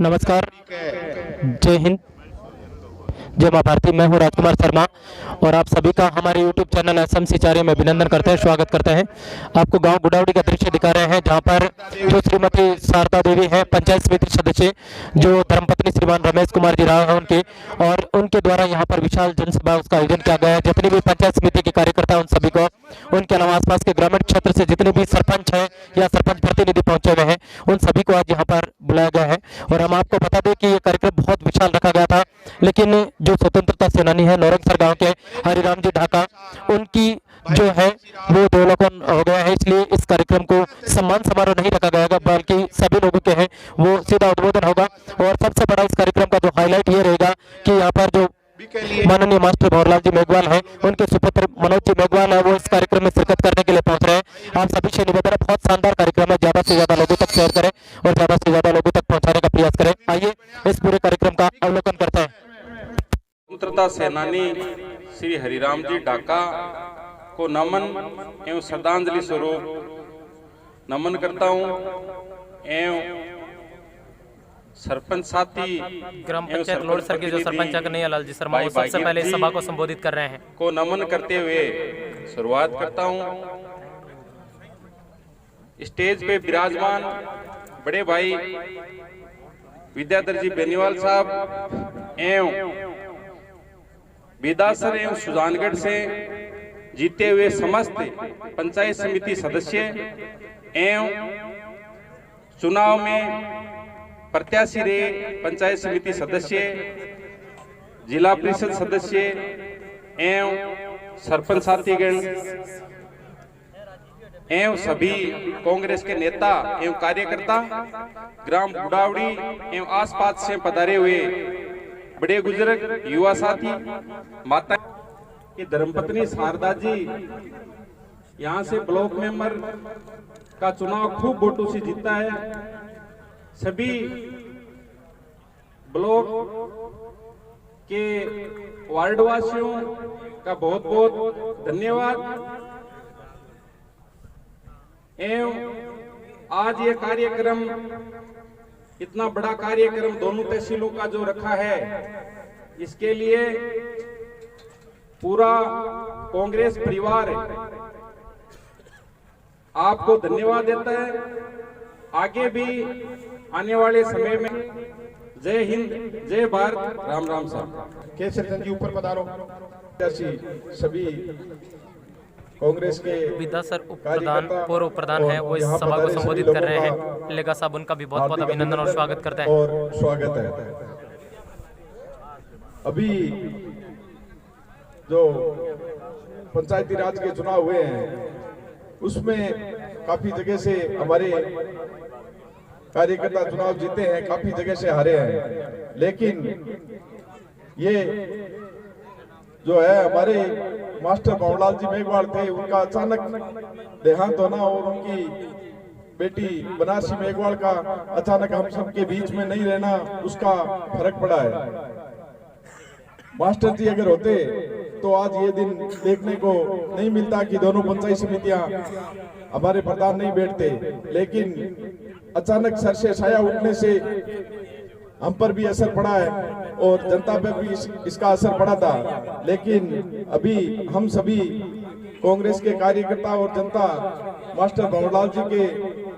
नमस्कार, जय हिंद, जय मां भारती। मैं हूं राजकुमार शर्मा और आप सभी का हमारे YouTube चैनल एसएमसी चार्य में अभिनंदन करते हैं, स्वागत करते हैं। आपको गांव गुडावड़ी का दृश्य दिखा रहे हैं, जहां पर जो श्रीमती शारदा देवी हैं, पंचायत समिति सदस्य, जो धर्मपत्नी श्रीमान रमेश कुमार जी राव हैं उनके, और उनके द्वारा यहां पर विशाल जनसभा उसका आयोजन किया गया है। जितने भी पंचायत समिति के कार्यकर्ता हैं उन सभी को, उनके अलावा आसपास के ग्रामीण क्षेत्र से जितने भी सरपंच हैं या सरपंच प्रतिनिधि पहुंचे हुए हैं, उन सभी को आज यहाँ पर बुलाया गया है। और हम आपको बता दें कि ये कार्यक्रम बहुत विशाल रखा गया था, लेकिन जो स्वतंत्रता सेनानी है नौरंगसर गांव के हरिराम जी ढाका, उनकी जो है वो देवलोकन हो गया है, इसलिए इस कार्यक्रम को सम्मान समारोह नहीं रखा गया, बल्कि सभी लोगों के हैं वो सीधा उद्बोधन होगा। और सबसे बड़ा इस कार्यक्रम का जो हाईलाइट ये रहेगा कि यहाँ पर जो माननीय मास्टर भंवरलाल जी मेघवाल हैं, उनके सुपुत्र मनोज जी मेघवाल है, वो इस कार्यक्रम में शिरकत करने के लिए पहुंच रहे हैं। आप सभी से निवेदन है, बहुत शानदार कार्यक्रम है, ज्यादा से ज्यादा लोगों तक शेयर करें और ज्यादा से ज्यादा लोगों तक पहुंचाने का प्रयास करें। आइए इस पूरे कार्यक्रम का अवलोकन करते हैं। स्वतंत्रता सेनानी श्री हरिराम जी ढाका को नमन एवं श्रद्धांजलि स्वरूप नमन करता हूं एवं सरपंच साथी ग्राम पंचायत लोड़सर के जो सरपंच कन्हैया लाल जी शर्मा वो सबसे पहले इस सभा को संबोधित कर रहे हैं को नमन करते हुए शुरुआत करता हूं। स्टेज पे विराजमान बड़े भाई विद्याधर जी बेनीवाल साहब एवं बेदासर एवं सुजानगढ़ से जीते हुए समस्त पंचायत समिति सदस्य एवं चुनाव में प्रत्याशी रहे पंचायत समिति सदस्य, जिला परिषद सदस्य एवं सरपंच साथीगण एवं सभी कांग्रेस के नेता एवं कार्यकर्ता, ग्राम गुडावड़ी एवं आसपास से पधारे हुए बड़े बुजुर्ग, युवा साथी, माता की धर्मपत्नी शारदा जी यहाँ से ब्लॉक मेंबर का चुनाव खूब वोटों से जीता है। सभी ब्लॉक के वार्डवासियों का बहुत बहुत धन्यवाद। एवं आज ये कार्यक्रम, इतना बड़ा कार्यक्रम दोनों तहसीलों का जो रखा है, इसके लिए पूरा कांग्रेस परिवार आपको धन्यवाद देता है। आगे भी आने वाले समय में जय हिंद, जय भारत, राम राम साहब। केसर जी ऊपर पधारो। सभी कांग्रेस के विधासर उप प्रधान, पूर्व प्रधान है, वो इस सभा को संबोधित कर रहे हैं। लेगा साहब उनका भी बहुत बहुत अभिनंदन और स्वागत करते हैं। और स्वागत है। अभी जो पंचायती राज के चुनाव हुए हैं उसमें काफी जगह से हमारे कार्यकर्ता चुनाव जीते हैं, काफी जगह से हारे हैं, लेकिन ये जो है हमारे मास्टर भंवरलाल जी मेघवाल थे, उनका अचानक देहांत होना और उनकी बेटी बनारसी मेघवाल का अचानक हम सबके बीच में नहीं रहना, उसका फर्क पड़ा है। मास्टर जी अगर होते तो आज ये दिन देखने को नहीं मिलता कि दोनों पंचायत समितियां हमारे प्रधान नहीं बैठते, लेकिन अचानक सर से साया उठने से हम पर भी असर पड़ा है और जनता पर भी इसका असर पड़ा था। लेकिन अभी हम सभी कांग्रेस के कार्यकर्ता और जनता मास्टर भंवरलाल जी के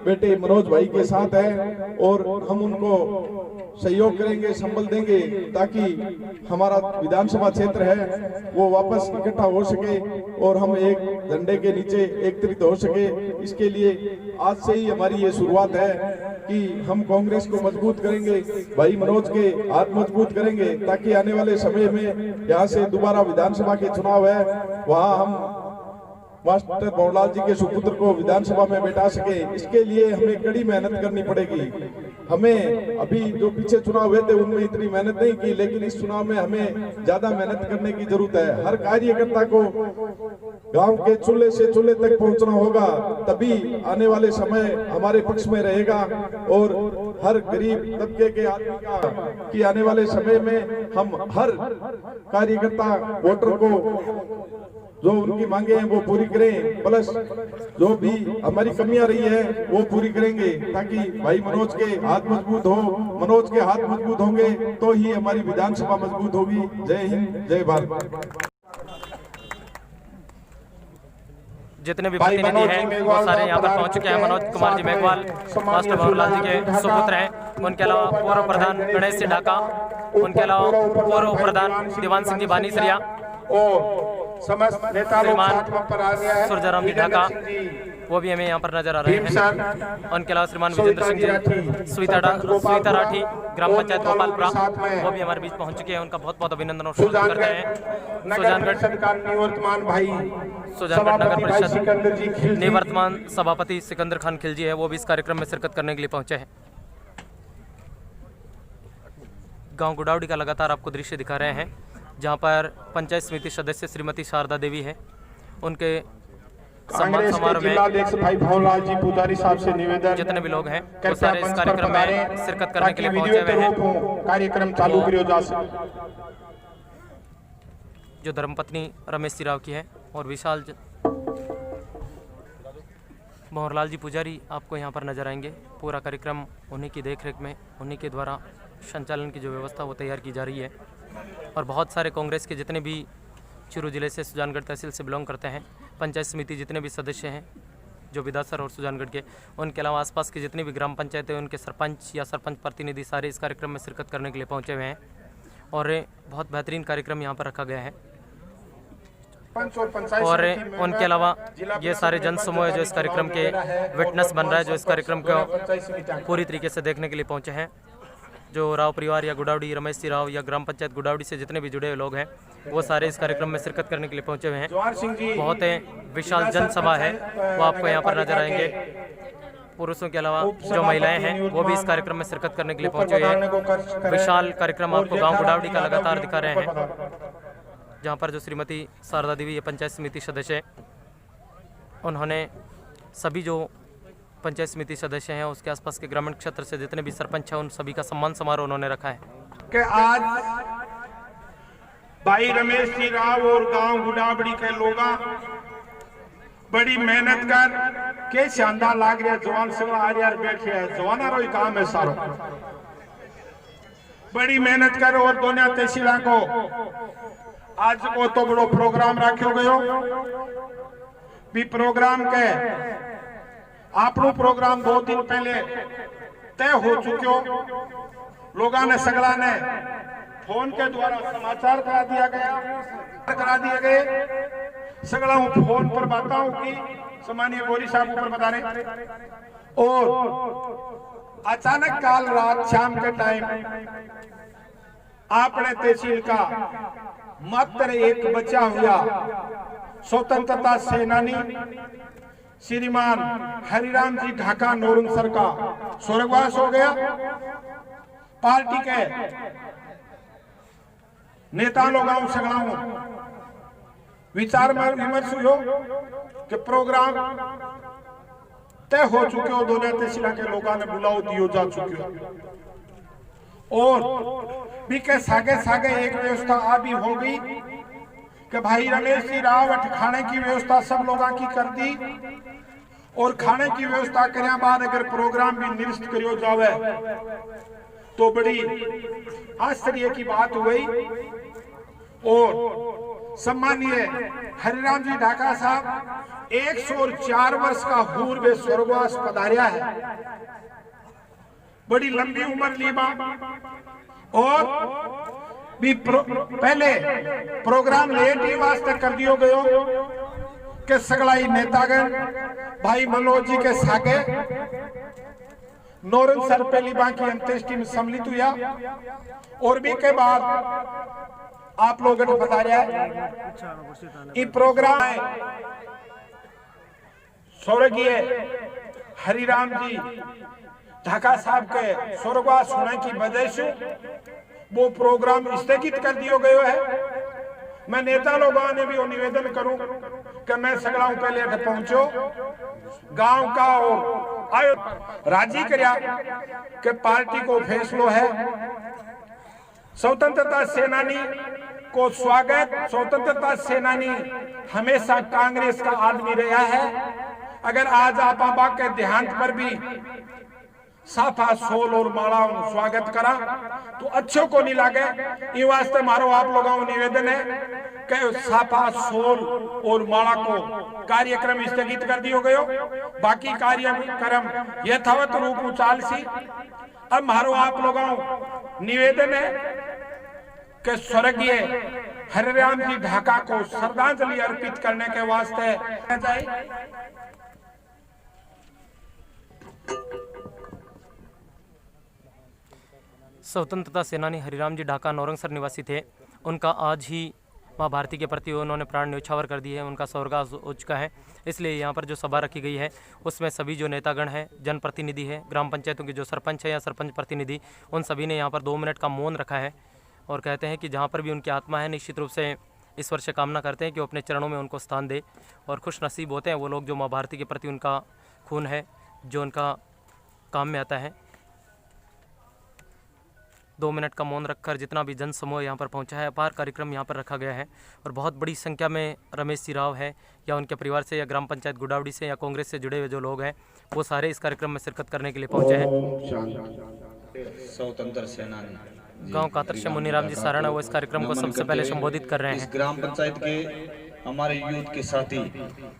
बेटे मनोज भाई के साथ है और हम उनको सहयोग करेंगे, संबल देंगे ताकि हमारा विधानसभा क्षेत्र है वो वापस इकट्ठा हो सके और हम एक झंडे के नीचे एकत्रित हो सके। इसके लिए आज से ही हमारी ये शुरुआत है कि हम कांग्रेस को मजबूत करेंगे, भाई मनोज के हाथ मजबूत करेंगे ताकि आने वाले समय में यहाँ से दोबारा विधानसभा के चुनाव है, वहाँ हम मास्टर भंवरलाल जी के सुपुत्र को विधानसभा में बैठा सके। इसके लिए हमें कड़ी मेहनत करनी पड़ेगी। हमें अभी जो पीछे चुनाव हुए थे उनमें इतनी मेहनत नहीं की, लेकिन इस चुनाव में हमें ज्यादा मेहनत करने की जरूरत है। हर कार्यकर्ता को गांव के चूल्हे से चूल्हे तक पहुंचना होगा, तभी आने वाले समय हमारे पक्ष में रहेगा और हर गरीब तबके के आदमी का कि आने वाले समय में हम हर कार्यकर्ता वोटर को जो उनकी मांगे हैं वो पूरी करें, प्लस जो भी हमारी कमियां रही है वो पूरी करेंगे, ताकि भाई मनोज के हाथ मजबूत हो। मनोज के हाथ मजबूत होंगे तो ही हमारी विधानसभा मजबूत होगी। जय हिंद, जय भारत। जितने भी प्रतिनिधि हैं वो सारे यहाँ पर पहुंच चुके हैं। मनोज कुमार जी मेघवाल मास्टर भंवरलाल जी के सुपुत्र हैं। उनके अलावा पूर्व प्रधान गणेश सिंह ढाका, उनके अलावा पूर्व प्रधान दीवान सिंह जी बानीसरिया और समस्त नेता लोग साथ में पर आ गया है। सुरजराम जी ढाका वो भी हमें यहाँ पर नजर आ रहे हैं। उनके अलावा श्रीमान विजेंद्र सिंह जी स्वीता राठी ग्राम पंचायत गोपालपुरा वो भी हमारे बीच पहुंच चुके हैं। उनका बहुत बहुत अभिनंदन और स्वागत करते हैं। सुजानगढ़ नगर परिषद निवर्तमान सभापति सिकंदर खान खिलजी है, वो भी इस कार्यक्रम में शिरकत करने के लिए पहुंचे हैं। गांव गुडावड़ी का लगातार आपको दृश्य दिखा रहे हैं, जहां पर पंचायत समिति सदस्य श्रीमती शारदा देवी है। उनके सम्मान समारोह में भाई भंवरलाल जी पुजारी साहब से निवेदन, जितने भी लोग हैं वो सारे इस कार्यक्रम में शिरकत करने के लिए पहुंचे हुए हैं। कार्यक्रम चालू करियो जा सके। जो धर्मपत्नी रमेश जी राव की है और विशाल भंवरलाल जी पुजारी आपको यहाँ पर नजर आएंगे। पूरा कार्यक्रम उन्हीं की देखरेख में, उन्हीं के द्वारा संचालन की जो व्यवस्था वो तैयार की जा रही है। और बहुत सारे कांग्रेस के जितने भी चूरू जिले से सुजानगढ़ तहसील से बिलोंग करते हैं, पंचायत समिति जितने भी सदस्य हैं जो विदासर और सुजानगढ़ के, उनके अलावा आसपास की जितनी भी ग्राम पंचायतें उनके सरपंच या सरपंच प्रतिनिधि सारे इस कार्यक्रम में शिरकत करने के लिए पहुंचे हुए हैं। और बहुत बेहतरीन कार्यक्रम यहाँ पर रखा गया है। और उनके अलावा ये सारे जन समूह जो इस कार्यक्रम के विटनेस बन रहा है, जो इस कार्यक्रम को पूरी तरीके से देखने के लिए पहुँचे हैं। जो राव परिवार या गुडावड़ी रमेश जी राव या ग्राम पंचायत गुडावड़ी से जितने भी जुड़े हुए लोग हैं वो सारे इस कार्यक्रम में शिरकत करने के लिए पहुंचे हुए हैं। बहुत विशाल जनसभा है, वो आपको यहाँ पर नजर आएंगे। पुरुषों के अलावा जो महिलाएं हैं वो भी इस कार्यक्रम में शिरकत करने के लिए पहुंचे हुए हैं। विशाल कार्यक्रम आपको गाँव गुडावड़ी का लगातार दिखा रहे हैं, जहाँ पर जो श्रीमती शारदा देवी ये पंचायत समिति सदस्य, उन्होंने सभी जो पंचायत समिति सदस्य हैं उसके आसपास के ग्रामीण क्षेत्र से जितने भी सरपंच हैं उन सभी का सम्मान समारोह उन्होंने रखा है। कि आज भाई रमेश जी राव और गांव गुडावड़ी के लोग बड़ी मेहनत कर के शानदार लाग रहा, जवान सब आ रहा बैठे है, जवाना रो काम है सारो, बड़ी मेहनत कर। और दोनों तहसील को आज को तो बड़ो प्रोग्राम रखो गयो भी प्रोग्राम के आपनो प्रोग्राम 2 दिन पहले तय हो चुक्यो। लोगों ने सगला ने फोन के द्वारा समाचार करा दिए गए। सगला हूँ फोन पर बताऊं कि सम्मानीय गोरी साहब ऊपर बता रहे। और अचानक काल रात शाम के टाइम आपने तहसील का मात्र एक बचा हुआ स्वतंत्रता सेनानी श्रीमान हरिराम जी ढाका नोरंसर का स्वर्गवास हो गया। पार्टी के नेता लोग सगलाओं विचार विमर्श हो कि प्रोग्राम तय हो चुके हो, दोनों तहसील के लोगों ने बुलाओ दियो जा चुके हो। और भी के सागे सागे एक व्यवस्था आ भी हो गई कि भाई रमेश जी राव खाने की व्यवस्था सब लोगों की कर दी। और खाने की व्यवस्था करने बाद अगर प्रोग्राम भी निरस्त करियो जावे तो बड़ी आश्चर्य की बात हुई। और सम्मानीय हरिराम जी ढाका साहब 104 वर्ष का हूर वे स्वर्गवास पधारिया है, बड़ी लंबी उम्र लीबा। और भी पहले प्रोग्राम लेट ही वास्ते कर दियो गयो कि सगलाई नेतागण भाई मनोज जी के सागे नोरंसर पहली बार की अंत्येष्टि में सम्मिलित हुआ। और भी के बाद आप लोगों ने बता रहा है ये प्रोग्राम है स्वर्गीय हरिराम जी ढाका साहब के स्वर्गवास होने की वजह से वो प्रोग्राम स्थगित कर दिया गया है। मैं नेता लोगों ने भी वो निवेदन करूं कि मैं सगलाऊं पहले पहुंचो गांव का और आयो राजी करिया कि पार्टी को फैसलो है स्वतंत्रता सेनानी को स्वागत। स्वतंत्रता सेनानी हमेशा कांग्रेस का आदमी रहा है। अगर आज आप के देहांत पर भी साफा सोल और माला स्वागत करा तो अच्छो को नहीं लागे। ये वास्ते मारो आप लोगों को निवेदन है कि साफा सोल और माला को कार्यक्रम स्थगित कर दियो गयो। बाकी कार्यक्रम यथावत रूप उचाल सी। अब मारो आप लोगों निवेदन है कि स्वर्गीय हरिराम जी ढाका को श्रद्धांजलि अर्पित करने के वास्ते स्वतंत्रता सेनानी हरिराम जी ढाका नौरंगसर निवासी थे। उनका आज ही माँ भारती के प्रति उन्होंने प्राण न्यौछावर कर दिए हैं। उनका स्वर्गवास हो चुका है। इसलिए यहाँ पर जो सभा रखी गई है उसमें सभी जो नेतागण हैं, जनप्रतिनिधि है, ग्राम पंचायतों के जो सरपंच है या सरपंच प्रतिनिधि, उन सभी ने यहाँ पर 2 मिनट का मौन रखा है और कहते हैं कि जहाँ पर भी उनकी आत्मा है निश्चित रूप से ईश्वर से कामना करते हैं कि वो अपने चरणों में उनको स्थान दे। और खुश नसीब होते हैं वो लोग जो माँ भारती के प्रति उनका खून है, जो उनका काम में आता है। 2 मिनट का मौन रखकर जितना भी जन समूह यहाँ पर पहुँचा है, अपार कार्यक्रम यहाँ पर रखा गया है और बहुत बड़ी संख्या में रमेश जी राव है या उनके परिवार से या ग्राम पंचायत गुडावड़ी से या कांग्रेस से जुड़े हुए जो लोग हैं वो सारे इस कार्यक्रम में शिरकत करने के लिए पहुँचे हैं। स्वतंत्र सेनानी गांव कातर से मुनीराम जी साराना वो इस कार्यक्रम को सबसे पहले संबोधित कर रहे हैं। इस ग्राम पंचायत के हमारे यूथ के साथी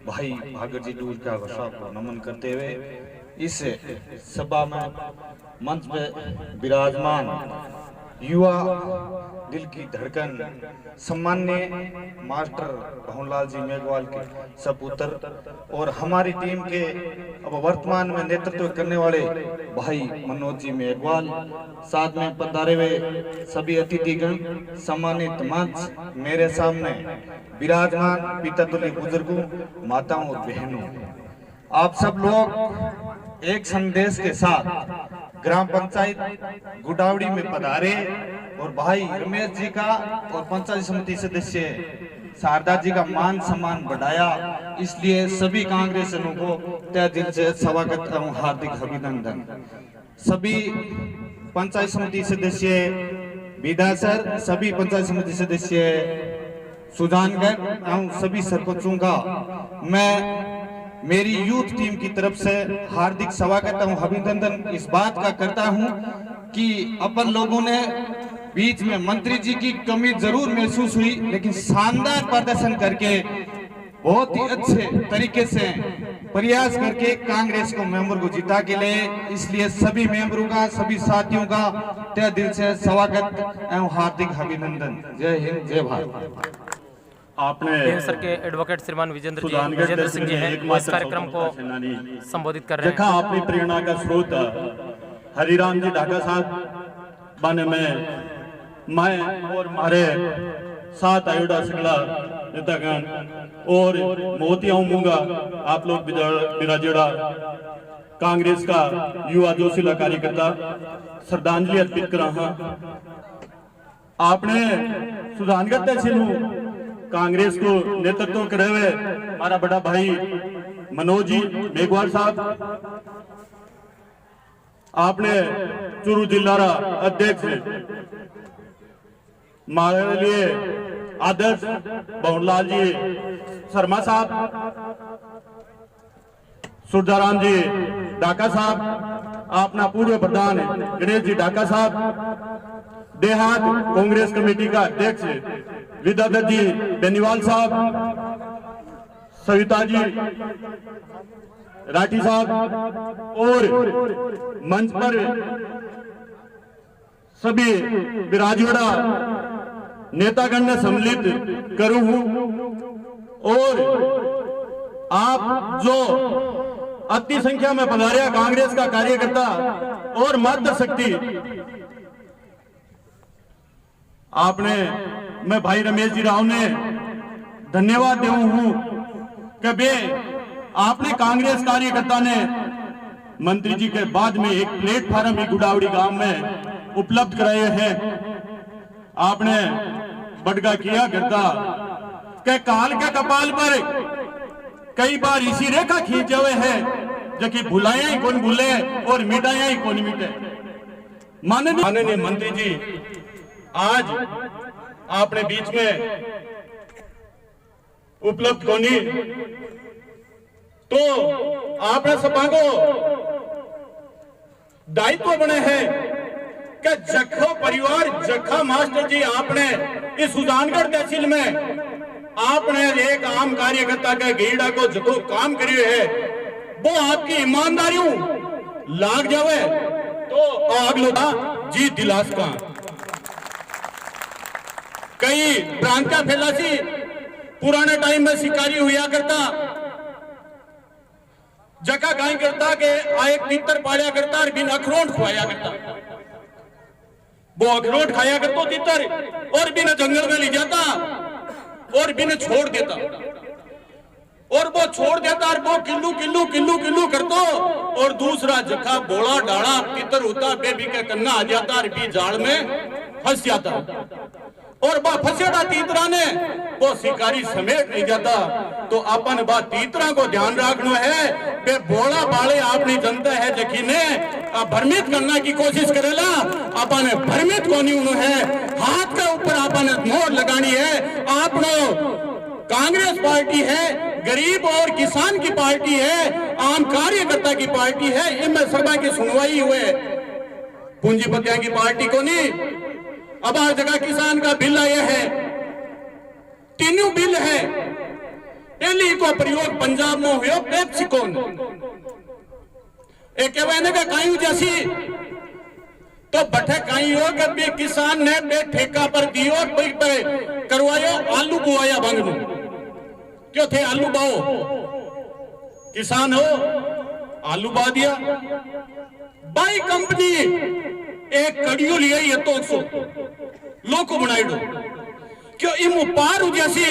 भाई भागर जी दूर का को नमन करते हुए इस सभा में मंच पे विराजमान युवा दिल की धड़कन सम्मान्य मास्टर भवनलाल जी मेघवाल के सपुत्र और हमारी टीम के अब वर्तमान में नेतृत्व करने वाले भाई मनोज जी मेघवाल, साथ में पधारे हुए सभी अतिथिगण, सम्मानित मंच, मेरे सामने विराजमान पिता तुल्य बुजुर्गों, माताओं और बहनों, आप सब लोग एक संदेश के साथ ग्राम पंचायत गुडावड़ी में पधारे और भाई रमेश जी का और पंचायत समिति सदस्य शारदा जी का मान सम्मान बढ़ाया। इसलिए सभी कांग्रेसियों को तहे दिल से स्वागत एवं हार्दिक अभिनंदन। सभी पंचायत समिति सदस्य विदा सर, सभी पंचायत समिति सदस्य सुजानगढ़ एवं सभी सरपंचों का मैं मेरी यूथ टीम की तरफ से हार्दिक स्वागत एवं अभिनंदन इस बात का करता हूं कि अपन लोगों ने बीच में मंत्री जी की कमी जरूर महसूस हुई, लेकिन शानदार प्रदर्शन करके बहुत ही अच्छे तरीके से प्रयास करके कांग्रेस को मेंबर को जिता के लिए। इसलिए सभी मेंबरों का, सभी साथियों का तहे दिल से स्वागत एवं हार्दिक अभिनंदन। जय हिंद, जय भारत। आपने सर के एडवोकेट श्रीमान विजेंद्र सिंह जी हैं, वो इस कार्यक्रम को संबोधित कर रहे हैं। अपनी प्रेरणा का स्रोत हरिराम जी ढाका साहब बने में मैं और हमारे साथ आयोडा सिगला नेतागण और मोतियां मूंगा आप लोग बिराजेड़ा कांग्रेस का युवा जोशीला कार्यकर्ता श्रद्धांजलि अर्पित करा। आपने सुजानगढ़ तहसील कांग्रेस को नेतृत्व करे हुए हमारा बड़ा भाई मनोज जी मेघवाल साहब, आपने चूरू जिला अध्यक्ष हमारे लिए आदर्श भवनलाल जी शर्मा साहब, सुरदाराम जी ढाका साहब, अपना पूर्व प्रधान गणेश जी ढाका साहब, देहात कांग्रेस कमेटी का अध्यक्ष विद्याधर जी बेनीवाल साहब, सविता जी राठी साहब और मंच पर सभी विराजोड़ा नेतागण ने सम्मिलित करूं हूं और आप जो अति संख्या में पधारे कांग्रेस का कार्यकर्ता और मातृ शक्ति, आपने मैं भाई रमेश जी राव ने धन्यवाद देता हूं कि बे आपने कांग्रेस कार्यकर्ता ने मंत्री जी के बाद में एक प्लेटफार्म गुडावड़ी गांव में उपलब्ध कराए हैं। आपने बड़गा किया करता कि काल के कपाल पर कई बार इसी रेखा खींचे हुए हैं जो कि भुलाया ही कौन भूले और मिटाया ही कौन मिटे। माननीय मंत्री जी आज आपने बीच में उपलब्ध कोनी, तो आपने सभा को दायित्व बने हैं कि जखो परिवार जखा मास्टर जी आपने इस सुजानगढ़ तहसील में आपने एक आम कार्यकर्ता के गेड़ा को जो काम करिए है वो आपकी ईमानदारियों लाग जावे तो आग लोटा जी दिलास का कई भ्रांतियां फैलासी। पुराने टाइम में शिकारी हुआ करता, जका गाय करता के आए तीतर पाया करता और बिन अखरोट खुआया करता, वो अखरोट खाया करता तीतर और बिन जंगल में ले जाता और बिन छोड़ देता, और वो छोड़ देता और वो किल्लू किल्लू किल्लू किल्लू करतो और दूसरा जखा बोला डाला तीतर होता बेबी के कन्ना आ जाता और भी जाल में फंस जाता, और बा फंसेड़ा तीतरा ने वो शिकारी समेट नहीं जाता। तो अपन बा तीतरा को ध्यान रखना है बे बोला बाले आपनी जनता है जखी ने भ्रमित करना की कोशिश करेला, अपन भ्रमित कोनी है, हाथ के ऊपर अपन मोहर लगानी है। आपनो कांग्रेस पार्टी है, गरीब और किसान की पार्टी है, आम कार्यकर्ता की पार्टी है, इनमें सभा की सुनवाई हुए पूंजीपतियों की पार्टी को नहीं। अब हर जगह किसान का बिल आया है, तीनों बिल है, एली को प्रयोग पंजाब में हुआ पेप्सिकोन एक का कायू जैसी तो बठे काई हो कि बे किसान ने बे ठेका पर दियो पे करवायो आलू बुआया बंगनू क्यों थे आलू बाओ किसान हो आलू बा दिया बाई कंपनी एक कड़ियो लिया ये तो लोको बनाई दो क्यों इम पार हो जैसी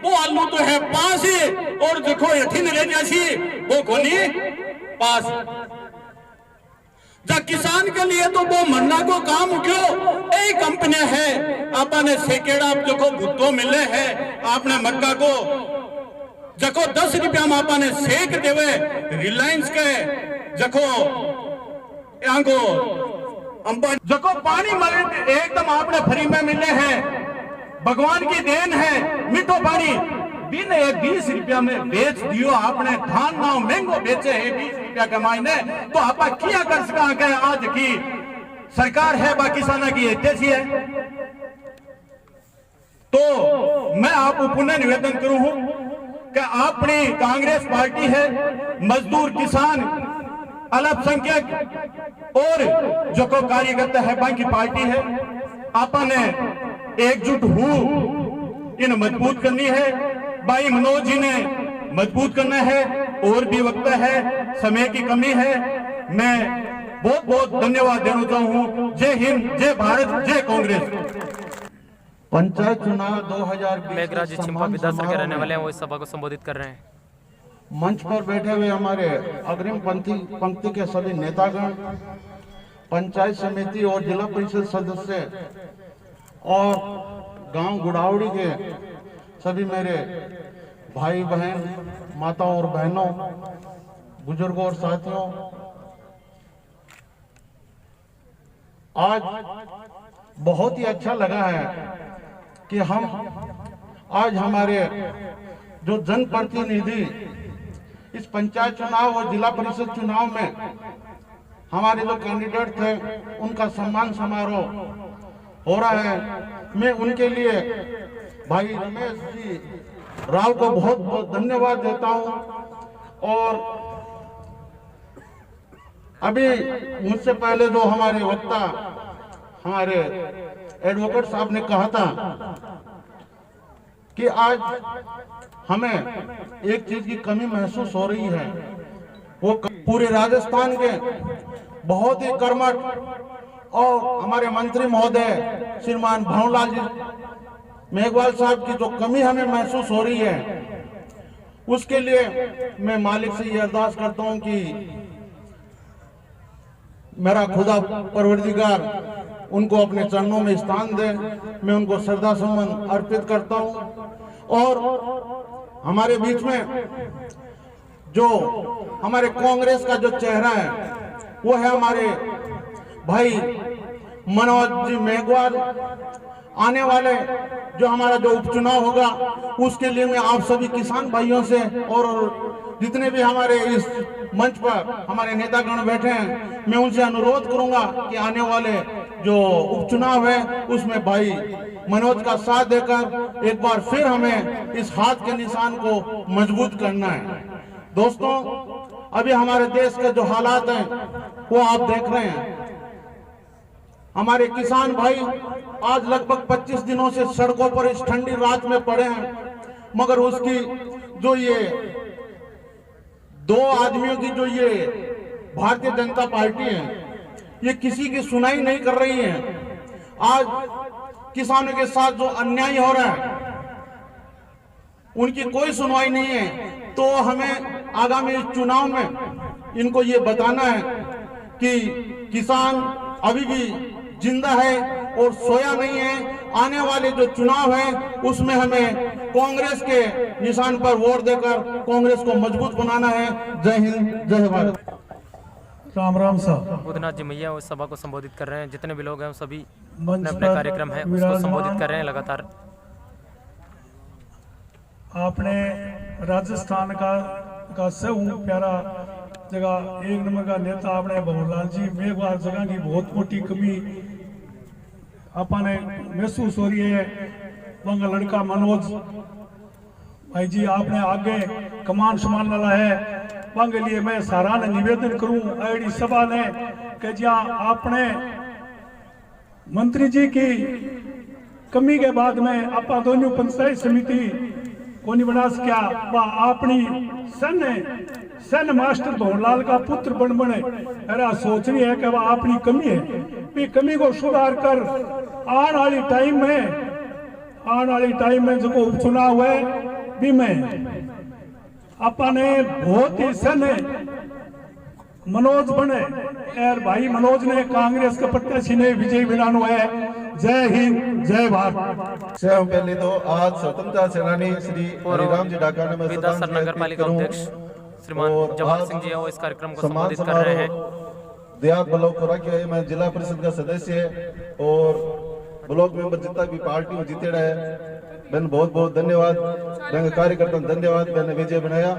वो आलू तो है पास ही और देखो यथीन रह जैसी वो कोनी पास जा किसान के लिए तो वो मरना को काम क्यों एक कंपनी है आपने सेकेड़ा देखो भुट्टो मिले है आपने मक्का को जको 10 रुपया में आपने सेक देवे रिलायंस के जको यहाँ को जको पानी मिले एकदम आपने फ्री में मिले हैं, भगवान की देन है मीठो पानी बिन 20 रुपया में बेच दियो आपने, धान नाव महंगो बेचे है 20 रुपया कमाई ने, तो आप क्या कर सका के आज की सरकार है बा किसाना की ऐसी है। तो मैं आप पुनः निवेदन करूं हूं कि अपनी कांग्रेस पार्टी है, मजदूर किसान अल्पसंख्यक और जो को कार्यकर्ता है बाकी पार्टी है, आपने एकजुट हो इन मजबूत करनी है। भाई मनोज जी ने मजबूत करना है और भी वक्त है, समय की कमी है। मैं बहुत बहुत धन्यवाद देना चाहूँ। जय हिंद, जय भारत, जय कांग्रेस। पंचायत चुनाव 2020 मेघराज जी चिंपा विधानसभा के रहने वाले हैं, वो इस सभा को संबोधित कर रहे हैं। मंच पर बैठे हुए हमारे अग्रिम पंक्ति के सभी नेतागण, पंचायत समिति और जिला परिषद सदस्य और गांव गुड़ावड़ी के सभी मेरे भाई बहन, माताओं और बहनों, बुजुर्गों और साथियों, आज बहुत ही अच्छा लगा है कि हम आज हमारे जो जनप्रतिनिधि इस पंचायत चुनाव और जिला परिषद चुनाव में हमारे जो कैंडिडेट थे उनका सम्मान समारोह हो रहा है। मैं उनके लिए भाई रमेश जी राव को बहुत बहुत धन्यवाद देता हूं। और अभी मुझसे पहले जो हमारे वक्ता हमारे एडवोकेट साहब ने कहा था कि आज हमें एक चीज की कमी महसूस हो रही है, वो पूरे राजस्थान के बहुत ही कर्मठ और हमारे मंत्री महोदय श्रीमान भंवरलाल जी मेघवाल साहब की जो कमी हमें महसूस हो रही है, उसके लिए मैं मालिक से ये अरदास करता हूं कि मेरा खुदा परवरदिगार उनको अपने चरणों में स्थान दे। मैं उनको श्रद्धा सुमन अर्पित करता हूं। और हमारे बीच में जो हमारे कांग्रेस का जो चेहरा है वो है हमारे भाई मनोज जी मेघवाल। आने वाले जो हमारा जो उपचुनाव होगा उसके लिए मैं आप सभी किसान भाइयों से और जितने भी हमारे इस मंच पर हमारे नेतागण बैठे हैं, मैं उनसे अनुरोध करूंगा कि आने वाले जो उपचुनाव है उसमें भाई मनोज का साथ देकर एक बार फिर हमें इस हाथ के निशान को मजबूत करना है। दोस्तों, अभी हमारे देश के जो हालात हैं वो आप देख रहे हैं। हमारे किसान भाई आज लगभग 25 दिनों से सड़कों पर इस ठंडी रात में पड़े हैं, मगर उसकी जो ये दो आदमियों की जो ये भारतीय जनता पार्टी है, ये किसी की सुनाई नहीं कर रही है। आज किसानों के साथ जो अन्याय हो रहा है उनकी कोई सुनवाई नहीं है। तो हमें आगामी चुनाव में इनको ये बताना है कि किसान अभी भी जिंदा है और सोया नहीं है। आने वाले जो चुनाव है उसमें हमें कांग्रेस के निशान पर वोट देकर कांग्रेस को मजबूत बनाना है। जय हिंद, जय भारत। राम राम साहब। बुधनाथ जी मैया उस सभा को संबोधित कर रहे हैं। जितने भी लोग हैं वो सभी मंच अपने पर कार्यक्रम है उसको संबोधित कर रहे हैं लगातार। आपने राजस्थान का सब प्यारा जगह एक नंबर का नेता आपने भंवरलाल जी मेघवाल जगह की बहुत मोटी कमी अपने महसूस हो रही है। वंग लड़का मनोज भाई जी आपने आगे कमान संभालना है। वंग लिए मैं सारा ने निवेदन करूं आईडी सभा ने कि जहाँ आपने मंत्री जी की कमी के बाद में आपा दोनों पंचायत समिति को नहीं बना सका, वह अपनी सन मास्टर भंवरलाल का पुत्र बन बने। मेरा सोच रही है कि वह अपनी कमी है, भी कमी को सुधार कर आने वाली टाइम में जो उपचुनाव है भी में अपने बहुत ही सन मनोज बने और भाई मनोज ने कांग्रेस के प्रत्याशी ने विजय बनाना है। जय हिंद, जय भारत। से पहले तो आज स्वतंत्रता सेनानी श्री हरिराम जी डाका ने विधासर नगर पालिका अध्यक्ष श्रीमान जवाहर सिंह जी वो इस कार्यक्रम को संबोधित कर रहे हैं। देहात ब्लॉक खोराकी मैं जिला परिषद का सदस्य है और ब्लॉक मेंबर जितना भी पार्टी में जीते रहे मैंने बहुत बहुत धन्यवाद। मैंने कार्यकर्ता धन्यवाद, मैंने विजय बनाया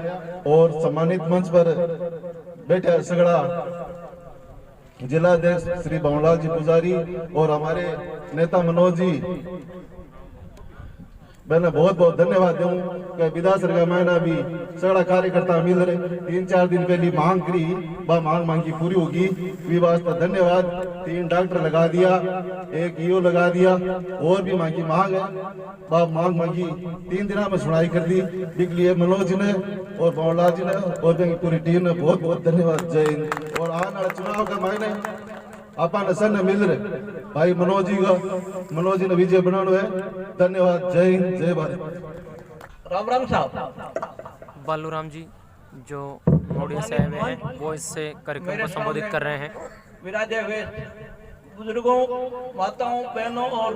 और सम्मानित मंच पर बैठे सगड़ा जिला अध्यक्ष श्री भंवरलाल जी पुजारी और हमारे नेता मनोज जी, मैंने बहुत बहुत धन्यवाद दूं कि विधासर का महीना भी सगड़ा कार्यकर्ता मिल रहे 3-4 दिन पहले मांग करी, वह मांग मांगी पूरी होगी। वास्ता धन्यवाद। 3 डॉक्टर लगा दिया, 1 ईओ लगा दिया और भी मांगी मांग है, वह मांग मांगी 3 दिनों में सुनाई कर दी। इसलिए मनोज जी ने और भंवरलाल जी ने और पूरी टीम ने बहुत बहुत धन्यवाद। जय हिंद। और आने वाले चुनाव का महीने अपन सन मिल रहे भाई मनोज जी ने विजय बनाना है। धन्यवाद। जय हिंद, जय भारत। राम राम साहब। बालूराम जी जो मोड़िया से आए हुए हैं वो इससे कार्यक्रम को संबोधित कर रहे हैं। विराजे हुए बुजुर्गों, माताओं, बहनों और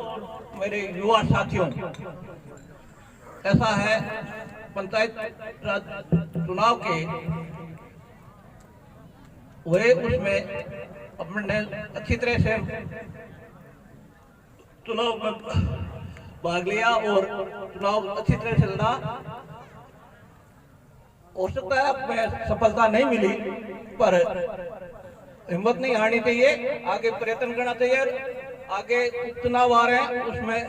मेरे युवा साथियों, ऐसा है पंचायत राज चुनाव के हुए उसमें अपने अच्छी तरह से चुनाव में भाग लिया और चुनाव अच्छी तरह से लड़ा। हो सकता है मैं सफलता नहीं मिली, पर हिम्मत नहीं हारनी चाहिए, आगे प्रयत्न करना चाहिए। आगे चुनाव आ रहे हैं उसमें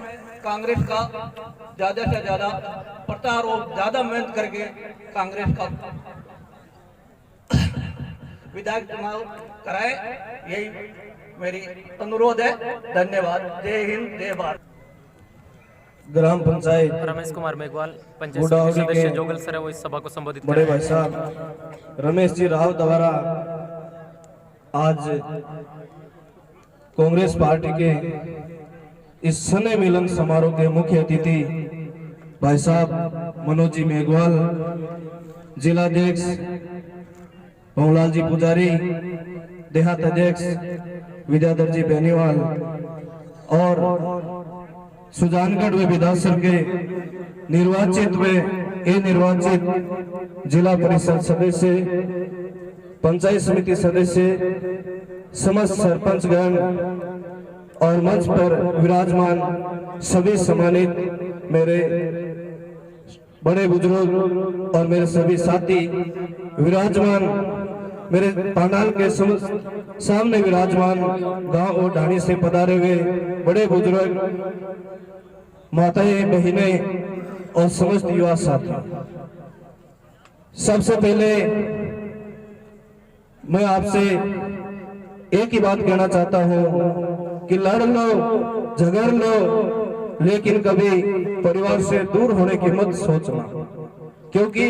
कांग्रेस का ज्यादा से ज्यादा प्रचार और ज्यादा मेहनत करके कांग्रेस का विधायक चुनाव कराए, यही मेरी अनुरोध है। धन्यवाद। जय हिंद, जय भारत। ग्राम पंचायत रमेश कुमार मेघवाल पंचायत समिति सदस्य जोगल सर वो इस सभा को संबोधित बड़े भाई साहब रमेश जी राव द्वारा आज कांग्रेस पार्टी के इस स्नेह मिलन समारोह के मुख्य अतिथि भाई साहब मनोज जी मेघवाल, जिला अध्यक्ष भंवरलाल जी पुजारी, देहात अध्यक्ष विद्याधर जी बेनीवाल और सुजानगढ़ व विधानसभा के निर्वाचित व अनिर्वाचित जिला परिषद सदस्य, पंचायत समिति सदस्य, समस्त सरपंचगण और मंच पर विराजमान सभी सम्मानित मेरे बड़े बुजुर्ग और मेरे सभी साथी विराजमान, मेरे पंडाल के सामने विराजमान गांव और ढाणी से पधारे हुए बड़े बुजुर्ग, माताएं, बहनें और समस्त युवा साथी, सबसे पहले मैं आपसे एक ही बात कहना चाहता हूं कि लड़ लो, झगड़ लो, लेकिन कभी परिवार से दूर होने की मत सोचना, क्योंकि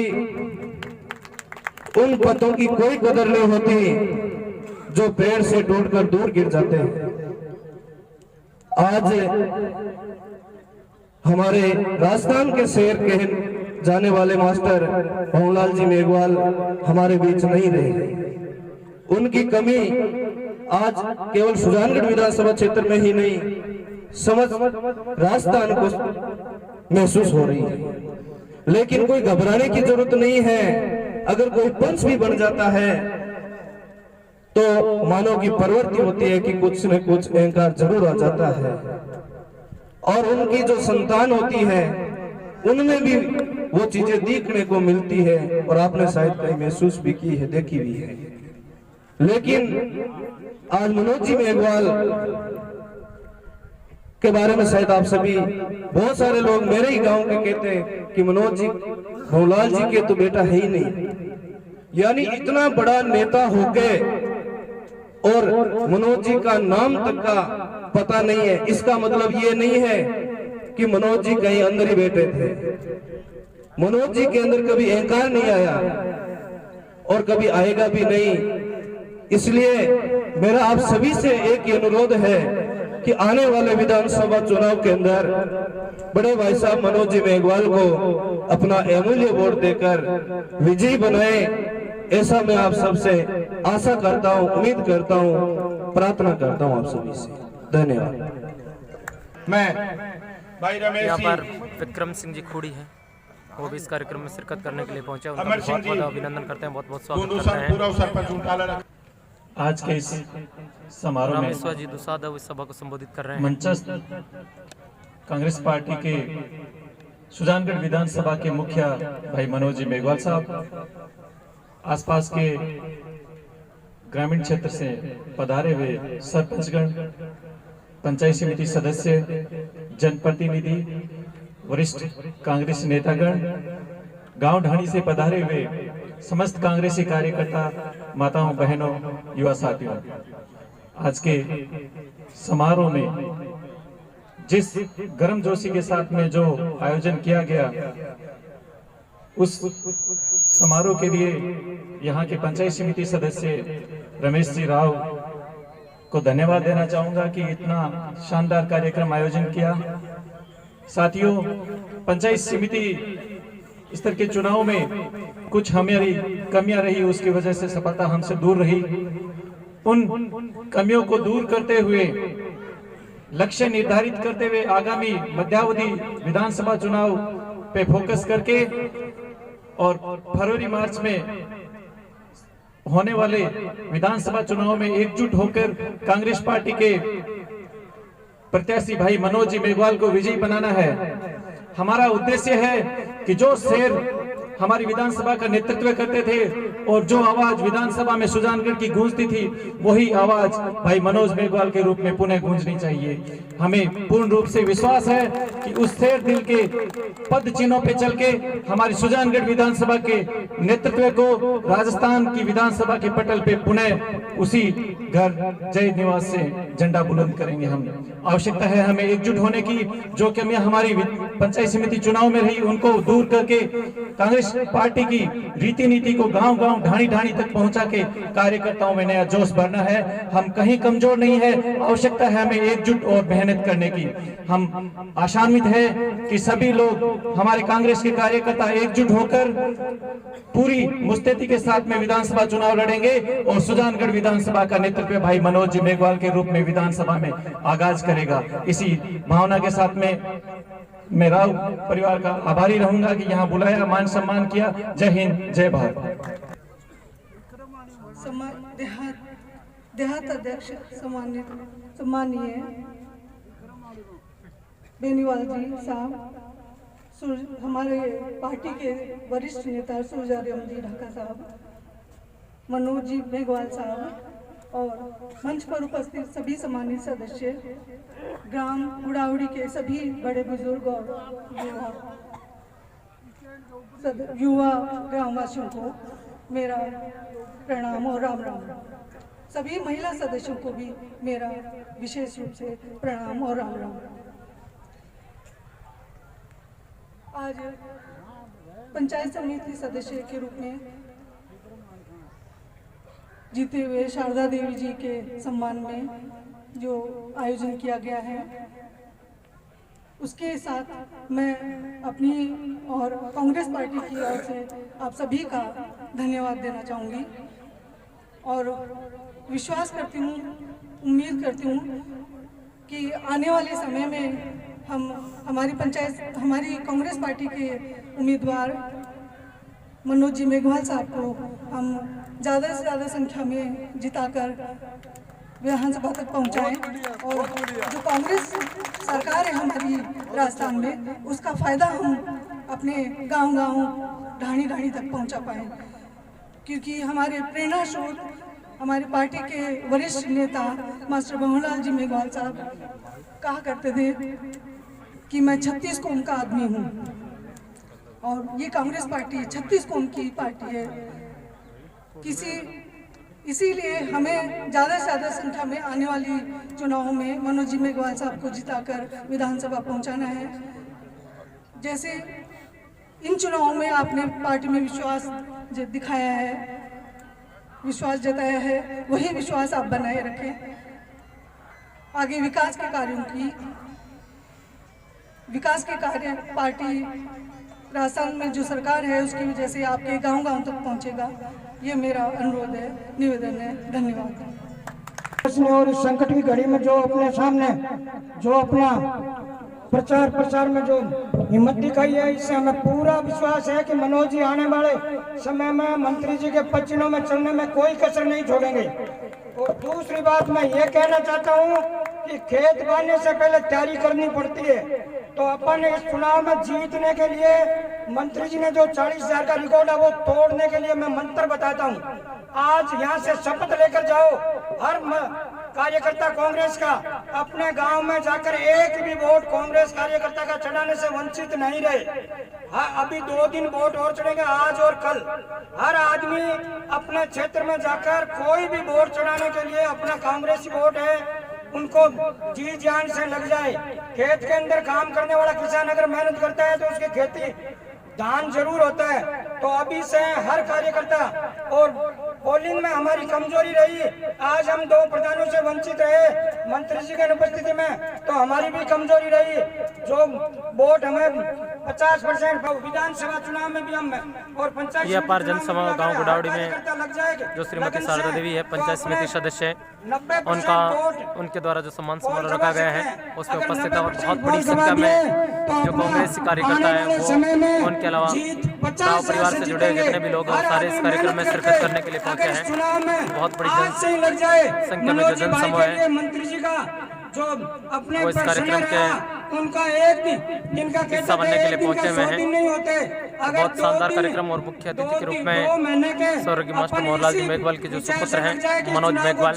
उन पतों की कोई कदर नहीं होती जो पेड़ से टूटकर दूर गिर जाते हैं। आज हमारे राजस्थान के शहर के जाने वाले मास्टर भवनलाल जी मेघवाल हमारे बीच नहीं रहे। उनकी कमी आज केवल सुजानगढ़ विधानसभा क्षेत्र में ही नहीं, समझ राजस्थान को महसूस हो रही है। लेकिन कोई घबराने की जरूरत नहीं है। अगर कोई पंच भी बन जाता है तो मानव की प्रवृत्ति होती है कि कुछ न कुछ अहंकार जरूर आ जाता है, और उनकी जो संतान होती है उनमें भी वो चीजें देखने को मिलती है, और आपने शायद कहीं महसूस भी की है, देखी भी है। लेकिन आज मनोज जी मेघवाल के बारे में शायद आप सभी, बहुत सारे लोग मेरे ही गांव के कहते हैं कि मनोज जी भवनलाल जी के तो बेटा है ही नहीं। यानी इतना बड़ा नेता होके और मनोज जी का नाम तक का पता नहीं है, इसका मतलब ये नहीं है कि मनोज जी कहीं अंदर ही बैठे थे। मनोज जी के अंदर कभी अहंकार नहीं आया और कभी आएगा भी नहीं। इसलिए मेरा आप सभी से एक ही अनुरोध है कि आने वाले विधानसभा चुनाव के अंदर बड़े भाई साहब मनोज जी मेघवाल को अपना अमूल्य वोट देकर विजयी बनाए, ऐसा मैं आप सबसे आशा करता हूं, उम्मीद करता हूं, प्रार्थना करता हूं आप सभी से। धन्यवाद। मैं भाई रमेश यहाँ पर विक्रम सिंह जी खोड़ी है, वो भी इस कार्यक्रम में शिरकत करने के लिए पहुंचे। उनका अमर सिंह बहुत बहुत जी, अभिनंदन करते हैं, बहुत बहुत स्वागत करते हैं। पूरा सरपंच उनका आज के इस समारोह में रामेश्वर जी दुसादा इस सभा को संबोधित कर रहे हैं। मंचस्थ कांग्रेस पार्टी के सुजानगढ़ विधानसभा के मुखिया भाई मनोज जी मेघवाल साहब, आसपास के ग्रामीण क्षेत्र से पधारे हुए सरपंचगण, पंचायत समिति सदस्य, जनप्रतिनिधि, वरिष्ठ कांग्रेस नेतागण, गांव ढाणी से पधारे हुए समस्त कांग्रेसी कार्यकर्ता, माताओं, बहनों, युवा साथियों, आज के समारोह में जिस गर्मजोशी के साथ में जो आयोजन किया गया, उस समारोह के लिए यहाँ के पंचायत समिति सदस्य रमेश जी राव को धन्यवाद देना चाहूंगा कि इतना शानदार कार्यक्रम आयोजन किया। साथियों, पंचायत समिति स्तर के चुनाव में कुछ हमारी कमियां रही, उसकी वजह से सफलता हमसे दूर रही। उन कमियों को दूर करते हुए, लक्ष्य निर्धारित करते हुए आगामी मध्यावधि विधानसभा चुनाव पे फोकस करके और फरवरी मार्च में होने वाले विधानसभा चुनाव में एकजुट होकर कांग्रेस पार्टी के प्रत्याशी भाई मनोज जी मेघवाल को विजयी बनाना है। हमारा उद्देश्य है कि जो शेर हमारी विधानसभा का नेतृत्व करते थे और जो आवाज विधानसभा में सुजानगढ़ की गूंजती थी, वही आवाज भाई मनोज मेघवाल के रूप में पुनः गूंजनी चाहिए। हमें पूर्ण रूप से विश्वास है कि उस शेर दिल के पद चिन्हों पे चल के हमारी सुजानगढ़ विधानसभा के नेतृत्व को राजस्थान की विधानसभा के पटल पे पुनः उसी घर जय निवास से झंडा बुलंद करेंगे। हम आवश्यकता है हमें एकजुट होने की। जो कमियां हमारी पंचायत समिति चुनाव में रही, उनको दूर करके कांग्रेस पार्टी की रीति नीति को गांव गांव, ढाणी ढाणी तक पहुंचा के कार्यकर्ताओं में नया जोश भरना है। हम कहीं कमजोर नहीं है, आवश्यकता है हमें एकजुट और मेहनत करने की। हम आशान्वित है कि सभी लोग, हमारे कांग्रेस के कार्यकर्ता एकजुट होकर पूरी मुस्तैदी के साथ में विधानसभा चुनाव लड़ेंगे और सुजानगढ़ विधानसभा का नेतृत्व भाई मनोज जी मेघवाल के रूप में विधानसभा में आगाज करेगा। इसी भावना के साथ में मैं राव परिवार का आभारी रहूंगा कि यहाँ बुलाया, मान सम्मान किया। जय हिंद, जय भारत। देहात अध्यक्ष सम्मानीय बेनीवाल जी साहब, हमारे पार्टी के वरिष्ठ नेता सूरजाराम जी ढाका साहब, मनोज जी मेघवाल साहब और मंच पर उपस्थित सभी सम्मानित सदस्य, ग्राम गुड़ावड़ी के सभी बड़े बुजुर्ग और युवा ग्रामवासियों को मेरा प्रणाम और राम राम। सभी महिला सदस्यों को भी मेरा विशेष रूप से प्रणाम और राम राम। आज पंचायत समिति सदस्य के रूप में जीते हुए शारदा देवी जी के सम्मान में जो आयोजन किया गया है, उसके साथ मैं अपनी और कांग्रेस पार्टी की ओर से आप सभी का धन्यवाद देना चाहूँगी और विश्वास करती हूँ, उम्मीद करती हूँ कि आने वाले समय में हमारी कांग्रेस पार्टी के उम्मीदवार मनोज जी मेघवाल साहब को हम ज़्यादा से ज़्यादा संख्या में जिताकर विधानसभा तक पहुंचाएं और जो कांग्रेस सरकार है हमारी राजस्थान में, उसका फायदा हम अपने गांव-गांव, ढाणी-ढाणी तक पहुंचा पाएं, क्योंकि हमारे प्रेरणा स्रोत हमारी पार्टी के वरिष्ठ नेता मास्टर भंवरलाल जी मेघवाल साहब कहा करते थे कि मैं 36 कौम का आदमी हूँ और ये कांग्रेस पार्टी 36 कौम की पार्टी है। इसीलिए हमें ज़्यादा से ज़्यादा संख्या में आने वाली चुनावों में मनोज जी मेघवाल साहब को जिताकर विधानसभा पहुंचाना है। जैसे इन चुनावों में आपने पार्टी में विश्वास दिखाया है, विश्वास जताया है, वही विश्वास आप बनाए रखें। आगे विकास के कार्य पार्टी राजस्थान में जो सरकार है उसकी वजह से आपके गांव-गांव तक पहुंचेगा, ये मेरा अनुरोध है, निवेदन है। धन्यवाद। और इस संकट की घड़ी में जो अपने सामने जो अपना प्रचार में जो हिम्मत दिखाई है, इससे हमें पूरा विश्वास है कि मनोज जी आने वाले समय में मंत्री जी के पचनों में चलने में कोई कसर नहीं छोड़ेंगे। और दूसरी बात मैं ये कहना चाहता हूँ कि खेत बांधने से पहले तैयारी करनी पड़ती है, तो अपन इस चुनाव में जीतने के लिए मंत्री जी ने जो 40,000 का रिकॉर्ड है वो तोड़ने के लिए मैं मंत्र बताता हूँ। आज यहाँ से शपथ लेकर जाओ, हर कार्यकर्ता कांग्रेस का अपने गांव में जाकर एक भी वोट कांग्रेस कार्यकर्ता का चढ़ाने से वंचित नहीं रहे। हाँ, अभी 2 दिन वोट और चढ़ेंगे, आज और कल। हर आदमी अपने क्षेत्र में जाकर कोई भी वोट चढ़ाने के लिए अपना कांग्रेसी वोट है उनको जी जान से लग जाए। खेत के अंदर काम करने वाला किसान अगर मेहनत करता है तो उसकी खेती धान जरूर होता है। तो अभी से हर कार्यकर्ता, और पोलिंग में हमारी कमजोरी रही, आज हम 2 प्रधानों से वंचित रहे मंत्री जी की अनुपस्थिति में, तो हमारी भी कमजोरी रही। जो वोट हमें 50% विधानसभा चुनाव में भी हम और पंचायत ये अपार जनसभा गांव गुड़ावड़ी में जो श्रीमती शारदा देवी है, पंचायत समिति सदस्य है, उनके द्वारा जो सम्मान समारोह रखा गया है उसमें उपस्थित है और बहुत बड़ी संख्या में जो कांग्रेस कार्यकर्ता है वो, उनके अलावा राव परिवार से जुड़े जितने भी लोग हैं सारे इस कार्यक्रम में शिरकत करने के लिए पहुंचे हैं। बहुत बड़ी संख्या में जो जनसमूह है मंत्री जी का जो अपने वो इस कार्यक्रम के उनका एक जिनका हिस्सा बनने के लिए पहुंचे हुए हैं। बहुत शानदार कार्यक्रम और मुख्य अतिथि के रूप में स्वर्गीय मास्टर भंवरलाल जी मेघवाल के जो सुपुत्र हैं मनोज मेघवाल,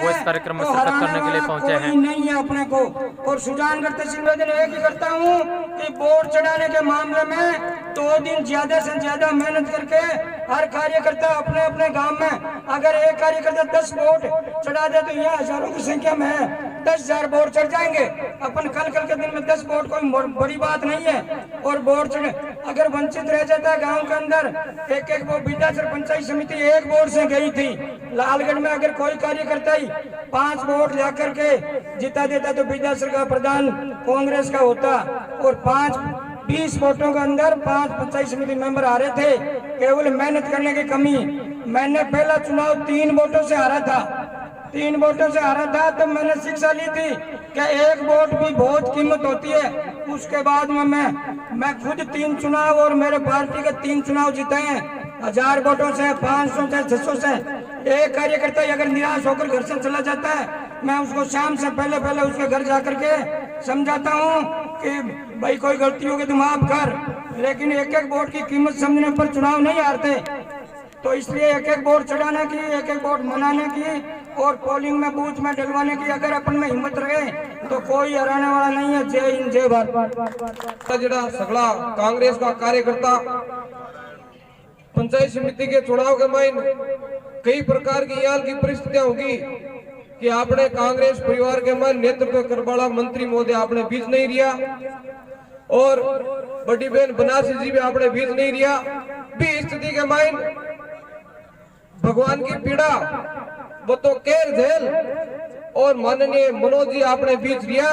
वो इस कार्यक्रम में शिरकत करने के लिए पहुंचे हैं। नहीं है अपने को, और सुजान करते निवेदन एक ही करता हूँ कि वोट चढ़ाने के मामले में 2 दिन ज्यादा से ज्यादा मेहनत करके हर कार्यकर्ता अपने अपने गाँव में अगर एक कार्यकर्ता 10 वोट चढ़ा दे तो यह हजारों की संख्या में है, 10,000 वोट चढ़ जाएंगे। अपन कल के दिन में 10 वोट कोई बड़ी बात नहीं है। और वोट चढ़े अगर वंचित रह जाता है गांव के अंदर, एक वो विधानसभा पंचायत समिति 1 वोट से गई थी लालगढ़ में, अगर कोई कार्यकर्ता ही 5 वोट ला करके जिता देता तो विधानसभा का प्रधान कांग्रेस का होता। और 20 वोटों के अंदर 5 पंचायत समिति मेंबर आ रहे थे, केवल मेहनत करने की कमी। मैंने पहला चुनाव 3 वोटों से हारा था, 3 वोटों से हारा था, तब मैंने शिक्षा ली थी कि 1 वोट भी बहुत कीमत होती है। उसके बाद में मैं खुद 3 चुनाव और मेरे पार्टी के 3 चुनाव जीते हैं, 1000 वोटों से, 500 से, 600 से। एक कार्यकर्ता अगर निराश होकर घर से चला जाता है, मैं उसको शाम से पहले उसके घर जाकर के समझाता हूँ कि भाई कोई गलती होगी तो माफ कर, लेकिन एक एक वोट की कीमत समझने पर चुनाव नहीं हारते। तो इसलिए एक एक वोट चढ़ाने की, एक एक वोट मनाने की और पोलिंग में बूथ में डलवाने की अगर अपन में हिम्मत रहे तो कोई हराने वाला नहीं है। जय हिंद, जय भारत। जड़ा सगला कांग्रेस का कार्यकर्ता पंचायत समिति के चुनाव के माइन कई प्रकार की याल की परिस्थितियां होगी कि आपने कांग्रेस परिवार के मन नेतृत्व करवाला मंत्री महोदय आपने बीच नहीं रिया और बड़ी बहन बनारसी जी भी आपने बीच नहीं रिया। भी स्थिति के माइन भगवान की पीड़ा वो तो केर झेल और माननीय मनोज जी आपने बीच रिया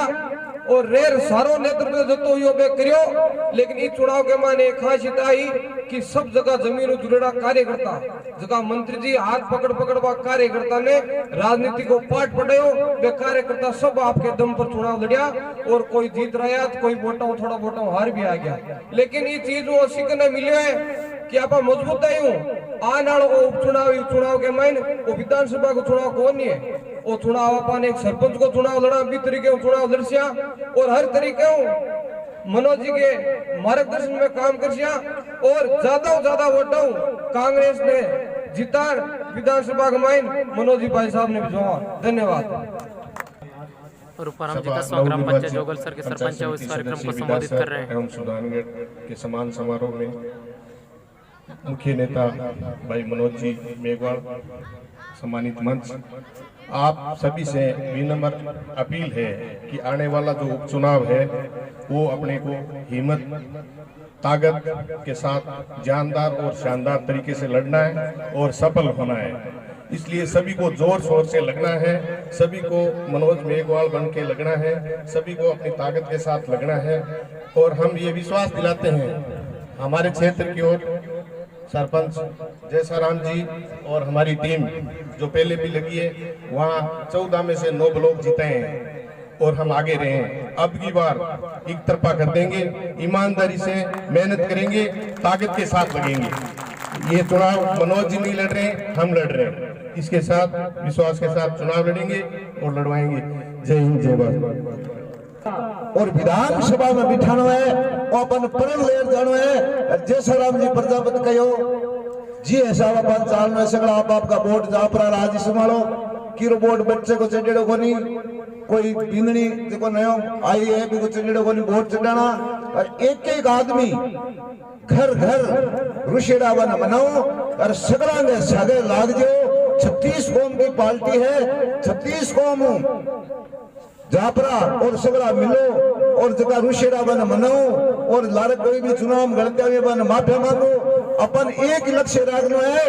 और रेर सारो नेतृत्व जतो यो बे करियो। लेकिन इस चुनाव के माने खासियत आई कि सब जगह जमीन जुड़ेड़ा कार्यकर्ता जगह मंत्री जी हाथ पकड़ पकड़वा कार्यकर्ता ने राजनीति को पाठ पढ़ायो। वे कार्यकर्ता सब आपके दम पर चुनाव लड़िया और कोई जीत रहा तो कोई वोटा थोड़ा वोटा हार भी आ गया। लेकिन ये चीज वो सीखने मिले है कि आप मजबूत आयु आने वालों चुनाव के मायने वो विधानसभा को चुनाव कौन नहीं है वो चुनाव अपन एक सरपंच को चुनाव लड़ा भी तरीके चुनाव लड़सिया और हर तरीके मनोज जी के मार्गदर्शन में काम करसिया और ज्यादा वोटा कांग्रेस ने जीता विधानसभा के माइन मनोज जी भाई साहब ने भिजवा। धन्यवाद। और ऊपर जिला संग्राम पंचायत जोगल सर के सरपंच है इस कार्यक्रम को संबोधित कर रहे हैं। एवं सुधारगढ़ के समान समारोह में मुख्य नेता भाई मनोज जी मेघवाल, सम्मानित मंच, आप सभी से विनम्र अपील है कि आने वाला जो उपचुनाव है वो अपने को हिम्मत ताकत के साथ जानदार और शानदार तरीके से लड़ना है और सफल होना है। इसलिए सभी को जोर शोर से लगना है, सभी को मनोज मेघवाल बन के लगना है, सभी को अपनी ताकत के साथ लगना है। और हम ये विश्वास दिलाते हैं हमारे क्षेत्र की ओर सरपंच जयसाराम जी और हमारी टीम जो पहले भी लगी है वहाँ 14 में से 9 ब्लॉक जीते हैं और हम आगे रहे हैं। अब की बार एक तरफा कर देंगे, ईमानदारी से मेहनत करेंगे, ताकत के साथ लगेंगे। ये चुनाव मनोज जी नहीं लड़ रहे हैं, हम लड़ रहे हैं। इसके साथ विश्वास के साथ चुनाव लड़ेंगे और लड़वाएंगे। जय हिंद, जय भारत। और विधानसभा में बिठानो है और अपन प्रण लेर जानो है। जयसाराम जी प्रजापति कहो जी हिसाब अपन चाल में सगड़ा आपका वोट जापरा राज संभालो किरो वोट बच्चे को चढ़ेड़ो को नहीं, कोई बिंदनी देखो नयो आई है भी को चढ़ेड़ो को नहीं वोट चढ़ाना। और एक एक आदमी घर घर रुशेड़ा बन मनाओ और सगड़ा ने सगे लाग जो। 36 कौम की पार्टी है, 36 कौम जापरा और सगड़ा मिलो और जगह रुशेरा बन मनाओ और लारे कोई भी चुनाव गलतियां में बन माफी मांगो। अपन एक लक्ष्य रखना है।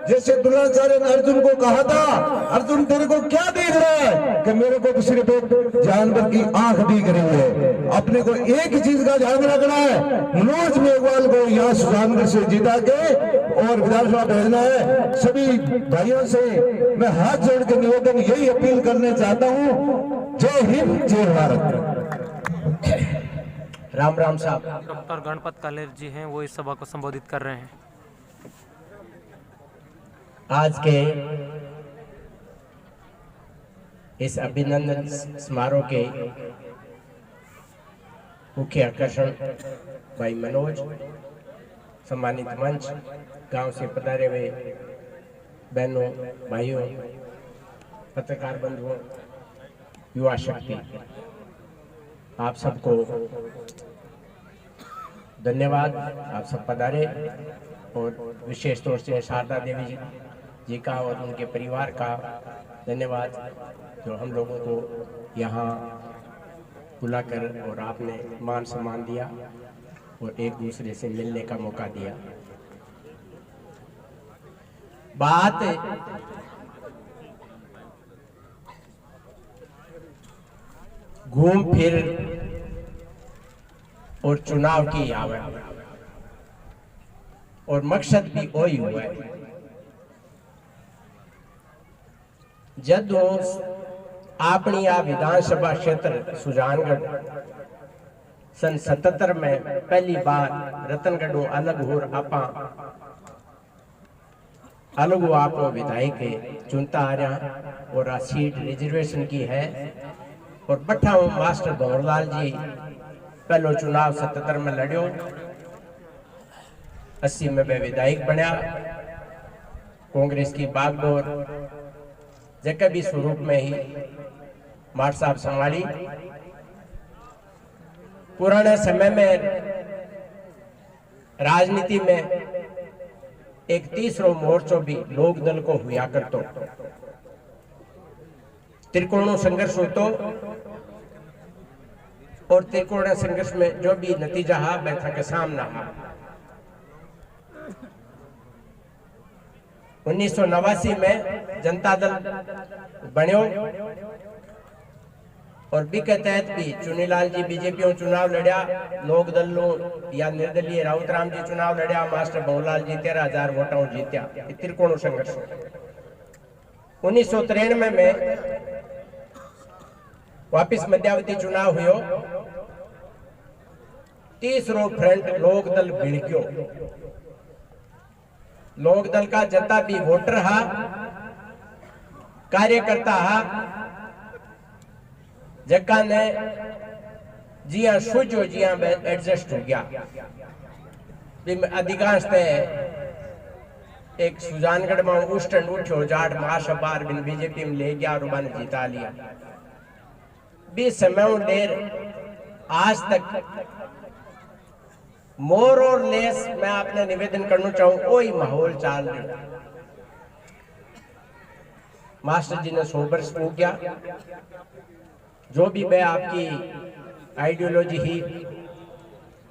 जैसे द्रोणाचार्य ने अर्जुन को कहा था, अर्जुन तेरे को क्या दिख रहा है कि मेरे को तो सिर्फ एक जानवर की आंख दिख रही है। अपने को एक ही चीज का ध्यान रखना है, मनोज मेघवाल को यहाँ सुजानगढ़ से जीता के और विधानसभा भेजना है। सभी भाइयों से मैं हाथ जोड़ के निवेदन यही अपील करने चाहता हूँ। जय हिंद, जय भारत। राम राम साहब। डॉक्टर गणपत कालेर जी हैं, वो इस सभा को संबोधित कर रहे हैं। आज के इस अभिनंदन समारोह के मुख्य आकर्षण भाई मनोज, सम्मानित मंच, गांव से पधारे हुए बहनों, भाइयों, पत्रकार बंधुओं, युवा शक्ति, आप सबको धन्यवाद। आप सब पधारे और विशेष तौर से शारदा देवी जी का और उनके परिवार का धन्यवाद जो हम लोगों को यहाँ बुलाकर और आपने मान सम्मान दिया और एक दूसरे से मिलने का मौका दिया। बात घूम फिर और चुनाव की आवे और मकसद भी वही हुआ है। जब अपनी आ विधानसभा क्षेत्र सुजानगढ़ सन 77 में पहली बार रतनगढ़ अलग हो आपा अलग हो आप विधायक चुनता आ रहा और सीट रिजर्वेशन की है और बट्ठा मास्टर गौरलाल जी पहलो चुनाव 77 में लड़ियो, 80 में मैं विधायक बनया। कांग्रेस की बागडोर जगह भी स्वरूप में ही मार साहब संभाली। पुराने समय में राजनीति में एक तीसरो मोर्चो भी लोक दल को हुआ करतो। त्रिकोणों संघर्ष होतो और त्रिकोणीय संघर्ष में जो भी नतीजा हा बैठा के सामना हा। 1989 में जनता दल बन्यो और बी के तहत भी चुनीलाल जी बीजेपी चुनाव लड़िया, लोक दल या निर्दलीय राउतराम जी चुनाव लड़िया, मास्टर भंवरलाल जी 13,000 वोटों जीत्या। त्रिकोण संघर्ष 1993 में वापिस मध्यावधि चुनाव हुयो। तीसरो फ्रंट लोक दल भिड़क्यो। लोक दल का जनता भी वोटर हा, कार्यकर्ता हा, जगह ने जिया सोचो जिया एडजस्ट हो गया। अधिकांश एक सुजानगढ़ में उष्टन उठो जाट महासभार बिन बीजेपी में ले गया और बन जीता लिया। 20 समय देर आज तक मोर और लेस मैं आपने निवेदन करना चाहूं, वही माहौल चाल रहा। मास्टर जी ने 100 वर्ष हो गया। जो भी मैं आपकी आइडियोलॉजी ही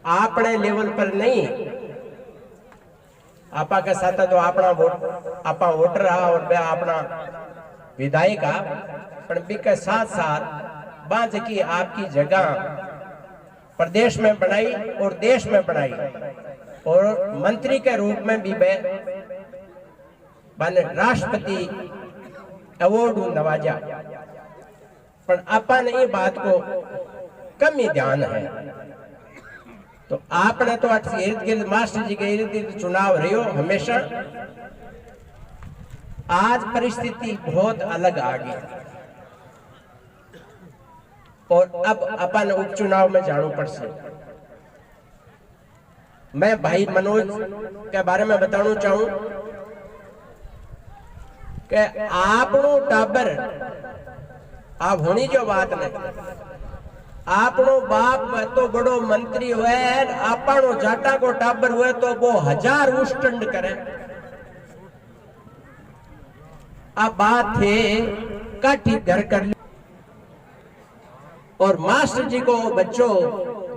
अपने लेवल पर नहीं, आपा के साथ तो अपना आपा वोटर रहा और मैं अपना विधायक आ, पर बी के साथ साथ बात की आपकी जगह प्रदेश में बनाई और देश में बनाई और मंत्री के रूप में भी मैंने राष्ट्रपति अवार्ड नवाजा। पर अपन ये बात को कम ही ध्यान है। तो आपने तो इर्द गिर्द मास्टर जी के इर्द गिर्द चुनाव रहो हमेशा। आज परिस्थिति बहुत अलग आ गई और अब अपन उपचुनाव में जानो पड़ से। मैं भाई मनोज के बारे में बताना चाहूं कि आपनो टाबर आप होनी जो बात नहीं, आपनो बाप तो बड़ो मंत्री हुए, आपनो जाटा को टाबर हुए तो वो 1000 उष्टंड करे। अब बात थे काठी घर कर ली और मास्टर जी को बच्चों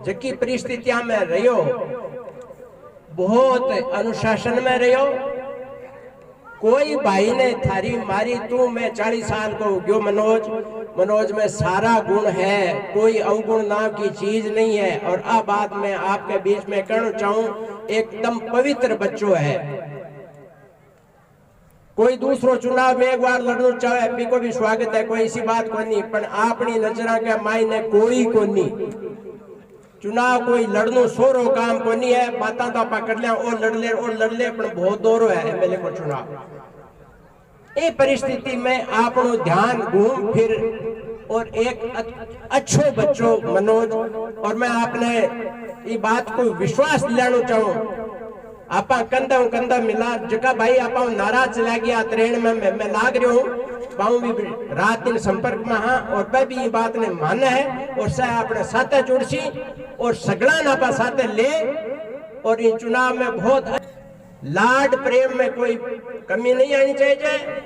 जबकि परिस्थितियां में रहो, बहुत अनुशासन में रहो। कोई भाई ने थारी मारी तू मैं 40 साल को गयो मनोज में सारा गुण है, कोई अवगुण नाम की चीज नहीं है। और अब बात मैं आपके बीच में कहना चाहूं, एकदम पवित्र बच्चों है। कोई दूसरो चुनाव में एक बार लड़ना चाहे भी को भी स्वागत है, कोई इसी बात को नहीं, पर अपनी नजरा के मायने कोई को नहीं। चुनाव कोई लड़नो सोरो काम को नहीं है। बाता तो आप कर लिया और लड़ ले पर बहुत दोरो है एमएलए को चुनाव। ये परिस्थिति में आपनो ध्यान घूम फिर और एक अच्छो बच्चों मनोज, और मैं आपने ये बात को विश्वास दिलाना चाहूं, आपा कंधा मिला जगह भाई आपा नाराज चला गया ट्रेन में मैं लाग रहा हूँ, पाऊं भी रात दिन संपर्क में हाँ, और मैं भी ये बात ने माना है और सह अपने साथ जुड़सी और सगड़ा नापा साथ ले। और इन चुनाव में बहुत लाड प्रेम में कोई कमी नहीं आनी चाहिए।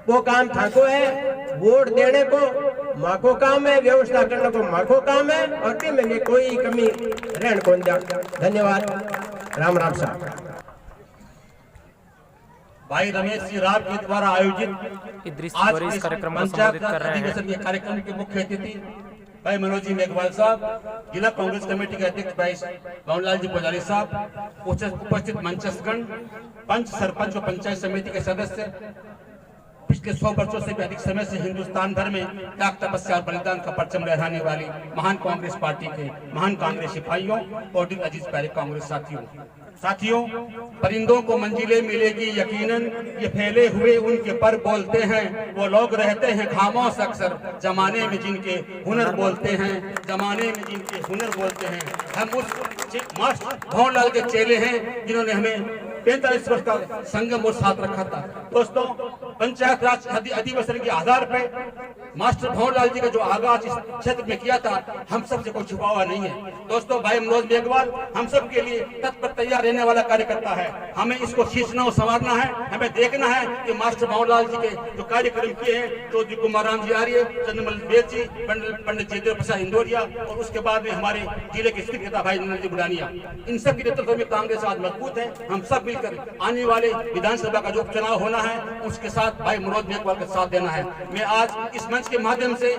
वो काम थाको है, वोट देने को माको काम है, व्यवस्था करने को माको काम है, और भी में भी कोई कमी रहन कौन दिया। धन्यवाद। राम राम साहब। भाई रमेश जी राव के द्वारा आयोजित आज के कार्यक्रम को संबोधित कर रहे हैं। कार्यक्रम के मुख्य अतिथि भाई मनोज जी मेघवाल साहब, जिला कांग्रेस कमेटी के अध्यक्ष भाई भंवरलाल जी पुजारी साहब, उपस्थित मंचस्गण, पंच सरपंच और पंचायत समिति के सदस्य, पिछले 100 वर्षों से भी अधिक समय से हिंदुस्तान भर में त्याग तपस्या और बलिदान का परचम लहराने वाली महान कांग्रेस पार्टी के महान कांग्रेस सिपाहियों और दिल अजीज प्यारे कांग्रेस साथियों, साथियों, परिंदों को मंजिलें मिलेगी यकीनन, ये फैले हुए उनके पर बोलते हैं। वो लोग रहते हैं खामोश अक्सर, जमाने में जिनके हुनर बोलते हैं, जमाने में जिनके हुनर बोलते हैं। हम उस मास्टर भंवरलाल के चेले हैं जिन्होंने हमें 45 वर्ष का संगम और साथ रखा था। दोस्तों, पंचायत राज अधिवेशन के आधार पर मास्टर भंवरलाल जी का जो आगाज इस क्षेत्र में किया था, हम सबसे कोई छुपा हुआ नहीं है। दोस्तों, भाई मनोज मेघवाल हम सब के लिए तत्पर तैयार रहने वाला कार्यकर्ता है। हमें इसको खींचना और संवारना है। हमें देखना है कि मास्टर भंवरलाल जी के जो कार्यक्रम किए हैं, चौधरी कुमार राम जी आर्य, चंद्रमल बेद जी, पंडित जयदेव प्रसाद इंदौरिया और उसके बाद में हमारे जिले के स्थित नेता भाई नरेंद्र जी बुढ़ानिया, इन सब के नेतृत्व में कांग्रेस आज मजबूत है। हम सब मिलकर आने वाले विधानसभा का जो उपचुनाव होना है, उसके साथ भाई मनोज मेघवाल का साथ देना है। मैं आज इस मंच के माध्यम से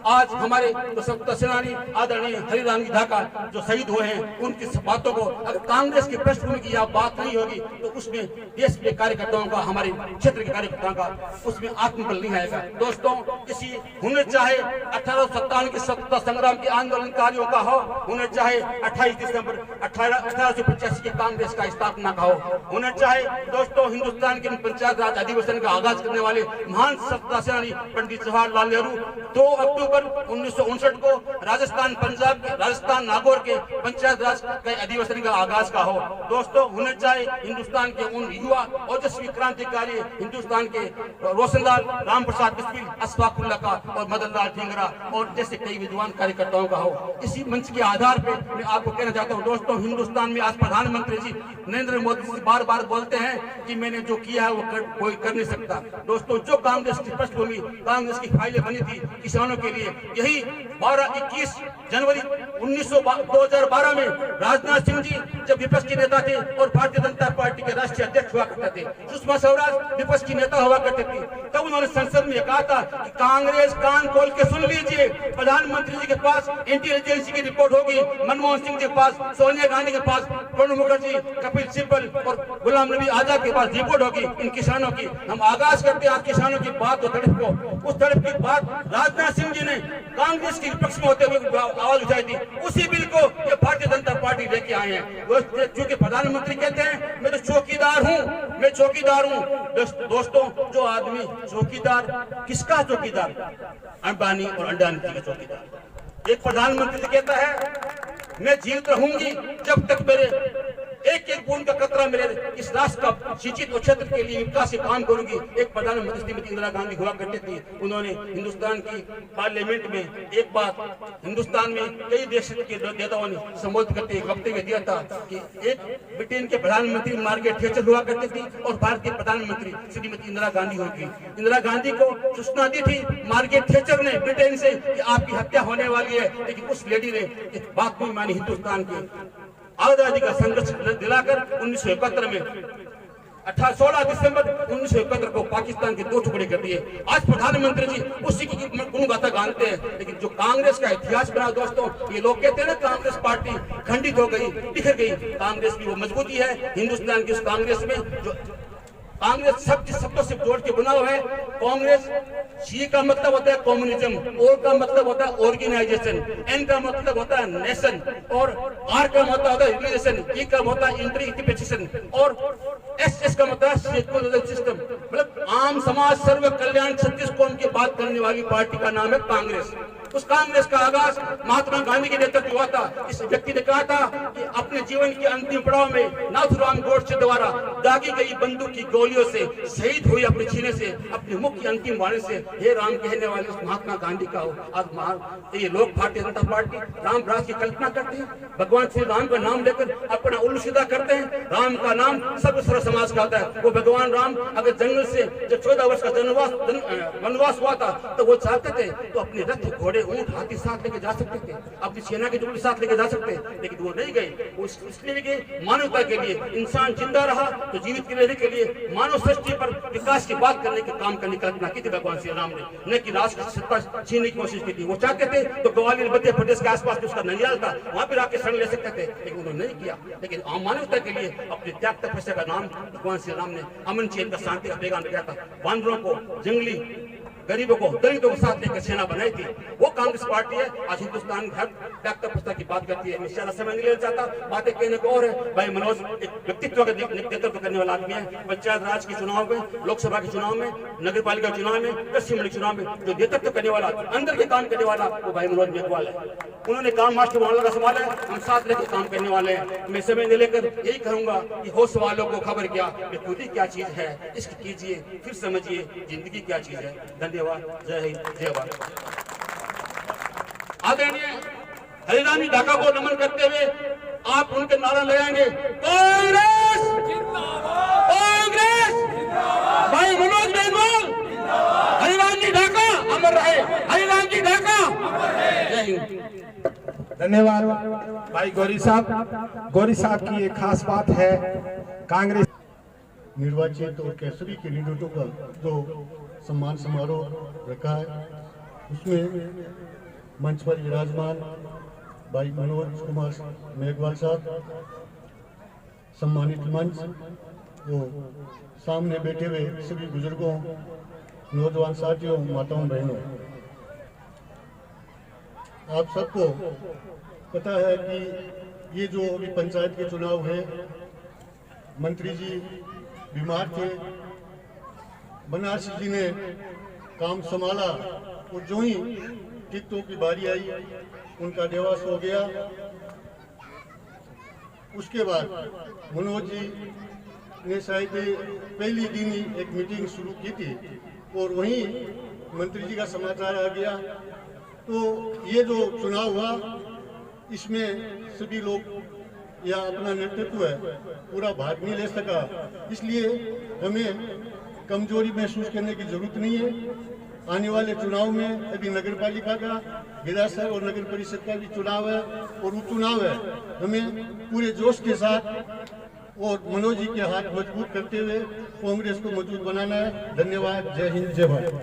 आज हमारे स्वतंत्रता सेनानी आदरणीय हरिराम जी ढाका जो शहीद हुए हैं, उनकी बातों को अगर कांग्रेस की पृष्ठभूमि की यहाँ बात नहीं होगी तो उसमें देश के कार्यकर्ताओं का, हमारे क्षेत्र के कार्यकर्ताओं का उसमें आत्मबल नहीं आएगा। दोस्तों, इसी हुनर चाहे 1857 के स्वतंत्रता संग्राम के आंदोलनकारियों का हो, हुनर चाहे 28 दिसंबर 1885 के कांग्रेस का स्थापना का हो, हुनर चाहे दोस्तों हिंदुस्तान के पंचायत राज अधिवेशन का आगाज करने वाले महान स्वतंत्रता सेनानी पंडित जवाहरलाल नेहरू 2 अक्टूबर 1959 को राजस्थान पंजाब के राजस्थान नागौर के पंचायत राज के अधिवेशन का आगाज का हो। दोस्तों, होने चाहे हिंदुस्तान के उन युवा ओजस्वी क्रांतिकारी हिंदुस्तान के रोशनलाल, राम प्रसाद बिस्मिल, अशफाक उल्लाह का और मदन लाल ढींगरा और जैसे कई विद्वान कार्यकर्ताओं का हो। इसी मंच के आधार पर मैं आपको कहना चाहता हूँ, दोस्तों, हिंदुस्तान में आज प्रधानमंत्री जी नरेंद्र मोदी जी बार बार बोलते हैं कि मैंने जो किया है वो कोई कर नहीं सकता। दोस्तों, जो कांग्रेस की पृष्ठभूमि, कांग्रेस की फाइलें बनी थी किसानों के लिए, यही 21 जनवरी 2012 में राजनाथ सिंह जी जब विपक्ष के नेता थे और भारतीय जनता पार्टी के राष्ट्रीय अध्यक्ष हुआ करते थे, सुषमा स्वराज विपक्ष की नेता हुआ करते थे, तब उन्होंने संसद में कहा था कि कांग्रेस कान खोल के सुन लीजिए, प्रधानमंत्री जी के पास इंटेलिजेंस की रिपोर्ट होगी, मनमोहन सिंह जी के पास, सोनिया गांधी के पास, प्रणब मुखर्जी, कपिल सिब्बल और गुलाम नबी आजाद के पास रिपोर्ट होगी इन किसानों की। हम आगाज करते हैं आज किसानों की बात और तड़प को। उस तड़प की बात राजनाथ सिंह जी ने कांग्रेस के विपक्ष में होते हुए आवाज उठाई थी, उसी बिल को ये भारतीय जनता पार्टी लेके आए हैं। क्योंकि प्रधानमंत्री कहते हैं मैं तो चौकीदार हूँ, मैं चौकीदार हूँ। दोस्तों, जो आदमी चौकीदार, किसका चौकीदार? अंबानी और अडानी जी का चौकीदार। एक प्रधानमंत्री कहता है मैं जीवित रहूंगी जब तक मेरे एक एक बूंद का कतरा मेरे इस राष्ट्र का सिंचित क्षेत्र के लिए विकास के काम करूंगी। एक प्रधानमंत्री श्रीमती इंदिरा गांधी हुआ करती थी, उन्होंने हिंदुस्तान की पार्लियामेंट में एक बात, हिंदुस्तान में कई देश के नेताओं ने संबोधित करते एक वक्तव्य दिया था कि एक ब्रिटेन के प्रधानमंत्री मार्गरेट थैचर हुआ करती थी और भारत के प्रधानमंत्री श्रीमती इंदिरा गांधी होगी। इंदिरा गांधी को सूचना दी थी मार्गरेट थैचर ने ब्रिटेन से कि आपकी हत्या होने वाली है, लेकिन उस लेडी ने एक बात नहीं मानी। हिंदुस्तान की आजादी का संघर्ष दिलाकर 1971 में 16 दिसंबर 1971 को पाकिस्तान के 2 टुकड़े कर दिए। आज प्रधानमंत्री जी उसी की गुणगाथा गाते हैं, लेकिन जो कांग्रेस का इतिहास बना दोस्तों, ये लोग कहते हैं ना कांग्रेस पार्टी खंडित हो गई, बिखर गई। कांग्रेस की वो मजबूती है हिंदुस्तान की उस कांग्रेस में जो कांग्रेस शब्दों से जोड़ के बना हुआ है। कांग्रेस सी का मतलब होता है कम्युनिज्म, ओ का मतलब होता है ऑर्गेनाइजेशन, एन का मतलब होता है नेशन और आर का मतलब होता है रिलीजन, ई का होता है इंटरप्रिटेशन और एस का मतलब है सेक्युलर सिस्टम, मतलब आम समाज सर्व कल्याण छत्तीस कौम की बात करने वाली पार्टी का नाम है कांग्रेस। उस कांग्रेस का आगाज महात्मा गांधी के नेतृत्व हुआ था। इस व्यक्ति ने कहा था कि अपने जीवन के अंतिम पड़ाव में नाथुराम गोडसे द्वारा दागी गई बंदूक की गोलियों से शहीद हुई अपने सीने से अपने मुख की अंतिम वाणी से हे राम कहने वाले उस महात्मा गांधी का हो। आज ये लोग भारतीय जनता पार्टी राम राज की कल्पना करते हैं, भगवान श्री राम का नाम लेकर अपना उल्लू सीधा करते हैं। राम का नाम सर्व सर्व समाज का होता है। वो भगवान राम अगर जंगल से जब 14 वर्ष का वनवास हुआ था तो वो चाहते थे तो अपने रथ घोड़े ऊंट हाथी साथ लेके जा सकते थे, अपनी सेना के टुकड़े साथ लेके जा सकते, लेकिन वो नहीं गए। वो इसलिए कि मानवता के लिए, इंसान जिंदा रहा तो जीवित रहने के लिए मानव सृष्टि पर विकास की बात करने के काम करने की कल्पना की थी भगवान श्री राम ने, न कि राष्ट्र की सत्ता छीनने की कोशिश की थी। वो चाहते थे तो ग्वालियर मध्य प्रदेश के आसपास उसका ननियाल था, वहां पर आके शरण ले सकते थे, लेकिन उन्होंने नहीं किया। लेकिन आम मानवता के लिए अपने त्याग तपस्या का नाम भगवान श्री राम ने अमन चैन का शांति का पैगाम दिया था। बांदरों को, जंगली गरीबों को दलितों को साथ लेकर सेना बनाई थी, वो कांग्रेस पार्टी है। आज हिंदुस्तान हर व्यक्ति पुस्तक की बात करती है। मैं ज्यादा समय नहीं लेना चाहता, बातें कहने को और है। भाई मनोज एक व्यक्तित्व का नेतृत्व करने वाला आदमी है। पंचायत राज के चुनाव में, लोकसभा के चुनाव में, नगर पालिका चुनाव में, कृषि मंडल चुनाव में जो नेतृत्व करने वाला, अंदर के काम करने वाला, वो भाई मनोज मेघवाल है। उन्होंने काम मास्टर मोहल्ला का संभाला है, हम साथ लेकर काम करने वाले हैं। मैं समय नहीं लेकर यही कहूंगा कि होश वालों को खबर क्या, खुदी क्या चीज है, इश्क कीजिए फिर समझिए जिंदगी क्या चीज है। धन्यवाद। जय हिंद, जय भारत। आदरणीय हरिरानी ढाका को नमन करते हुए आप उनके नारा लगाएंगे, कांग्रेस कांग्रेस, भाई मनोज मेघवाल, हरिरानी ढाका अमर रहे, हरिरानी ढाका। जय हिंद। धन्यवाद भाई गौरी साहब की एक खास बात है, कांग्रेस निर्वाचित और केसरी कैंडिडेटों का जो सम्मान समारोह रखा है, उसमें मंच पर विराजमान भाई मनोज कुमार मेघवाल साहब, सम्मानित मंच, वो सामने बैठे हुए सभी बुजुर्गों, नौजवान साथियों, माताओं बहनों, आप सबको पता है कि ये जो अभी पंचायत के चुनाव है, मंत्री जी बीमार थे, बनारसी जी ने काम संभाला और जो ही टिकटों की बारी आई उनका देवास हो गया। उसके बाद मनोज जी ने शायद पहली दिन ही एक मीटिंग शुरू की थी और वहीं मंत्री जी का समाचार आ गया। तो ये जो चुनाव हुआ इसमें सभी लोग या अपना नेतृत्व है पूरा भाग नहीं ले सका, इसलिए हमें कमजोरी महसूस करने की जरूरत नहीं है। आने वाले चुनाव में अभी नगर पालिका का, विधानसभा और नगर परिषद का भी चुनाव है और उपचुनाव है। हमें पूरे जोश के साथ और मनोज जी के हाथ मजबूत करते हुए कांग्रेस को मजबूत बनाना है। धन्यवाद। जय हिंद, जय भारत।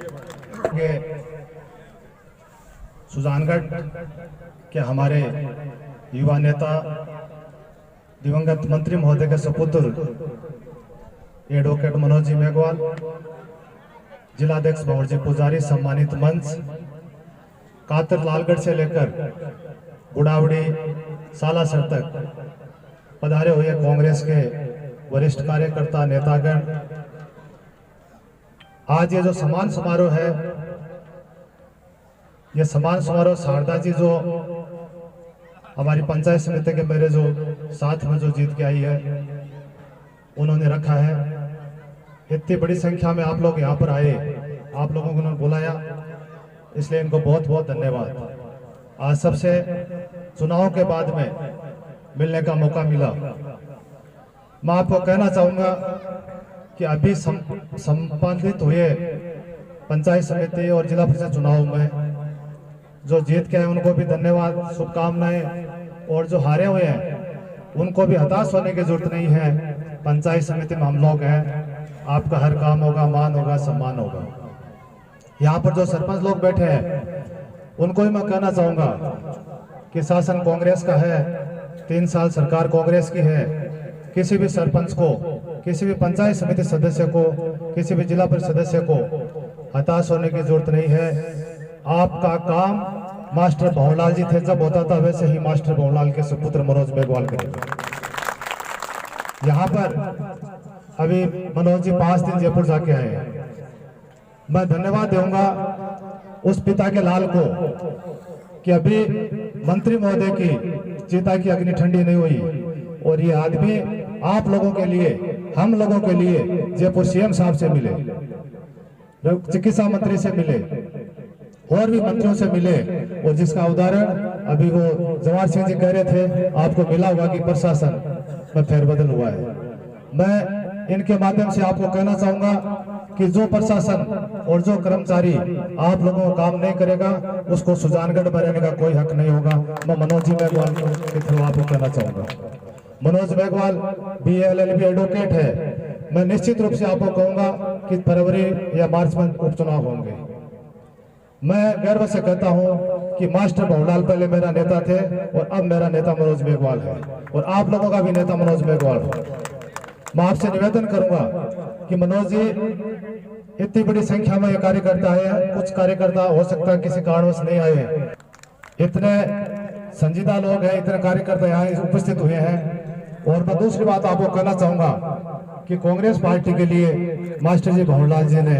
सुजानगढ़ के हमारे युवा नेता दिवंगत मंत्री महोदय के सपुत्र एडवोकेट मनोज जी मेघवाल, जिलाध्यक्ष भंवर जी पुजारी, सम्मानित मंच, कातर लालगढ़ से लेकर गुड़ावड़ी सालासर तक पधारे हुए कांग्रेस के वरिष्ठ कार्यकर्ता, नेतागण, आज ये जो सम्मान समारोह है, ये सम्मान समारोह शारदा जी जो हमारी पंचायत समिति के मेरे जो साथ में जो जीत के आई है उन्होंने रखा है। इतनी बड़ी संख्या में आप लोग यहाँ पर आए, आप लोगों को उन्होंने बुलाया, इसलिए इनको बहुत बहुत धन्यवाद। आज सबसे चुनाव के बाद में मिलने का मौका मिला। मैं आपको कहना चाहूँगा कि अभी संपादित हुए पंचायत समिति और जिला परिषद चुनाव में जो जीत के हैं उनको भी धन्यवाद, शुभकामनाएं, और जो हारे हुए हैं उनको भी हताश होने की जरूरत नहीं है। पंचायत समिति में हम लोग हैं, आपका हर काम होगा, मान होगा, सम्मान होगा। यहाँ पर जो सरपंच लोग बैठे हैं उनको भी मैं कहना चाहूँगा कि शासन कांग्रेस का है, 3 साल सरकार कांग्रेस की है। किसी भी सरपंच को, किसी भी पंचायत समिति सदस्य को, किसी भी जिला परिषद सदस्य को हताश होने की जरूरत नहीं है। आपका काम मास्टर भंवरलाल जी थे जब होता था, वैसे ही मास्टर भंवरलाल के सुपुत्र मनोज मेघवाल करेंगे। यहाँ पर अभी मनोज जी 5 दिन जयपुर जाके आए हैं। मैं धन्यवाद दूंगा उस पिता के लाल को कि अभी मंत्री महोदय की चिता की अग्नि ठंडी नहीं हुई और ये आदमी आप लोगों के लिए, हम लोगों के लिए जयपुर सीएम साहब से मिले, चिकित्सा मंत्री से मिले और भी मंत्रियों से मिले, और जिसका उदाहरण अभी वो जवाहर सिंह जी कह रहे थे, आपको मिला हुआ कि प्रशासन में फेरबदल हुआ है। मैं इनके माध्यम से आपको कहना चाहूंगा कि जो प्रशासन और जो कर्मचारी आप लोगों को काम नहीं करेगा उसको सुजानगढ़ में रहने का कोई हक नहीं होगा। मैं मनोज जी मेघवाल के थ्रू आपको कहना चाहूंगा। Manoj Meghwal BA LLB advocate है। मैं निश्चित रूप से आपको कहूंगा कि फरवरी या मार्च में उपचुनाव होंगे। मैं गर्व से कहता हूं कि मास्टर भंवरलाल पहले मेरा नेता थे और अब मेरा नेता मनोज मेघवाल है और आप लोगों का भी नेता मनोज मेघवाल है। मैं आपसे निवेदन करूंगा कि मनोज जी इतनी बड़ी संख्या में ये कार्यकर्ता है। कुछ कार्यकर्ता हो सकता है किसी कारणवश नहीं आए, इतने संजीदा लोग हैं, इतने कार्यकर्ता यहाँ उपस्थित हुए हैं। और मैं दूसरी बात आपको कहना चाहूंगा कि कांग्रेस पार्टी के लिए मास्टर जी भंवरलाल जी ने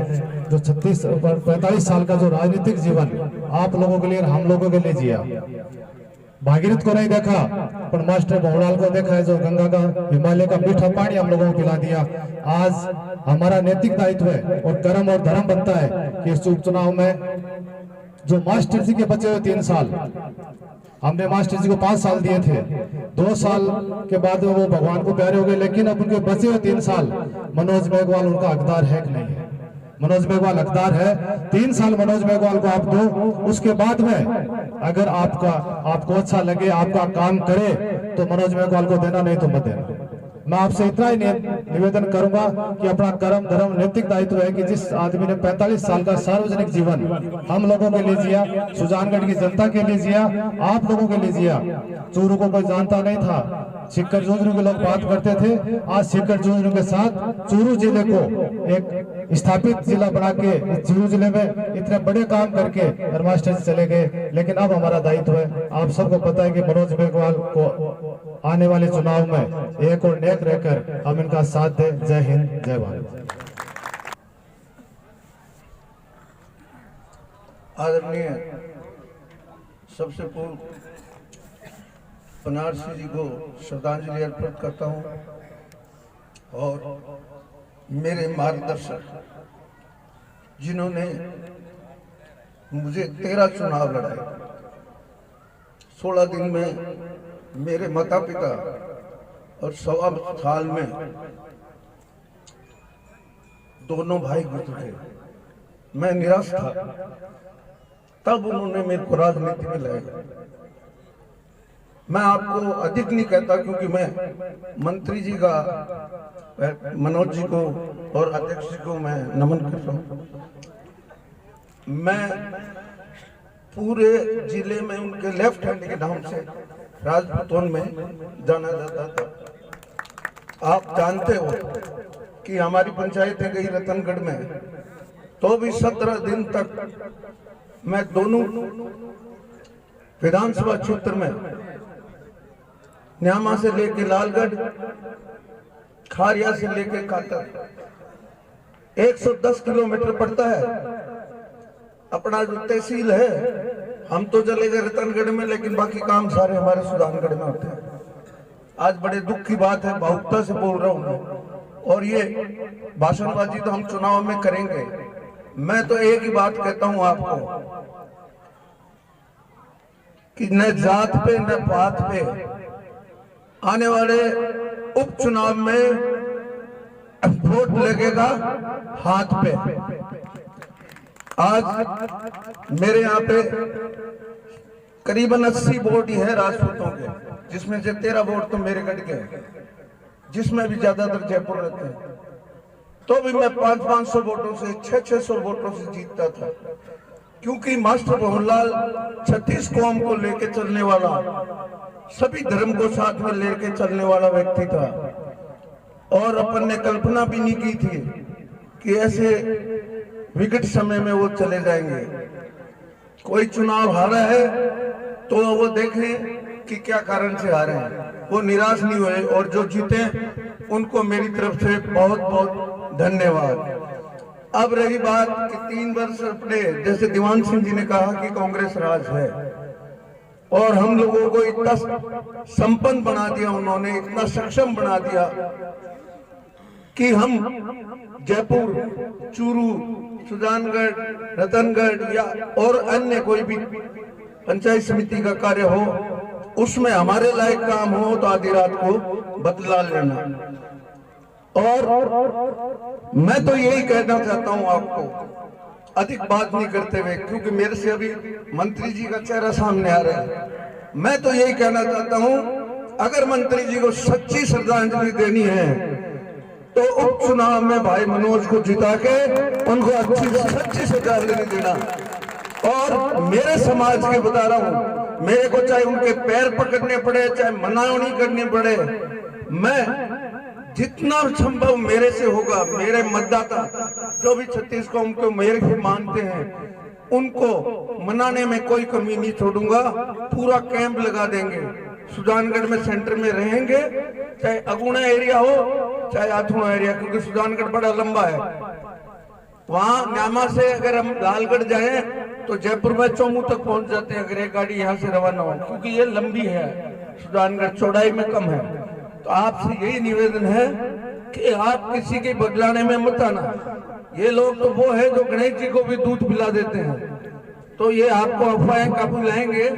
जो 45 साल का जो राजनीतिक जीवन आप लोगों के लिए, हम लोगों के लिए जिया, भागीरथ को नहीं देखा पर मास्टर भंवरलाल को देखा है, जो गंगा का, हिमालय का मीठा पानी हम लोगों को पिला दिया। आज हमारा नैतिक दायित्व है और कर्म और धर्म बनता है कि इस उपचुनाव में जो मास्टर जी के बचे हुए 3 साल, हमने मास्टर जी को 5 साल दिए थे, 2 साल के बाद वो भगवान को प्यारे हो गए, लेकिन अब उनके बचे हुए 3 साल मनोज मेघवाल उनका हकदार है कि नहीं है? मनोज मेघवाल हकदार है। 3 साल मनोज मेघवाल को आप दो, उसके बाद में अगर आपको अच्छा लगे, आपका काम करे तो मनोज मेघवाल को देना, नहीं तो मत देना। मैं आपसे इतना ही निवेदन करूंगा कि अपना कर्म धर्म नैतिक दायित्व है कि जिस आदमी ने 45 साल का सार्वजनिक जीवन हम लोगों के लिए जिया, सुजानगढ़ की जनता के लिए जिया, आप लोगों के लिए जिया। चूरू को कोई जानता नहीं था, सिक्कर झुंझुनू के लोग बात करते थे, आज सिक्कर झुंझुनू के साथ चूरू जिले को एक स्थापित जिला बना के चूरू जिले में इतने बड़े काम करके मास्टर जी चले गए। लेकिन अब हमारा दायित्व है, आप सबको पता है कि मनोज मेघवाल को आने वाले चुनाव में एक और नेक रहकर हम इनका साथ दें। जय हिंद, जय भारत। आदरणीय सबसे पूर्व बनारसी जी को श्रद्धांजलि अर्पित करता हूं और मेरे मार्गदर्शक जिन्होंने मुझे 13 चुनाव लड़ाए, 16 दिन में मेरे माता पिता और 1.25 साल में दोनों भाई गुजर गए। मैं निराश था, तब उन्होंने मेरे को राजनीति में लाया। मैं आपको अधिक नहीं कहता क्योंकि मैं मंत्री जी का, मनोज जी को और अध्यक्ष जी को मैं नमन करता हूँ। मैं पूरे जिले में उनके लेफ्ट हैंड के नाम से राजपूतों में जाना जाता था। आप जानते हो कि हमारी पंचायतें गई रतनगढ़ में, तो भी 17 दिन तक मैं दोनों विधानसभा क्षेत्र में न्यामा से लेके लालगढ़, खारिया से लेके कातर 110 किलोमीटर पड़ता है। अपना जो तहसील है, हम तो चले गए रतनगढ़ में, लेकिन बाकी काम सारे हमारे सुजानगढ़ में होते हैं। आज बड़े दुख की बात है, भावुकता से बोल रहा हूँ, और ये भाषणबाजी तो हम चुनाव में करेंगे। मैं तो एक ही बात कहता हूं आपको कि न जात पे न पात पे आने वाले उपचुनाव में वोट लगेगा हाथ पे। आज मेरे यहाँ पे करीबन 80 वोट ही है राजपूतों के, जिसमें से 13 वोट तो मेरे कट गए, जिसमें भी ज्यादातर जयपुर रहते हैं। तो भी मैं 500-500 वोटों से, 600-600 वोटों से जीतता था, क्योंकि मास्टर भंवरलाल 36 कौम को लेके चलने वाला, सभी धर्म को साथ में लेके चलने वाला व्यक्ति था। और अपन ने कल्पना भी नहीं की थी कि ऐसे विकट समय में वो चले जाएंगे। कोई चुनाव हारा है तो वो देखें कि क्या कारण से हारे हैं, वो निराश नहीं हुए, और जो जीते उनको मेरी तरफ से बहुत बहुत धन्यवाद। अब रही बात कि 3 वर्ष अपने, जैसे दीवान सिंह जी ने कहा कि कांग्रेस राज है, और हम लोगों को इतना संपन्न बना दिया उन्होंने, इतना सक्षम बना दिया कि हम जयपुर, चूरू, सुजानगढ़, रतनगढ़ या और अन्य कोई भी पंचायत समिति का कार्य हो, उसमें हमारे लायक काम हो तो आधी रात को बतला लेना। और मैं तो यही कहना चाहता हूं आपको, अधिक बात नहीं करते हुए, क्योंकि मेरे से अभी मंत्री जी का चेहरा सामने आ रहा है। मैं तो यही कहना चाहता हूं, अगर मंत्री जी को सच्ची श्रद्धांजलि देनी है तो उपचुनाव में भाई मनोज को जिता के उनको अच्छी सच्ची श्रद्धांजलि देना। और मेरे समाज के बता रहा हूं, मेरे को चाहे उनके पैर पकड़ने पड़े, चाहे मनावनी करनी पड़े, मैं जितना संभव मेरे से होगा, मेरे मतदाता जो भी छत्तीस कौम को मेरे से मानते हैं उनको मनाने में कोई कमी नहीं छोड़ूंगा। पूरा कैंप लगा देंगे, सुजानगढ़ में सेंटर में रहेंगे, चाहे अगुणा एरिया हो चाहे आथुणा एरिया, क्योंकि सुजानगढ़ बड़ा लंबा है। वहां न्यामा से अगर हम लालगढ़ जाएं तो जयपुर में चौमू तक पहुंच जाते हैं अगर एक गाड़ी यहाँ से रवाना हो, क्योंकि ये लंबी है, सुजानगढ़ चौड़ाई में कम है। तो आपसे यही निवेदन है कि आप किसी के बदलाने में मत आना। ये लोग तो वो है जो गणेश जी को भी दूध पिला देते हैं, तो ये आपको अफवाहें काबू लाएंगे,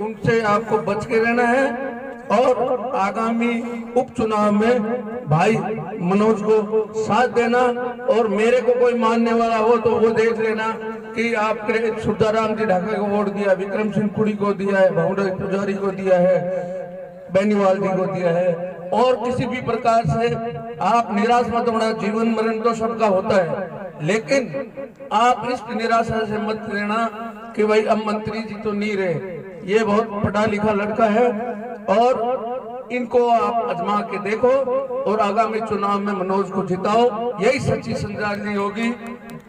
उनसे आपको बच के रहना है। और आगामी उपचुनाव में भाई मनोज को साथ देना, और मेरे को कोई मानने वाला हो तो वो देख लेना कि आपने सुधाराम जी ढाका को वोट दिया, विक्रम सिंह कुड़ी को दिया है, भावड़ा पुजारी को दिया है, बेनीवाल जी को दिया है, और किसी भी प्रकार से आप निराश मत होना। जीवन मरण तो सबका होता है, लेकिन आप इस निराशा से मत लेना कि भाई अब मंत्री जी तो नहीं रहे। ये बहुत पढ़ा लिखा लड़का है और इनको आप आजमा के देखो और आगामी चुनाव में मनोज को जिताओ। यही सच्ची श्रद्धांजलि होगी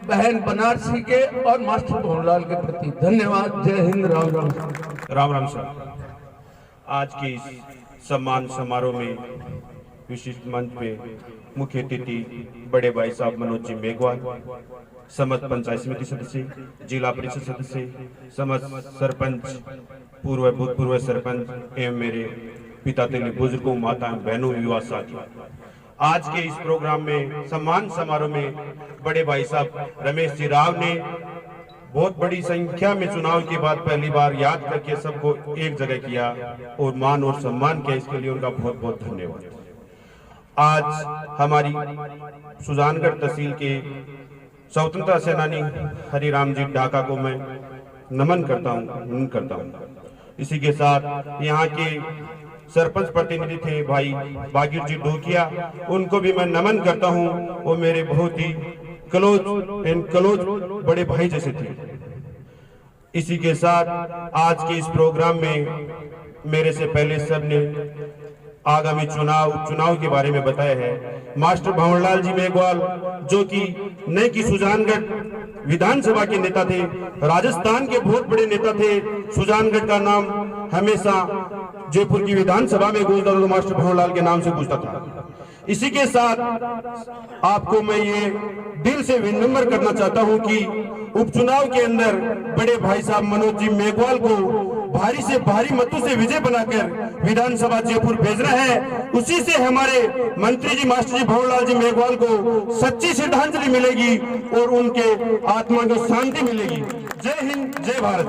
बहन बनारसी के और मास्टर भवनलाल के प्रति। धन्यवाद। जय हिंद। राम राम। राम राम सर। आज के इस सम्मान समारोह में विशिष्ट मंच पे मुख्य अतिथि बड़े भाई साहब मनोज जी मेघवाल, समस्त पंचायत समिति सदस्य, जिला परिषद सदस्य, समस्त सरपंच, पूर्व भूतपूर्व सरपंच एवं मेरे पिता तुल्य बुजुर्गों, माताओं, बहनों, युवा साथी, आज के इस प्रोग्राम में सम्मान समारोह में बड़े भाई साहब रमेश जी राव ने बहुत बड़ी संख्या में चुनाव के बाद पहली बार याद करके सबको एक जगह किया और मान और सम्मान किया, इसके लिए उनका बहुत बहुत धन्यवाद। आज हमारी सुजानगढ़ तहसील के स्वतंत्रता सेनानी हरिराम जी ढाका को मैं नमन करता हूँ। इसी के साथ यहाँ के सरपंच प्रतिनिधि थे भाई बागिर जी डोकिया, उनको भी मैं नमन करता हूँ। वो मेरे बहुत ही क्लोज बड़े भाई जैसे थे। इसी के साथ आज के इस प्रोग्राम में मेरे से पहले सबने आगामी चुनाव के बारे में बताया है। मास्टर भंवरलाल जी मेघवाल जो कि नए की सुजानगढ़ विधानसभा के नेता थे, राजस्थान के बहुत बड़े नेता थे। सुजानगढ़ का नाम हमेशा जयपुर की विधानसभा में गूंजता था तो मास्टर भंवरलाल के नाम से गूंजता था। इसी के साथ आपको मैं ये दिल से विनम्र करना चाहता हूं कि उपचुनाव के अंदर बड़े भाई साहब मनोज जी मेघवाल को भारी से भारी मतों से विजय बनाकर विधानसभा जयपुर भेजना है। उसी से हमारे मंत्री जी मास्टर जी भंवरलाल जी मेघवाल को सच्ची श्रद्धांजलि मिलेगी और उनके आत्मा को शांति मिलेगी। जय हिंद, जय भारत।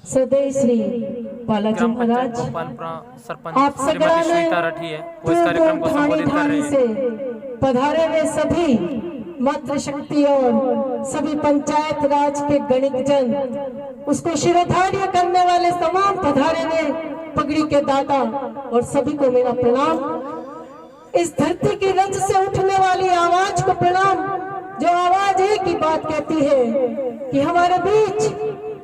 सदैव श्री बालाजी महाराज आप सगळ्यांनी ठाणी से पधारे हुए सभी मातृशक्ति और सभी पंचायत राज के गणित जन, उसको शिरोधार्य करने वाले तमाम पधारे हुए पगड़ी के दाता और सभी को मेरा प्रणाम। इस धरती की रज से उठने वाली आवाज को प्रणाम, जो आवाज एक ही बात कहती है कि हमारे बीच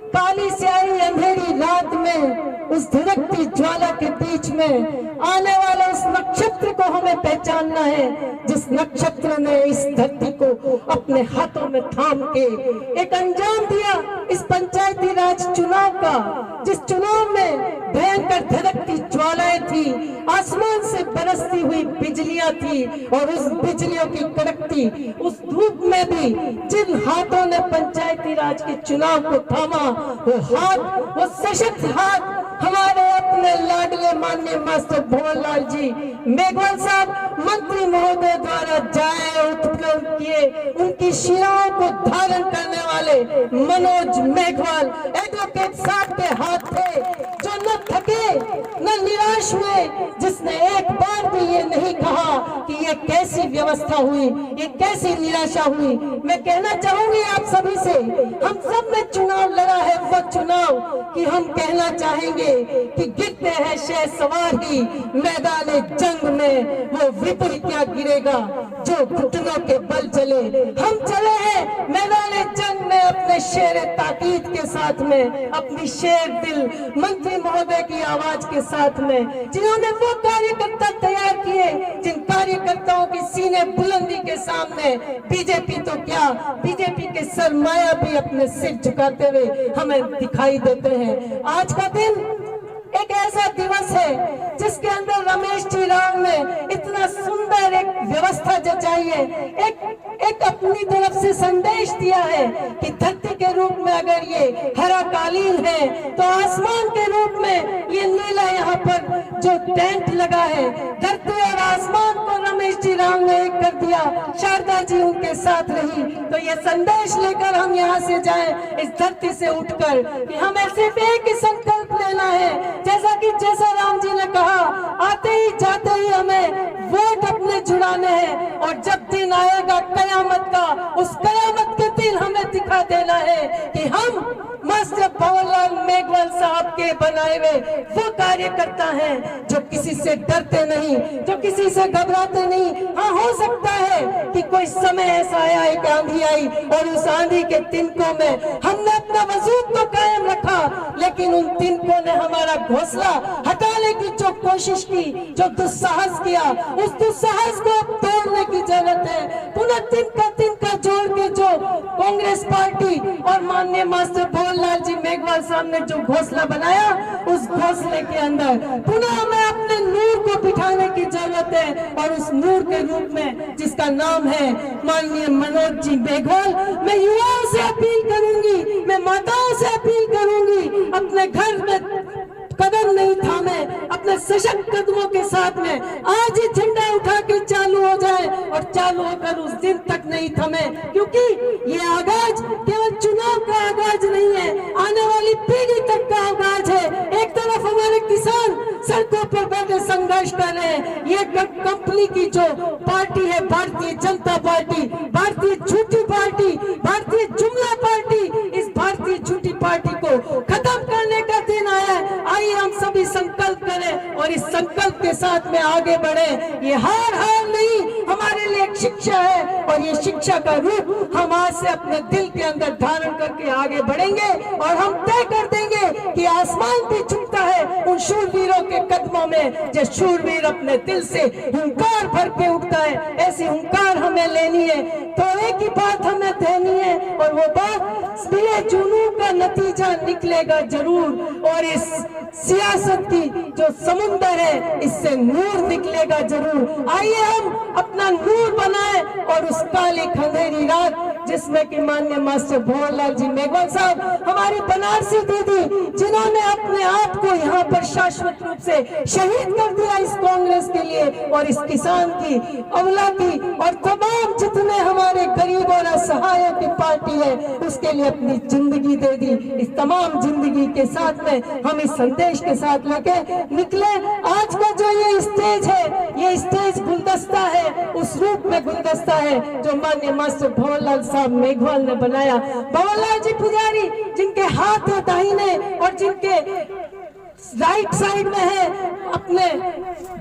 काली स्याही अंधेरी रात में उस धड़कती ज्वाला के बीच में आने वाले उस नक्षत्र को हमें पहचानना है, जिस नक्षत्र ने इस धरती को अपने हाथों में थाम के एक अंजाम दिया इस पंचायती राज चुनाव का, जिस चुनाव में भयंकर धड़कती ज्वालाएं थी, आसमान से बरसती हुई बिजलियां थी और उस बिजलियों की कड़कती उस धूप में भी जिन हाथों ने पंचायती राज के चुनाव को थामा, वो हाथ, वो सशक्त हाथ हमारे अपने लाडले माननीय मास्टर भंवरलाल जी मेघवाल साहब मंत्री महोदय द्वारा जाए उत्पन्न किए उनकी शिराओं को धारण करने वाले मनोज मेघवाल एडवोकेट साहब के हाथ थे, जो न थके न निराश हुए, जिसने एक बार भी ये नहीं कहा कि ये कैसे कैसी व्यवस्था हुई, ये कैसी निराशा हुई। मैं कहना चाहूंगी आप सभी से, हम सब में चुनाव लड़ा है वो चुनाव कि हम कहना चाहेंगे कि गिरते हैं शह सवार ही मैदान जंग में, वो विपुल क्या गिरेगा जो घुटनों के बल चले। हम चले हैं मैदान जंग में अपने शेर ताकीद के साथ में, अपनी शेर दिल मंत्री महोदय की आवाज के साथ में, जिन्होंने वो कार्यकर्ता तैयार किए जिन कार्यकर्ताओं की सीने बुलंदी के सामने बीजेपी तो क्या, बीजेपी के सरमाया भी अपने सिर झुकाते हुए हमें दिखाई देते हैं। आज का दिन एक ऐसा दिवस है जिसके अंदर रमेश जी राव ने इतना सुंदर एक व्यवस्था जचाई है, एक अपनी तरफ से संदेश दिया है कि धरती के रूप में अगर ये हरा कालीन है तो आसमान के रूप में ये नीला यहाँ पर जो टेंट लगा है, धरती और आसमान को रमेश जी राव ने एक कर दिया, शारदा जी उनके साथ रही। तो ये संदेश लेकर हम यहाँ से जाएं इस धरती से उठकर कि हमें सिर्फ एक ही संकल्प लेना है, जैसा राम जी ने कहा, आते ही जाते ही हमें वोट अपने जुड़ाने हैं और जब दिन आएगा कयामत का, उस कयामत के दिन हमें दिखा देना है कि हम मास्टर भंवरलाल मेघवाल साहब के बनाए हुए वो कार्यकर्ता हैं जो किसी से डरते नहीं, जो किसी से घबराते नहीं। हाँ, हो सकता है कि कोई समय ऐसा आया, एक आंधी आई और उस आंधी के तिनकों में हमने अपना वजूद तो कायम रखा, लेकिन उन तिनकों ने हमारा घोंसला हटाने की जो कोशिश की, जो दुस्साहस किया, उस दुस्साहस को अब तोड़ने की जरूरत है। पुनः तिनका जोड़ के जो कांग्रेस पार्टी और माननीय मास्टर भंवरलाल जी मेघवाल साहब ने जो घोंसला बनाया, उस घोंसले के अंदर पुनः हमें अपने नूर को बिठाने की जरूरत है और उस नूर के रूप में जिसका नाम है माननीय मनोज जी मेघवाल। मैं युवाओं से अपील करूंगी, मैं माताओं से अपील करूंगी, अपने घर में कदम नहीं थामे, अपने सशक्त कदमों के साथ में आज ही झंडा उठा के चालू हो जाए और चालू होकर उस दिन तक नहीं थमे, क्योंकि ये आगाज केवल चुनाव का आगाज नहीं है, आने वाली पीढ़ी तक का आगाज है। एक तरफ हमारे किसान सड़कों पर बैठे संघर्ष कर रहे हैं, ये कंपनी की जो पार्टी है भारतीय जनता पार्टी, भारतीय झूठी पार्टी, भारतीय जुमला पार्टी, इस भारतीय झूठी पार्टी को खत्म करने का दिन आया है। आइए हम सभी संकल्प करें और इस संकल्प के साथ में आगे बढ़े। ये हार नहीं, हमारे लिए एक शिक्षा है और ये शिक्षा का रूप हम आज से अपने दिल के अंदर धारण करके आगे बढ़ेंगे और हम तय कर देंगे कि आसमान भी झुकता है उन शूरवीरों के कदमों में, जो शूरवीर अपने दिल से हुंकार भर के उठता है। ऐसी हुंकार हमें लेनी है तो एक ही बात हमें देनी है और वो बात मेरे जुनून का नतीजा निकलेगा जरूर, और इस सियासत की जो समुंदर है इससे नूर निकलेगा जरूर। आइए हम अपना नूर बनाएं और उस काली खंधेरी रात जिसमें कि माननीय मास्टर भंवरलाल जी मेघवाल साहब, हमारी बनारसी दीदी, जिन्होंने अपने आप को यहाँ पर शाश्वत रूप से शहीद कर दिया इस कांग्रेस के लिए और इस किसान की अवला की और तमाम जितने हमारे गरीब और असहायों की पार्टी है उसके लिए अपनी जिंदगी दे दी। इस तमाम जिंदगी के साथ में हम इस संदेश के साथ लेके निकले। आज का जो ये स्टेज है, ये स्टेज गुलदस्ता है, उस रूप में गुलदस्ता है जो माननीय मास्टर भंवरलाल साहब मेघवाल ने बनाया। भंवरलाल जी पुजारी जिनके हाथ है दाहिने और जिनके राइट साइड में है अपने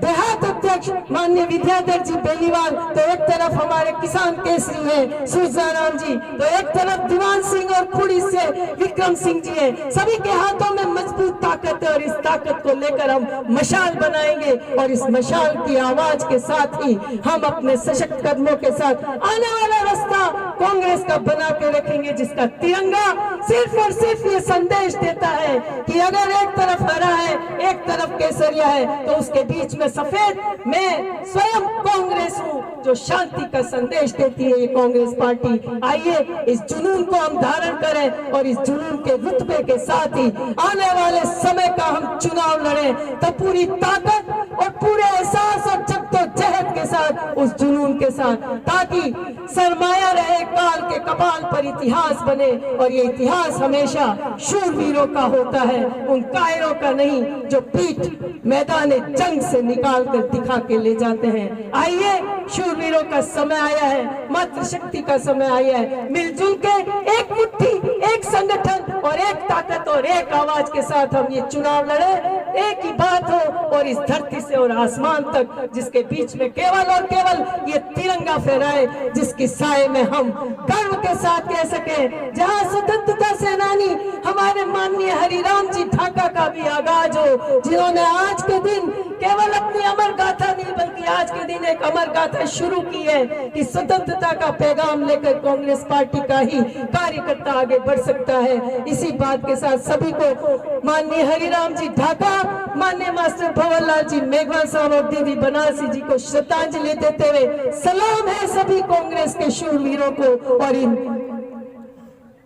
देहात अध्यक्ष माननीय विद्याधर जी बेनीवाल, तो एक तरफ हमारे किसान केसरी है सूरजाराम जी, तो एक तरफ दीवान सिंह और खुड़ी से विक्रम सिंह जी है। सभी के हाथों में मजबूत ताकत है और इस ताकत को लेकर हम मशाल बनाएंगे और इस मशाल की आवाज के साथ ही हम अपने सशक्त कदमों के साथ आने वाला रास्ता कांग्रेस का बना के रखेंगे, जिसका तिरंगा सिर्फ और सिर्फ ये संदेश देता है कि अगर एक तरफ हरा है एक तरफ केसरिया है तो उसके बीच में सफेद, मैं स्वयं कांग्रेस हूँ जो शांति का संदेश देती है ये कांग्रेस पार्टी। आइए इस जुनून को हम धारण करें और इस जुनून के रुतबे के साथ ही आने वाले समय का हम चुनाव लड़ें, तो पूरी ताकत और पूरे एहसास और जद्दोजहद के साथ उस जुनून के साथ, ताकि सरमाया रहे, काल के कपाल पर इतिहास बने। और ये इतिहास हमेशा शूरवीरों का होता है, उन कायरों का नहीं जो पीठ मैदान जंग से निकाल कर दिखा के ले जाते हैं। आइए, शूरवीरों का समय आया है, मातृशक्ति का समय आया है। मिलजुल के एक मुट्ठी, एक संगठन और एक ताकत और एक आवाज के साथ हम ये चुनाव लड़े, एक ही बात हो और इस धरती से और आसमान तक, जिसके बीच में केवल और केवल ये तिरंगा फहराए, जिसकी साए में हम गर्व के साथ कह सके, जहां स्वतंत्रता सेनानी हमारे माननीय हरिराम जी ढाका का भी आगाज हो, जिन्होंने आज के दिन केवल अपनी अमर गाथा नहीं बल्कि आज के दिन एक अमर गाथा शुरू की है कि स्वतंत्रता का पैगाम लेकर कांग्रेस पार्टी का ही कार्यकर्ता आगे बढ़ सकता है। इसी बात के साथ सभी को माननीय हरिराम जी ढाका, माननीय मास्टर भंवरलाल जी मेघवाल साहब और दीदी बनारसी जी को श्रद्धांजलि देते हुए सलाम है सभी कांग्रेस के शूरवीरों को और इन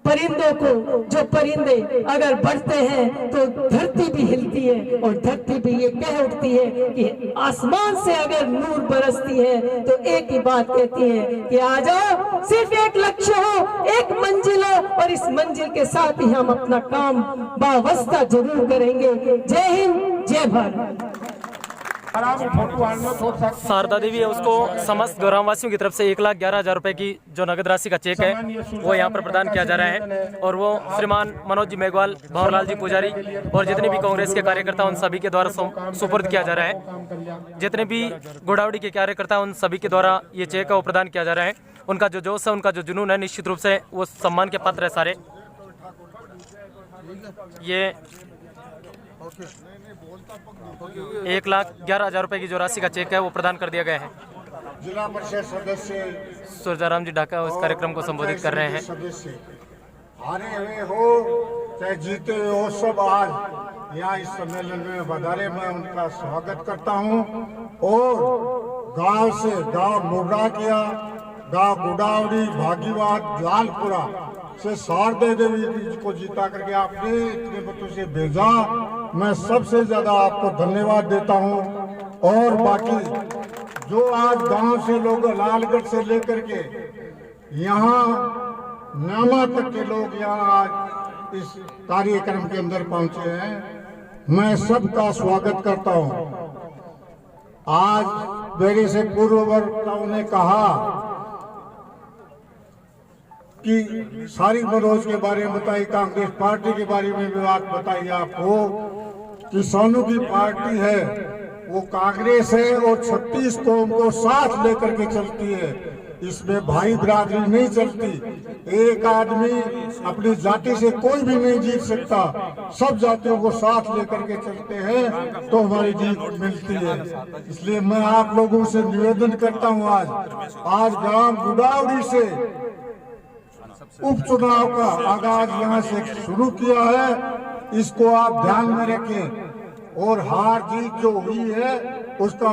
परिंदों को, जो परिंदे अगर बढ़ते हैं तो धरती भी हिलती है और धरती भी ये कह उठती है कि आसमान से अगर नूर बरसती है तो एक ही बात कहती है कि आ जाओ, सिर्फ एक लक्ष्य हो, एक मंजिल हो और इस मंजिल के साथ ही हम अपना काम बावस्ता जरूर करेंगे। जय हिंद, जय भारत। शारदा देवी है, उसको समस्त ग्रामवासियों की तरफ से 1,11,000 रुपए की जो नगद राशि का चेक है वो यहाँ पर प्रदान किया जा रहा है। और वो श्रीमान मनोज जी मेघवाल, भंवरलाल जी पुजारी और जितने भी कांग्रेस के कार्यकर्ता उन सभी के द्वारा सुपुर्द किया जा रहा है। जितने भी गुड़ावड़ी के कार्यकर्ता उन सभी के द्वारा ये चेक है वो प्रदान किया जा रहा है। उनका जो जोश है, उनका जो जुनून है, निश्चित रूप से वो सम्मान के पात्र है सारे। ये 1,11,000 रुपए की जो राशि का चेक है वो प्रदान कर दिया गया है। जिला परिषद सदस्य सुरजाराम जी ढाका इस कार्यक्रम को संबोधित कर रहे हैं। सदस्य हारे हुए हो चाहे जीते हुए हो, सब आज यहाँ इस सम्मेलन में पधारे, मैं उनका स्वागत करता हूँ। और गांव से गांव मुर्रा किया, गांव गुड़ावड़ी, भागीवाद, लालपुरा से शारदा देवी को जीता करके आपने इतने बच्चों से भेजा, मैं सबसे ज्यादा आपको धन्यवाद देता हूं। और बाकी जो आज गांव से लोग, लालगढ़ से लेकर के यहाँ नामा तक के लोग यहाँ आज इस कार्यक्रम के अंदर पहुंचे हैं, मैं सबका स्वागत करता हूं। आज मेरे से पूर्ववर्तियों ने कहा कि सारी मनोज के बारे में बताई, कांग्रेस पार्टी के बारे में भी बात बताई आपको कि सोनू की पार्टी है वो कांग्रेस है और 36 कौम को साथ लेकर के चलती है। इसमें भाई बिरादरी नहीं चलती, एक आदमी अपनी जाति से कोई भी नहीं जीत सकता, सब जातियों को साथ लेकर के चलते हैं तो हमारी जीत मिलती है। इसलिए मैं आप लोगों से निवेदन करता हूं, आज ग्राम गुड़ावड़ी से उपचुनाव का आगाज यहाँ से शुरू किया है, इसको आप ध्यान में रखें और हार जीत जो हुई है उसका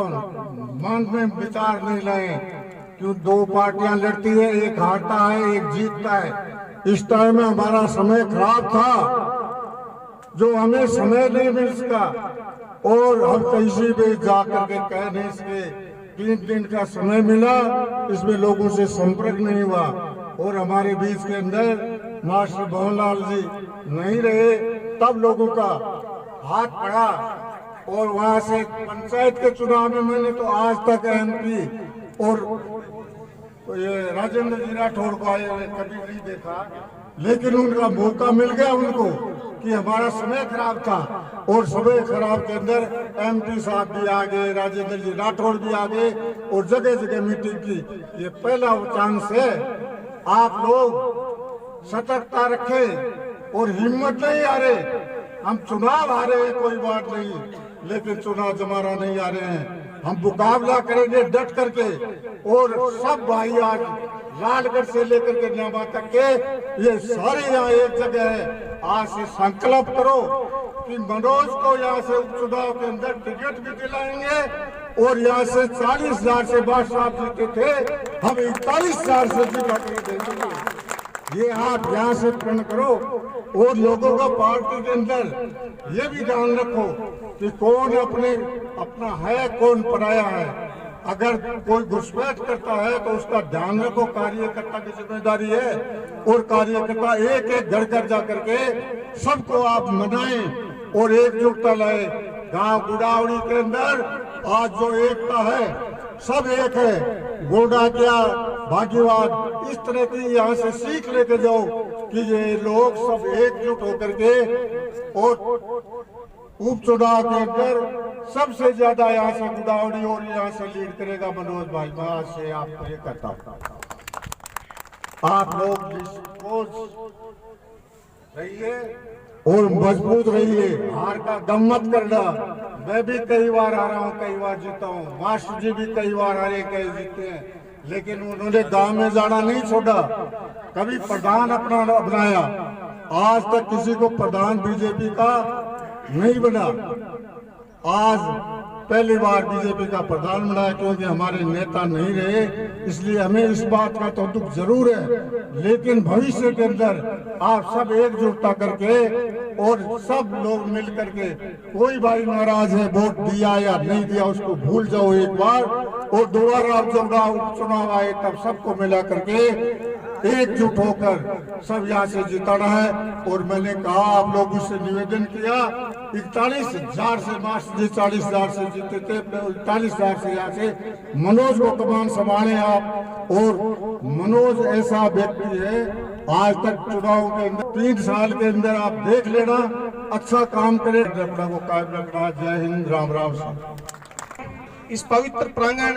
मन में विचार नहीं लाए, क्यों दो पार्टियां लड़ती है, एक हारता है एक जीतता है। इस टाइम में हमारा समय खराब था, जो हमें समय नहीं मिल सका और हम कहीं भी जाकर के कह नहीं सके। 3 दिन का समय मिला, इसमें लोगों से संपर्क नहीं हुआ और हमारे बीच के अंदर मास्टर भंवरलाल जी नहीं रहे, तब लोगों का हाथ पड़ा। और वहां से पंचायत के चुनाव में मैंने तो आज तक MP और ये राजेंद्र जी राठौड़ को आए हुए कभी नहीं देखा, लेकिन उनका मौका मिल गया उनको कि हमारा समय खराब था और समय खराब के अंदर MP साहब भी आ गए, राजेंद्र जी राठौड़ भी आ गए और जगह जगह मीटिंग की। ये पहला चांस है, आप लोग सतर्कता रखें और हिम्मत नहीं हारे। हम चुनाव हारे हैं कोई बात नहीं, लेकिन चुनाव जमाना नहीं आ रहे हैं, हम मुकाबला करेंगे डट करके। और सब भाई आज लालगढ़ से लेकर के न्यामा तक के ये सारे यहाँ एक जगह है, आज से संकल्प करो कि मनोज को यहाँ से उपचुनाव के अंदर टिकट भी दिलाएंगे और यहाँ से 40,000 से बादशाह आप जीते थे, हम 41,000 से जीता कर देंगे। ये आप यहाँ से प्रण करो और लोगों का पार्टी के अंदर ये भी ध्यान रखो कि कौन अपना है कौन पराया है। अगर कोई घुसपैठ करता है तो उसका ध्यान रखो, कार्यकर्ता की जिम्मेदारी है। और कार्यकर्ता एक एक घर घर जा करके सबको आप मनाएं और एकजुटता लाए। गांव गुड़ावड़ी के अंदर आज जो एकता है, सब एक है। गोडा क्या भाग्यवाद, इस तरह की यहाँ से सीख लेके जाओ कि ये लोग सब एकजुट होकर के, और उपचुनाव के अंदर सबसे ज्यादा यहाँ से गुड़ावड़ी और यहाँ से लीड करेगा मनोज भाई। मैं आज से आपको ये कहता हूँ, आप लोग रहिए और मजबूत रहिए, हार का गम मत करना। मैं भी कई बार हारा हूँ, कई बार जीता हूँ, मास्टर जी भी कई बार हारे, कई जीते हैं, लेकिन उन्होंने गांव में जाना नहीं छोड़ा, कभी प्रधान अपना बनाया। आज तक किसी को प्रधान बीजेपी का नहीं बना, आज पहली बार बीजेपी का प्रधान बना, क्योंकि हमारे नेता नहीं रहे, इसलिए हमें इस बात का तो दुख जरूर है। लेकिन भविष्य के अंदर आप सब एकजुटता करके और सब लोग मिल करके, कोई भाई नाराज है वोट दिया या नहीं दिया उसको भूल जाओ एक बार, और दोबारा जब उपचुनाव आए तब सबको मिला करके एकजुट होकर सब यहाँ से जिताना है। और मैंने कहा आप लोगों से निवेदन किया, 41,000 से मास्टर जी 40,000 से जीते थे, 41,000 से यहाँ से मनोज को कमान संभाले आप। और मनोज ऐसा व्यक्ति है, आज तक चुनाव के अंदर 3 साल के अंदर आप देख लेना, अच्छा काम करे, अपना को कायम रखना। जय हिंद, राम राम सिंह। इस पवित्र प्रांगण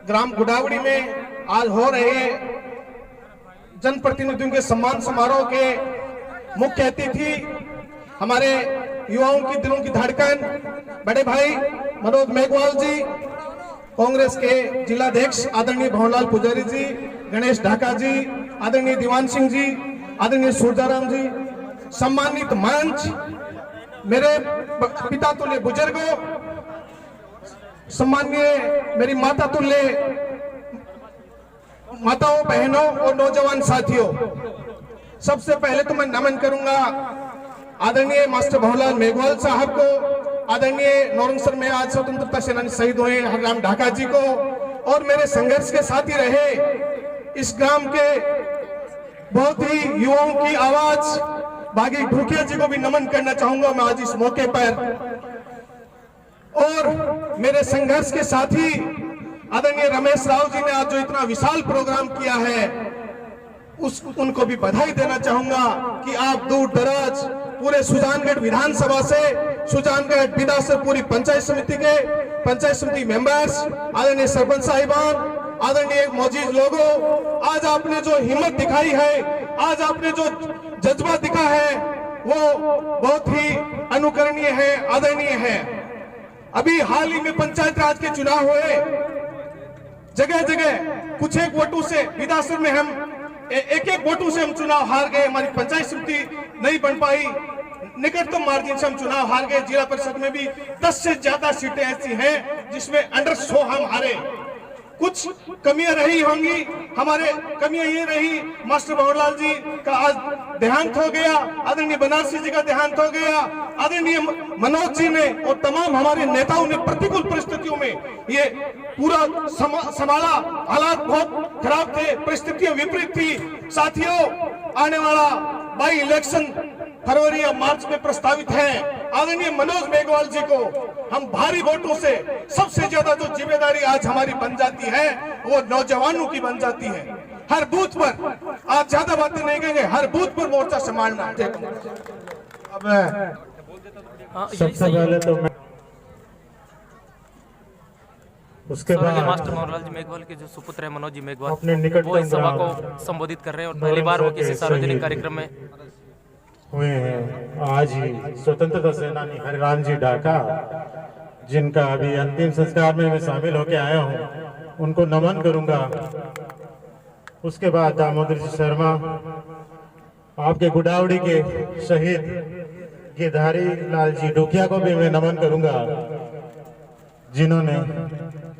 ग्राम गुड़ावड़ी में आज हो रहे जनप्रतिनिधियों के सम्मान समारोह के मुख्य अतिथि, हमारे युवाओं की दिलों की धड़कन बड़े भाई मनोज मेघवाल जी, कांग्रेस के जिलाध्यक्ष आदरणीय भवनलाल पुजारी जी, गणेश ढाका जी, आदरणीय दीवान सिंह जी, आदरणीय सूरजाराम जी, सम्मानित मंच, मेरे पिता तुल्य बुजुर्गों, सम्मानीय मेरी माता तुल्य माताओं, बहनों और नौजवान साथियों, सबसे पहले तो मैं नमन करूंगा आदरणीय मास्टर भवनलाल मेघवाल साहब को, आदरणीय नौरंगसर में आज स्वतंत्रता सेनानी शहीद हुए हरराम ढाका जी को, और मेरे संघर्ष के साथी रहे इस ग्राम के बहुत ही युवाओं की आवाज बागी भूखिया जी को भी नमन करना चाहूंगा मैं आज इस मौके पर। और मेरे संघर्ष के साथी आदरणीय रमेश राव जी ने आज जो इतना विशाल प्रोग्राम किया है, उनको भी बधाई देना चाहूंगा कि आप दूर दराज पूरे सुजानगढ़ विधानसभा से, सुजानगढ़ विधा से पूरी पंचायत समिति मेंबर्स, आदरणीय सरपंच साहिबान, आदरणीय मौजूद लोगों, आज आपने जो हिम्मत दिखाई है, आज आपने जो जज्बा दिखा है, वो बहुत ही अनुकरणीय है, आदरणीय है। अभी हाल ही में पंचायत राज के चुनाव हुए, जगह जगह कुछ एक वोटों से विधानसभा में हम एक वोटों से हम चुनाव हार गए, हमारी पंचायत समिति नहीं बन पाई, निकटतम मार्जिन से हम चुनाव हार गए। जिला परिषद में भी 10 से ज्यादा सीटें ऐसी हैं जिसमें अंडर 100 हम हारे। कुछ कमियां रही होंगी, हमारे कमियां ये रही, मास्टर भवनलाल जी का आज देहांत हो गया, आदरणीय बनारसी जी का देहांत हो गया, आदरणीय मनोज जी ने और तमाम हमारे नेताओं ने प्रतिकूल परिस्थितियों में ये पूरा संभाला। हालात बहुत खराब थे, परिस्थितियां विपरीत थी। साथियों, आने वाला बाई इलेक्शन फरवरी या मार्च में प्रस्तावित है। आदरणीय मनोज मेघवाल जी को हम भारी वोटों से, सबसे ज्यादा जो जिम्मेदारी आज हमारी बन जाती है वो नौजवानों की बन जाती है। हर बूथ पर, आज ज्यादा बातें नहीं कहेंगे, हर बूथ पर मोर्चा संभालना है। अब सबसे पहले तो मैं उसके बाद मास्टर भवनलाल जी मेघवाल के जो सुपुत्र है मनोज जी मेघवाल, अपने निकटतम वो इस सभा को संबोधित कर रहे हैं और पहली बार वो किसी सार्वजनिक कार्यक्रम में हुए हैं। आज ही स्वतंत्रता सेनानी हरिराम जी ढाका, जिनका अभी अंतिम संस्कार में मैं शामिल होकर आया हूं, उनको नमन करूंगा। उसके बाद दामोदर जी शर्मा, आपके गुड़ावड़ी के शहीद गिरधारी लाल जी डुकिया को भी मैं नमन करूंगा, जिन्होंने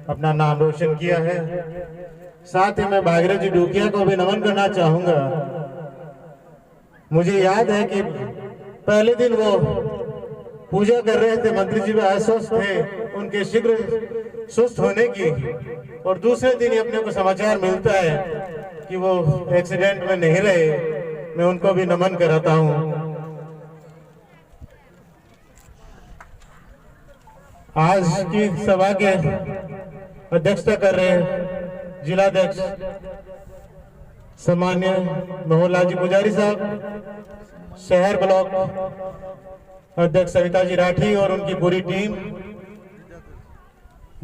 अपना नाम रोशन किया है। साथ ही मैं भागीरथ जी डुकिया को भी नमन करना चाहूंगा। मुझे याद है कि पहले दिन वो पूजा कर रहे थे, मंत्री जी भी आश्वस्त थे उनके शीघ्र स्वस्थ होने की, और दूसरे दिन ही अपने को समाचार मिलता है कि वो एक्सीडेंट में नहीं रहे। मैं उनको भी नमन कराता हूँ। आज की सभा के अध्यक्षता कर रहे जिलाध्यक्ष सम्मान्य मोहनलाल जी पुजारी साहब, शहर ब्लॉक अध्यक्ष सविता जी राठी और उनकी पूरी टीम,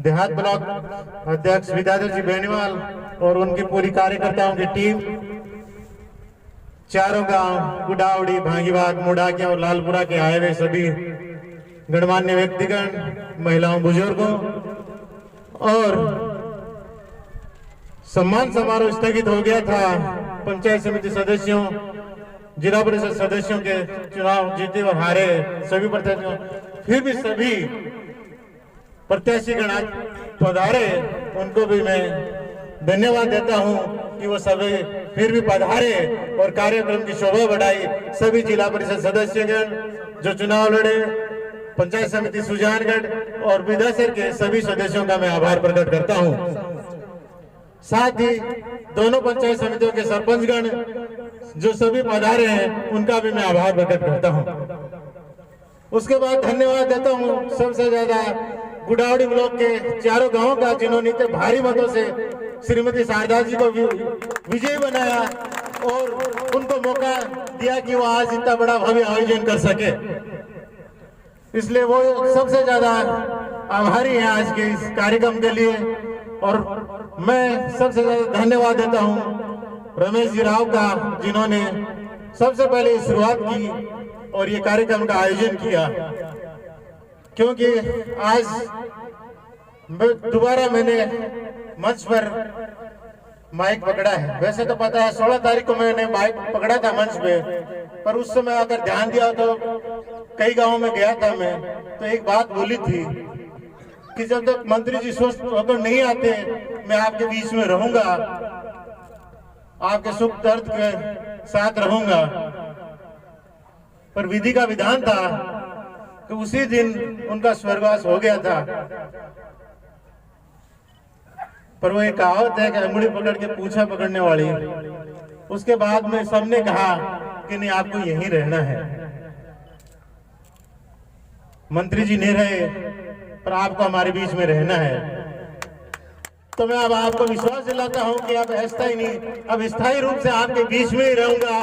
देहात ब्लॉक अध्यक्ष विद्याधर जी बेनीवाल और उनकी पूरी कार्यकर्ताओं की टीम, चारों गांव गुडावड़ी, भांगीबाग, मुडाकिया और लालपुरा के आए हुए सभी गणमान्य व्यक्तिगण, महिलाओं, बुजुर्गों और सम्मान समारोह स्थगित हो गया था। पंचायत समिति सदस्यों, जिला परिषद सदस्यों के चुनाव जीते और हारे सभी प्रत्याशियों, फिर भी सभी प्रत्याशी गण आज पधारे, उनको भी मैं धन्यवाद देता हूं कि वो सभी फिर भी पधारे और कार्यक्रम की शोभा बढ़ाई। सभी जिला परिषद सदस्यगण जो चुनाव लड़े, पंचायत समिति सुजानगढ़ और विधासर के सभी सदस्यों का मैं आभार प्रकट करता हूं। साथ ही दोनों पंचायत समितियों के सरपंचगण जो सभी पधारे हैं, उनका भी मैं आभार प्रकट करता हूं। उसके बाद धन्यवाद देता हूं सबसे ज्यादा गुडावड़ी ब्लॉक के चारों गांवों का, जिन्होंने इतने भारी मतों से श्रीमती शारदा जी को विजयी बनाया और उनको मौका दिया कि वो आज इतना बड़ा भव्य आयोजन कर सके। इसलिए वो सबसे ज्यादा आभारी हैं आज के इस कार्यक्रम के लिए। और मैं सबसे ज्यादा धन्यवाद देता हूं रमेश जी राव का, जिन्होंने सबसे पहले शुरुआत की और ये कार्यक्रम का आयोजन किया, क्योंकि आज दोबारा मैंने मंच पर माइक पकड़ा है। वैसे तो पता है 16 तारीख को मैंने माइक पकड़ा था मंच पे, पर उस समय अगर ध्यान दिया तो कई गांवों में गया था मैं, तो एक बात बोली थी कि जब तक मंत्री जी स्वस्थ होकर नहीं आते मैं आपके बीच में रहूंगा, आपके सुख दर्द के साथ रहूंगा। पर विधि का विधान था कि उसी दिन उनका स्वर्गवास हो गया था। पर वो एक कहावत है कि अंगुली पकड़ के पूछा पकड़ने वाली, उसके बाद में सबने कहा कि नहीं, आपको यहीं रहना है। मंत्री जी नहीं रहे, पर आपको हमारे बीच में रहना है। तो मैं अब आपको विश्वास दिलाता हूं कि अब अस्थायी नहीं, अब स्थायी रूप से आपके बीच में ही रहूंगा,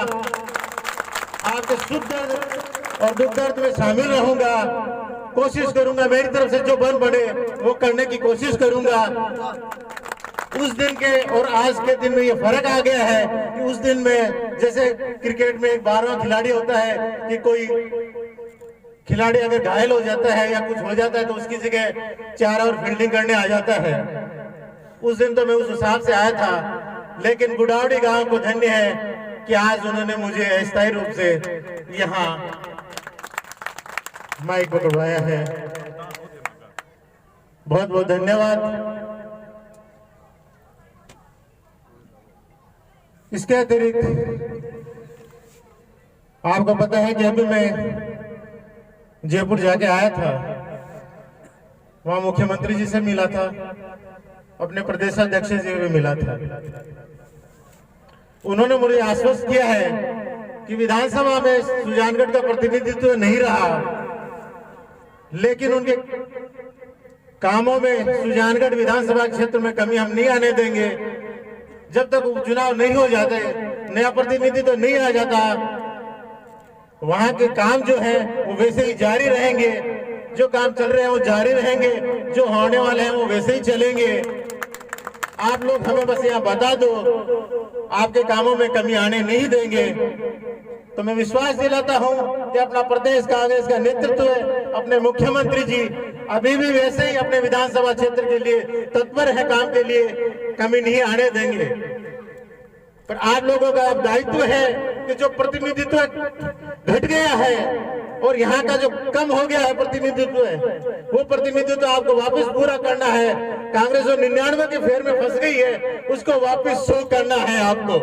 आपके सुख दर्द और दुख दर्द में शामिल रहूंगा, कोशिश करूंगा, मेरी तरफ से जो बन पड़े वो करने की कोशिश करूंगा। उस दिन के और आज के दिन में ये फर्क आ गया है कि उस दिन में जैसे क्रिकेट में एक 12वां खिलाड़ी होता है कि कोई खिलाड़ी अगर घायल हो जाता है या कुछ हो जाता है तो उसकी जगह 4 और फील्डिंग करने आ जाता है। उस दिन तो मैं उस हिसाब से आया था, लेकिन गुडावड़ी गांव को धन्य है कि आज उन्होंने मुझे अस्थायी रूप से यहाँ माइक पकड़वाया है। बहुत बहुत धन्यवाद। इसके अतिरिक्त आपको पता है कि अभी मैं जयपुर जाके आया था, वहां मुख्यमंत्री जी से मिला था, अपने प्रदेशाध्यक्ष जी से भी मिला था। उन्होंने मुझे आश्वस्त किया है कि विधानसभा में सुजानगढ़ का प्रतिनिधित्व नहीं रहा, लेकिन उनके कामों में सुजानगढ़ विधानसभा क्षेत्र में कमी हम नहीं आने देंगे। जब तक उपचुनाव नहीं हो जाते, नया प्रतिनिधित्व नहीं आ जाता, वहां के काम जो है वो वैसे ही जारी रहेंगे, जो काम चल रहे हैं वो जारी रहेंगे, जो होने वाले हैं वो वैसे ही चलेंगे। आप लोग हमें बस यहाँ बता दो, आपके कामों में कमी आने नहीं देंगे। तो मैं विश्वास दिलाता हूँ कि अपना प्रदेश कांग्रेस का नेतृत्व है, अपने मुख्यमंत्री जी अभी भी वैसे ही अपने विधानसभा क्षेत्र के लिए तत्पर है, काम के लिए कमी नहीं आने देंगे। पर आप लोगों का अब दायित्व है कि जो प्रतिनिधित्व घट गया है और यहाँ का जो कम हो गया है प्रतिनिधित्व है, वो प्रतिनिधित्व आपको वापस पूरा करना है। कांग्रेस जो 99 के फेर में फंस गई है, उसको वापस शो करना है आपको।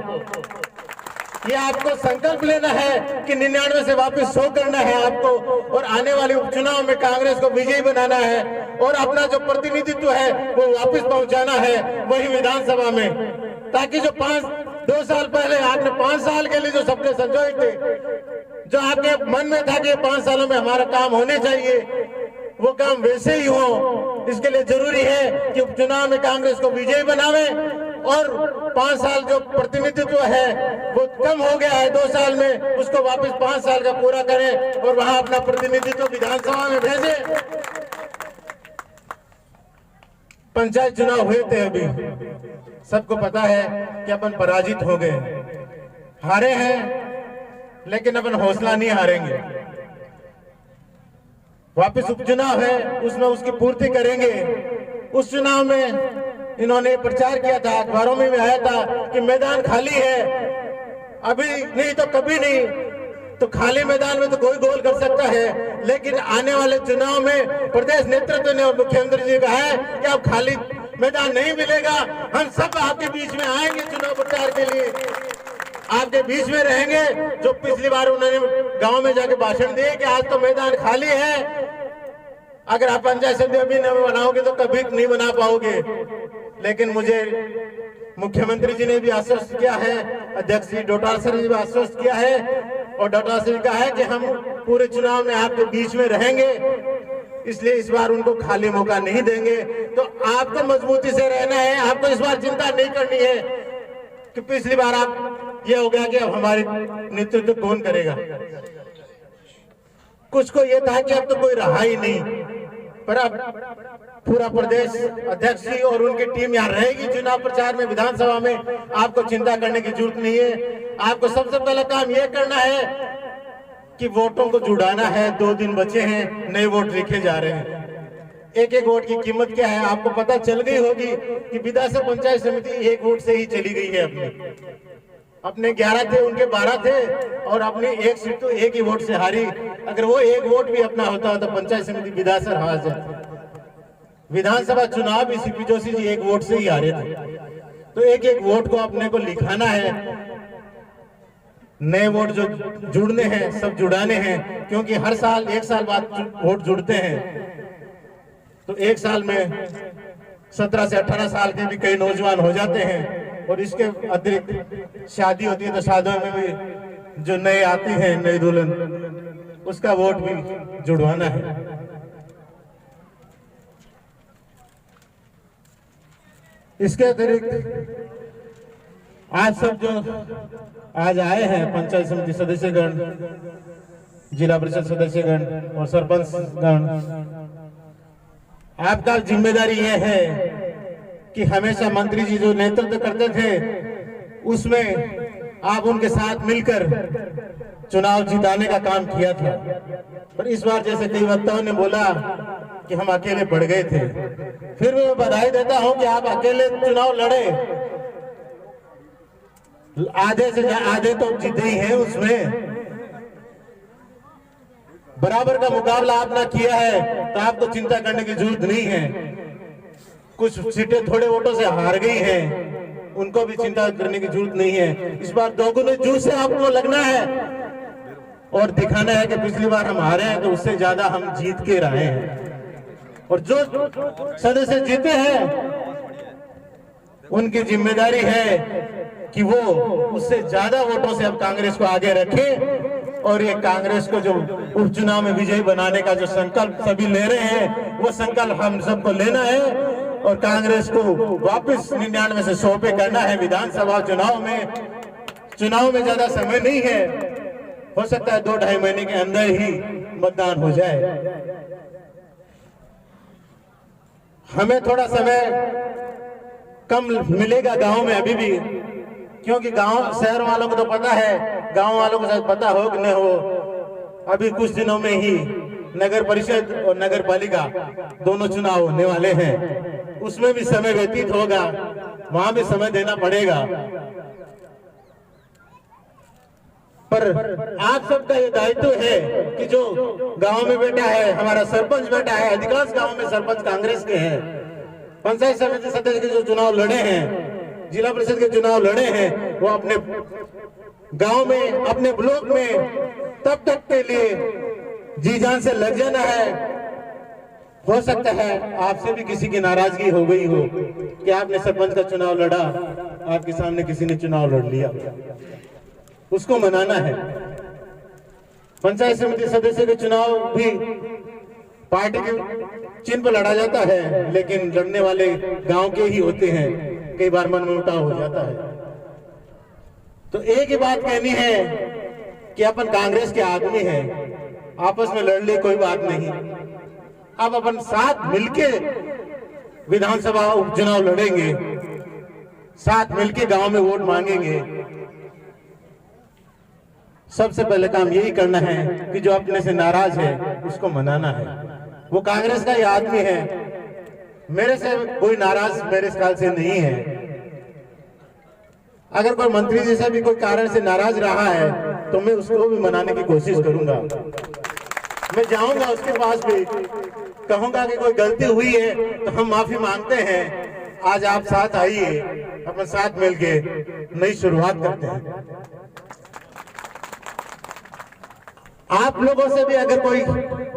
ये आपको संकल्प लेना है कि 99 से वापस 100 करना है आपको, और आने वाले उपचुनाव में कांग्रेस को विजयी बनाना है, और अपना जो प्रतिनिधित्व है वो वापस पहुंचाना है वही विधानसभा में, ताकि जो 2 साल पहले आपने 5 साल के लिए जो सपने संजोए थे, जो आपके मन में था कि 5 सालों में हमारा काम होने चाहिए, वो काम वैसे ही हो। इसके लिए जरूरी है कि उपचुनाव में कांग्रेस को विजयी बनावे, और 5 साल जो प्रतिनिधित्व है वो कम हो गया है 2 साल में, उसको वापस 5 साल का पूरा करें और वहां अपना प्रतिनिधित्व विधानसभा में भेजें। पंचायत चुनाव हुए थे अभी, सबको पता है कि अपन पराजित हो गए, हारे हैं, लेकिन अपन हौसला नहीं हारेंगे। वापस उपचुनाव है, उसमें उसकी पूर्ति करेंगे। उस चुनाव में इन्होंने प्रचार किया था, अखबारों में भी आया था कि मैदान खाली है, अभी नहीं तो कभी नहीं। तो खाली मैदान में तो कोई गोल कर सकता है, लेकिन आने वाले चुनाव में प्रदेश नेतृत्व ने और मुख्यमंत्री जी कहा है कि अब खाली मैदान नहीं मिलेगा, हम सब आपके बीच में आएंगे चुनाव प्रचार के लिए, आपके बीच में रहेंगे। जो पिछली बार उन्होंने गांव में जाके भाषण दिए कि आज तो मैदान खाली है, अगर आप पंचायत समिति अभी नहीं बनाओगे तो कभी नहीं बना पाओगे। लेकिन मुझे मुख्यमंत्री जी ने भी आश्वस्त किया है, अध्यक्ष जी डोटाल सर ने भी आश्वस्त किया है, और डोटाल सर ने कहा है कि हम पूरे चुनाव में आपके बीच में रहेंगे, इसलिए इस बार उनको खाली मौका नहीं देंगे। तो आपको मजबूती से रहना है, आपको इस बार चिंता नहीं करनी है कि पिछली बार आप ये हो गया कि अब हमारे नेतृत्व कौन करेगा। कुछ को ये था कि अब तो कोई रहा ही नहीं, पर अब पूरा प्रदेश अध्यक्ष जी और उनकी टीम यहाँ रहेगी चुनाव प्रचार में, विधानसभा में। आपको चिंता करने की जरूरत नहीं है। आपको सबसे पहला काम यह करना है कि वोटों को जुड़ाना है। 2 दिन बचे हैं, नए वोट लिखे जा रहे हैं। एक एक वोट की कीमत क्या है आपको पता चल गई होगी कि विधानसभा पंचायत समिति 1 वोट से ही चली गई है। अपने 11 थे, उनके 12 थे, और अपनी 1 सीट तो 1 ही वोट से हारी। अगर वो 1 वोट भी अपना होता तो पंचायत समिति विधानसभा हार जाती। विधानसभा चुनाव भी सीपी जोशी जी 1 वोट से ही हारे थे। तो एक एक वोट को अपने को लिखाना है, नए वोट जो जुड़ने हैं सब जुड़ाने हैं, क्योंकि हर साल 1 साल बाद वोट जुड़ते हैं। तो 1 साल में 17 से 18 साल के भी कई नौजवान हो जाते हैं, और इसके अतिरिक्त शादी होती है तो शादियों में भी जो नए आती हैं, नई दुल्हन, उसका वोट भी जुड़वाना है। इसके अतिरिक्त आज सब जो आज आए हैं पंचायत समिति सदस्यगण, जिला परिषद सदस्यगण और सरपंचगण, आपका जिम्मेदारी यह है कि हमेशा मंत्री जी जो नेतृत्व करते थे उसमें आप उनके साथ मिलकर चुनाव जिताने का काम किया था। पर इस बार जैसे कई वक्ताओं ने बोला कि हम अकेले पड़ गए थे, फिर मैं बधाई देता हूं कि आप अकेले चुनाव लड़े, आधे से आधे तो जीते ही हैं, उसमें बराबर का मुकाबला आपने किया है, तो आपको चिंता करने की जरूरत नहीं है। कुछ सीटें थोड़े वोटों से हार गई हैं, उनको भी चिंता करने की जरूरत नहीं है। इस बार दोगुने जूझ से आपको लगना है और दिखाना है कि पिछली बार हम हारे हैं तो उससे ज्यादा हम जीत के रहे हैं। और जो सदस्य जीते हैं उनकी जिम्मेदारी है कि वो उससे ज्यादा वोटों से अब कांग्रेस को आगे रखें, और ये कांग्रेस को जो उपचुनाव में विजयी बनाने का जो संकल्प सभी ले रहे हैं, वो संकल्प हम सबको लेना है और कांग्रेस को वापस 99 से 100 पे करना है। विधानसभा चुनाव में ज्यादा समय नहीं है, हो सकता है 2-2.5 महीने के अंदर ही मतदान हो जाए। हमें थोड़ा समय कम मिलेगा गांव में अभी भी, क्योंकि गांव शहर वालों को तो पता है, गांव वालों को शायद पता हो कि नहीं हो, अभी कुछ दिनों में ही नगर परिषद और नगर पालिका दोनों चुनाव होने वाले हैं। उसमें भी समय व्यतीत होगा, वहां भी समय देना पड़ेगा। पर आप सबका ये दायित्व है कि जो गांव में बैठा है, हमारा सरपंच बैठा है, अधिकांश गांव में सरपंच कांग्रेस के हैं, पंचायत समिति सदस्य के जो चुनाव लड़े हैं, जिला परिषद के चुनाव लड़े हैं, वो अपने गांव में, अपने ब्लॉक में तब तक के लिए जी जान से लग जाना है। हो सकता है आपसे भी किसी की नाराजगी हो गई हो कि आपने सरपंच का चुनाव लड़ा, आपके सामने किसी ने चुनाव लड़ लिया, उसको मनाना है। पंचायत समिति सदस्य के चुनाव भी पार्टी के चिन्ह पर लड़ा जाता है, लेकिन लड़ने वाले गांव के ही होते हैं, कई बार मनमुटाव हो जाता है। तो एक ही बात कहनी है कि अपन कांग्रेस के आदमी हैं, आपस में लड़ ले कोई बात नहीं, अब अपन साथ मिलके विधानसभा उपचुनाव लड़ेंगे, साथ मिलके गांव में वोट मांगेंगे। सबसे पहले काम यही करना है कि जो अपने से नाराज है उसको मनाना है। वो कांग्रेस का ही आदमी है, मेरे से कोई नाराज मेरे ख्याल से नहीं है। अगर कोई मंत्री जी से भी कोई कारण से नाराज रहा है तो मैं उसको भी मनाने की कोशिश करूंगा। मैं जाऊंगा उसके पास भी, कहूंगा कि कोई गलती हुई है तो हम माफी मांगते हैं, आज आप साथ आइए, अपन साथ मिलके नई शुरुआत करते हैं। आप लोगों से भी अगर कोई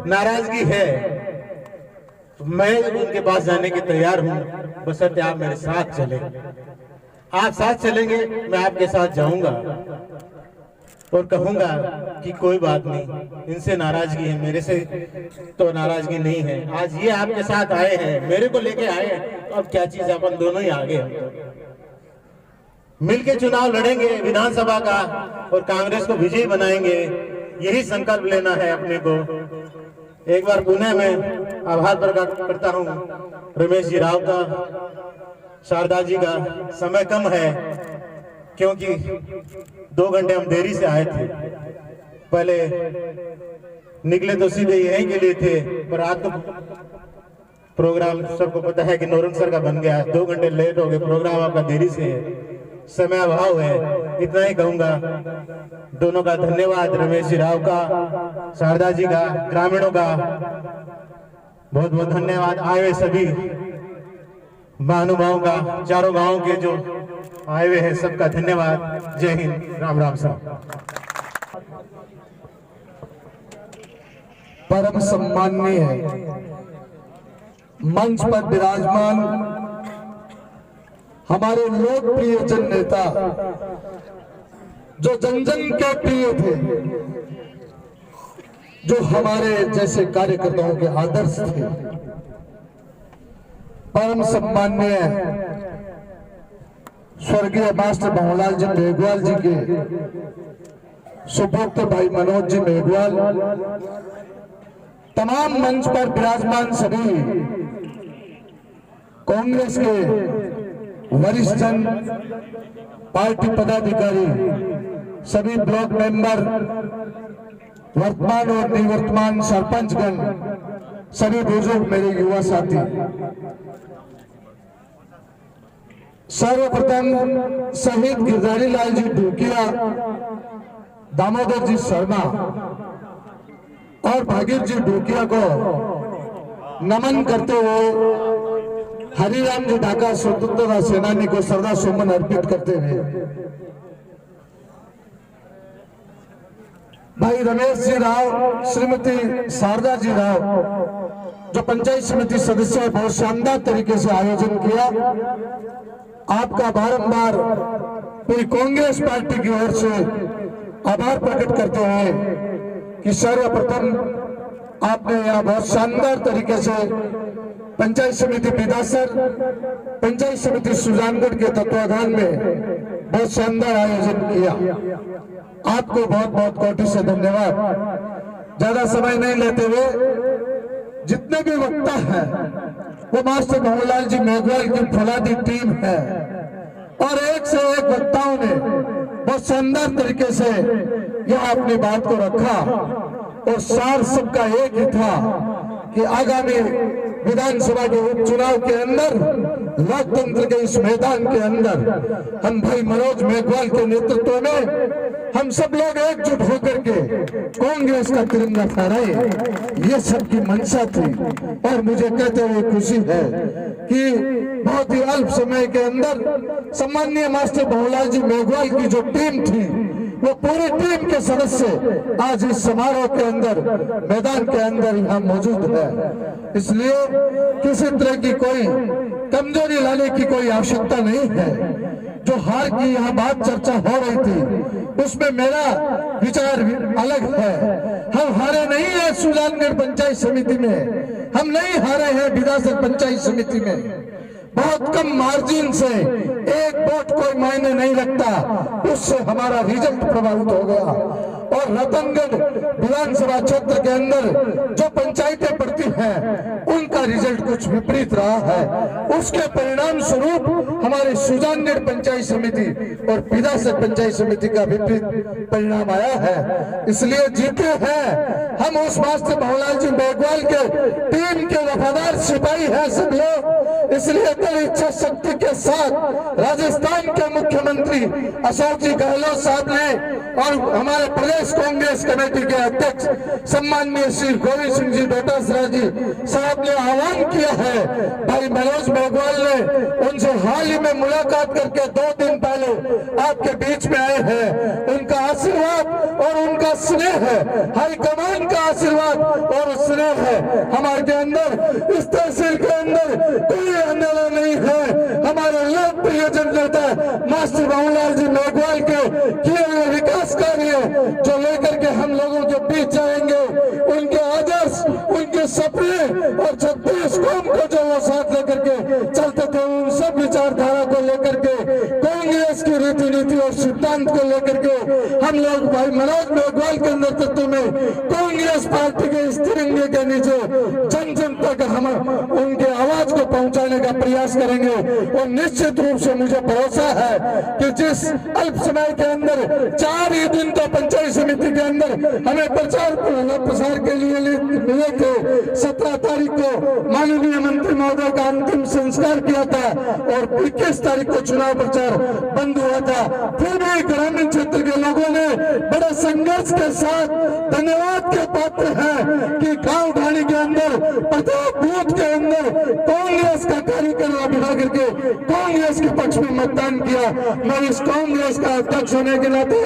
नाराजगी है तो मैं उनके पास जाने के तैयार हूं, बशर्ते आप मेरे साथ चलें। आप साथ चलेंगे, मैं आपके साथ जाऊंगा और कहूंगा कि कोई बात नहीं, इनसे नाराजगी है, मेरे से तो नाराजगी नहीं है। आज ये आपके साथ आए हैं, मेरे को लेके आए हैं, तो अब क्या चीज है, अपन दोनों ही आगे हैं। मिलके चुनाव लड़ेंगे विधानसभा का और कांग्रेस को विजयी बनाएंगे, यही संकल्प लेना है अपने को। एक बार पुनः मैं आभार प्रकट करता हूं रमेश जी राव का, शारदा जी का। समय कम है क्योंकि 2 घंटे हम देरी से आए थे, पहले निकले तो सीधे यहीं के लिए थे, पर रात को प्रोग्राम सबको पता है कि नौरंग सर का बन गया, 2 घंटे लेट हो गए, प्रोग्राम आपका देरी से है, समय अभाव है। इतना ही कहूंगा, दोनों का धन्यवाद, रमेश जी राव का, शारदा जी का, ग्रामीणों का बहुत बहुत धन्यवाद। आए हुए सभी महानुभावों का, चारों गांवों के जो आए हुए हैं सबका धन्यवाद। जय हिंद, राम राम साहब। परम सम्माननीय मंच पर विराजमान हमारे लोकप्रिय जन नेता, जो जन जन के प्रिय थे, जो हमारे जैसे कार्यकर्ताओं के आदर्श थे, परम सम्माननीय स्वर्गीय मास्टर भंवरलाल जी मेघवाल जी के सुपुत्र भाई मनोज जी मेघवाल, तमाम मंच पर विराजमान सभी कांग्रेस के वरिष्ठ जन, पार्टी पदाधिकारी, सभी ब्लॉक मेंबर, वर्तमान और निवर्तमान सरपंचगण, सभी बुजुर्ग, मेरे युवा साथी, सर्वप्रथम शहीद गिरधारी लाल जी ढूकिया, दामोदर जी शर्मा और भागीर जी ढूकिया को नमन करते हुए हरिराम जी ढाका स्वतंत्रता सेनानी को श्रद्धा सुमन अर्पित करते हुए भाई रमेश जी राव, श्रीमती शारदा जी राव, जो पंचायत समिति सदस्य, बहुत शानदार तरीके से आयोजन किया। आपका बारंबार पूरी कांग्रेस पार्टी की ओर से आभार प्रकट करते हुए कि सर्वप्रथम आपने यहाँ बहुत शानदार तरीके से पंचायत समिति बिदासर, पंचायत समिति सुजानगढ़ के तत्वाधान में बहुत शानदार आयोजन किया। आपको बहुत बहुत कोटि से धन्यवाद। ज्यादा समय नहीं लेते हुए जितने भी वक्ता हैं वो मास्टर भंवरलाल जी मेघवाल की फौलादी टीम है और एक से एक वक्ताओं ने बहुत शानदार तरीके से यहाँ अपनी बात को रखा और सार सबका एक ही था कि आगामी विधानसभा के उपचुनाव के अंदर, लोकतंत्र के इस मैदान के अंदर हम भाई मनोज मेघवाल के नेतृत्व में हम सब लोग एकजुट होकर के कांग्रेस का तिरंगा फहराए, ये सबकी मंशा थी। और मुझे कहते हुए खुशी है कि बहुत ही अल्प समय के अंदर सम्माननीय मास्टर भंवरलाल जी मेघवाल की जो टीम थी वो पूरी टीम के सदस्य आज इस समारोह के अंदर मैदान के अंदर यहाँ मौजूद है। इसलिए किसी तरह की कोई कमजोरी लाने की कोई आवश्यकता नहीं है। जो हार की यहाँ बात चर्चा हो रही थी उसमें मेरा विचार अलग है। हम हारे नहीं है सुजानगढ़ पंचायत समिति में, हम नहीं हारे हैं विधानसभा पंचायत समिति में। बहुत कम मार्जिन से एक वोट कोई मायने नहीं रखता, उससे हमारा रिजल्ट प्रभावित हो गया। और रतनगढ़ विधानसभा क्षेत्र के अंदर जो पंचायतें पड़ती हैं उनका रिजल्ट कुछ विपरीत रहा है। उसके परिणाम स्वरूप हमारे सुजानगढ़ पंचायत समिति और विधानसभा पंचायत समिति का विपरीत परिणाम आया है। इसलिए जीते हैं हम उस मास्टर भवनलाल जी मेघवाल के टीम के वफादार सिपाही हैं सब लोग। इसलिए कड़ी इच्छा शक्ति के साथ राजस्थान के मुख्यमंत्री अशोक जी गहलोत साहब ने और हमारे प्रदेश कांग्रेस कमेटी के अध्यक्ष सम्माननीय श्री गोविंद सिंह जी डोटासरा जी साहब ने आह्वान किया है। भाई मनोज मेघवाल ने उनसे हाल ही में मुलाकात करके 2 दिन पहले आपके बीच में आए हैं। उनका आशीर्वाद और उनका स्नेह है, हाईकमान का आशीर्वाद और स्नेह है हमारे अंदर। इस तहसील के अंदर कोई अंधेरा नहीं है। हमारे लोकप्रिय जननेता मास्टर भवनलाल जी मेघवाल के किए हुए विकास कार्य जो लेकर के हम लोगों के बीच जाएंगे, उनके आदर्श, उनके सपने और 36 कौम को जो वो साथ लेकर के चलते थे, उन सब विचारधारा को लेकर के कांग्रेस की रीति नीति और सिद्धांत को लेकर के हम लोग भाई मनोज मेघवाल के नेतृत्व में कांग्रेस पार्टी के इस तिरंगे के नीचे जन जन तक हम उनके आवाज को पहुंचाने का प्रयास करेंगे। और निश्चित रूप से मुझे भरोसा है कि जिस अल्प समय के अंदर 4 ही दिन तो पंचायत समिति के अंदर हमें प्रचार प्रसार के लिए मिले थे। 17 तारीख को माननीय मंत्री महोदय का अंतिम संस्कार किया था और 21 तारीख को चुनाव प्रचार बंद हुआ था। फिर भी ग्रामीण क्षेत्र के लोगों ने बड़े संघर्ष के साथ धन्यवाद के पात्र हैं कि गांव ढाणी के अंदर प्रत्येक बूथ के अंदर कांग्रेस का कार्यकर्ता बिठा करके कांग्रेस के पक्ष में मतदान किया। मैं इस कांग्रेस का अध्यक्ष होने के नाते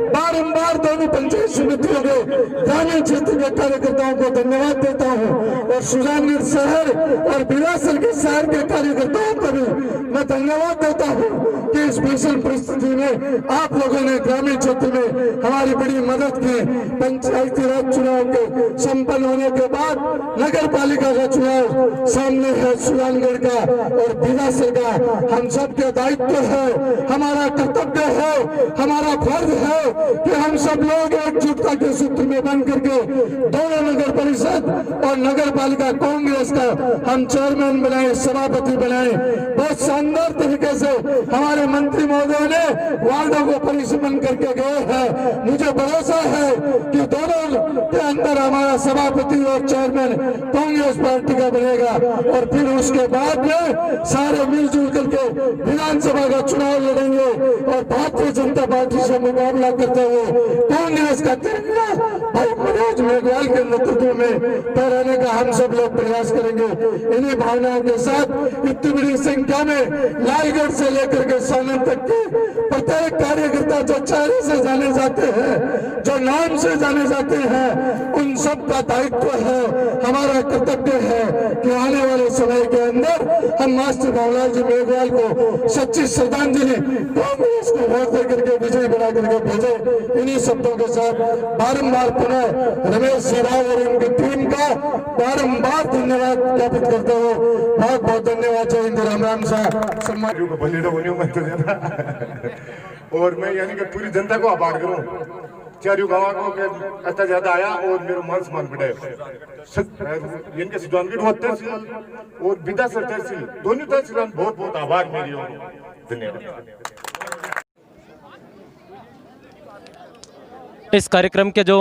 बारंबार दोनों पंचायत समितियों के ग्रामीण क्षेत्र के कार्यकर्ताओं को धन्यवाद देता हूं और सुजानगढ़ शहर और बिलासपुर के शहर के कार्यकर्ताओं को भी मैं धन्यवाद देता हूं कि इस भीषण परिस्थिति में आप लोगों ने ग्रामीण क्षेत्र में हमारी बड़ी मदद की। पंचायती राज चुनाव के संपन्न होने के बाद नगर पालिका का चुनाव सामने है सुजानगढ़ का और बिलासपुर का। हम सबके दायित्व है, हमारा कर्तव्य है, हमारा फर्ज है कि हम सब लोग एकजुटता के सूत्र में बन करके दोनों नगर परिषद और नगर पालिका कांग्रेस का हम चेयरमैन बनाए, सभापति बनाए। बहुत शानदार तरीके से हमारे मंत्री महोदय ने वार्डों को परिसमन करके गए हैं। मुझे भरोसा है कि दोनों के अंदर हमारा सभापति और चेयरमैन कांग्रेस पार्टी का बनेगा और फिर उसके बाद में सारे मिलजुल करके विधानसभा का चुनाव लड़ेंगे और भारतीय जनता पार्टी से मुकाबला करते हुए कांग्रेस का तिरंगा भाई मनोज मेघवाल के नेतृत्व में फहराने का हम सब लोग प्रयास करेंगे। इन्हीं भावनाओं के साथ इतनी बड़ी संख्या में लालगढ़ से लेकर के सोलन तक के प्रत्येक कार्यकर्ता जो चेहरे से जाने जाते हैं, जो नाम से जाने जाते हैं, उन सब का दायित्व है, हमारा कर्तव्य है कि आने वाले समय के अंदर हम मास्टर भवनलाल जी मेघवाल को सच्ची श्रद्धांजलि कांग्रेस को वोट देकर के विजयी बना करके भेजे। इन्हीं शब्दों के साथ बारंबार पुनः रमेश जी राव और उनकी टीम का बारंबार धन्यवाद ज्ञापित करते हुए बहुत बहुत धन्यवाद। जय हिंद, राम राम साहब सम्मान और मैं यानी कि पूरी जनता को आभार करूं चारों गाँव को के अच्छा ज्यादा आया और मेरे मान सम्मान बढ़ाया। इनके सुजानगढ़ वो तहसील और बिदासर तहसील दोनों तहसील बहुत बहुत आभार मेरी ओर। धन्यवाद। इस कार्यक्रम के जो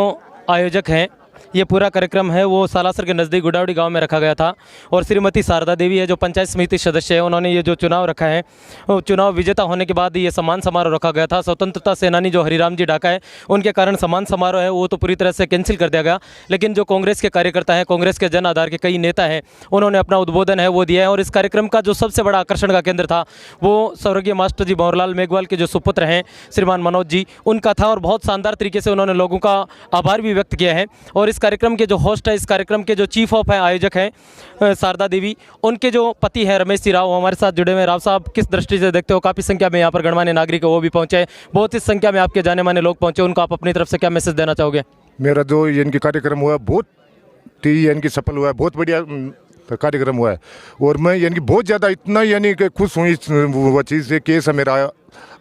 आयोजक हैं ये पूरा कार्यक्रम है वो सालासर के नज़दीक गुडावड़ी गांव में रखा गया था और श्रीमती शारदा देवी है जो पंचायत समिति सदस्य है, उन्होंने ये जो चुनाव रखा है, वो चुनाव विजेता होने के बाद ये सम्मान समारोह रखा गया था। स्वतंत्रता सेनानी जो हरिराम जी ढाका है, उनके कारण सम्मान समारोह है वो तो पूरी तरह से कैंसिल कर दिया गया, लेकिन जो कांग्रेस के कार्यकर्ता हैं, कांग्रेस के जन आधार के कई नेता हैं, उन्होंने अपना उद्बोधन है वो दिया है। और इस कार्यक्रम का जो सबसे बड़ा आकर्षण का केंद्र था वो स्वर्गीय मास्टर जी भंवरलाल मेघवाल के जो सुपुत्र हैं श्रीमान मनोज जी, उनका था और बहुत शानदार तरीके से उन्होंने लोगों का आभार भी व्यक्त किया है। और इस कार्यक्रम के जो होस्ट है, इस कार्यक्रम के जो चीफ ऑफ है आयोजक हैं शारदा देवी, उनके जो पति हैं रमेश जी राव, हमारे साथ जुड़े हुए। राव साहब, किस दृष्टि से देखते हो, काफ़ी संख्या में यहाँ पर गणमान्य नागरिक है वो भी पहुँचे, बहुत ही संख्या में आपके जाने माने लोग पहुँचे, उनको आप अपनी तरफ से क्या मैसेज देना चाहोगे? मेरा जो इनकी कार्यक्रम हुआ बहुत ही इनकी सफल हुआ है, बहुत बढ़िया कार्यक्रम हुआ है और मैं यानी बहुत ज़्यादा इतना यानी कि खुश हूँ इस वो चीज़ से कि ऐसा मेरा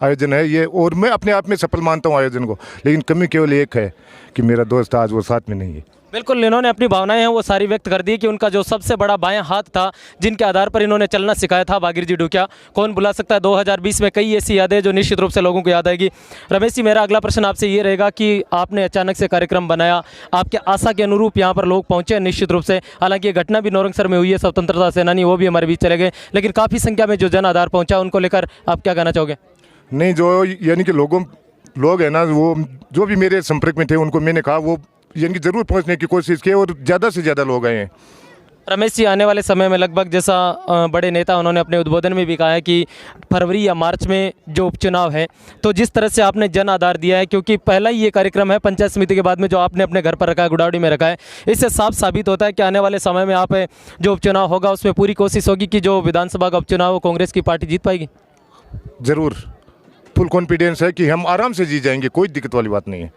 आयोजन है ये, और मैं अपने आप में सफल मानता हूँ आयोजन को, लेकिन कमी केवल एक है कि मेरा दोस्त आज वो साथ में नहीं है। बिल्कुल, इन्होंने अपनी भावनाएं हैं वो सारी व्यक्त कर दी कि उनका जो सबसे बड़ा बायां हाथ था, जिनके आधार पर इन्होंने चलना सिखाया था, बागिर जी डुकिया, कौन भुला सकता है। 2020 में कई ऐसी यादें जो निश्चित रूप से लोगों को याद आएगी। रमेश जी, मेरा अगला प्रश्न आपसे ये रहेगा कि आपने अचानक से कार्यक्रम बनाया, आपके आशा के अनुरूप यहाँ पर लोग पहुँचे निश्चित रूप से, हालांकि ये घटना भी नौरंगसर में हुई है, स्वतंत्रता सेनानी वो भी हमारे बीच चले गए, लेकिन काफ़ी संख्या में जो जन आधार पहुँचा उनको लेकर आप क्या कहना चाहोगे? नहीं, जो यानी कि लोग हैं ना, वो जो भी मेरे संपर्क में थे उनको मैंने कहा वो यानी कि जरूर पहुंचने की कोशिश की और ज़्यादा से ज़्यादा लोग आए हैं। रमेश जी, आने वाले समय में लगभग जैसा बड़े नेता उन्होंने अपने उद्बोधन में भी कहा है कि फरवरी या मार्च में जो उपचुनाव है, तो जिस तरह से आपने जन आधार दिया है, क्योंकि पहला ही ये कार्यक्रम है पंचायत समिति के बाद में जो आपने अपने घर पर रखा है, गुडावड़ी में रखा है, इससे साफ साबित होता है कि आने वाले समय में आप जो उपचुनाव होगा उसमें पूरी कोशिश होगी कि जो विधानसभा का उपचुनाव कांग्रेस की पार्टी जीत पाएगी। ज़रूर, फुल कॉन्फिडेंस है कि हम आराम से जीत जाएंगे, कोई दिक्कत वाली बात नहीं है।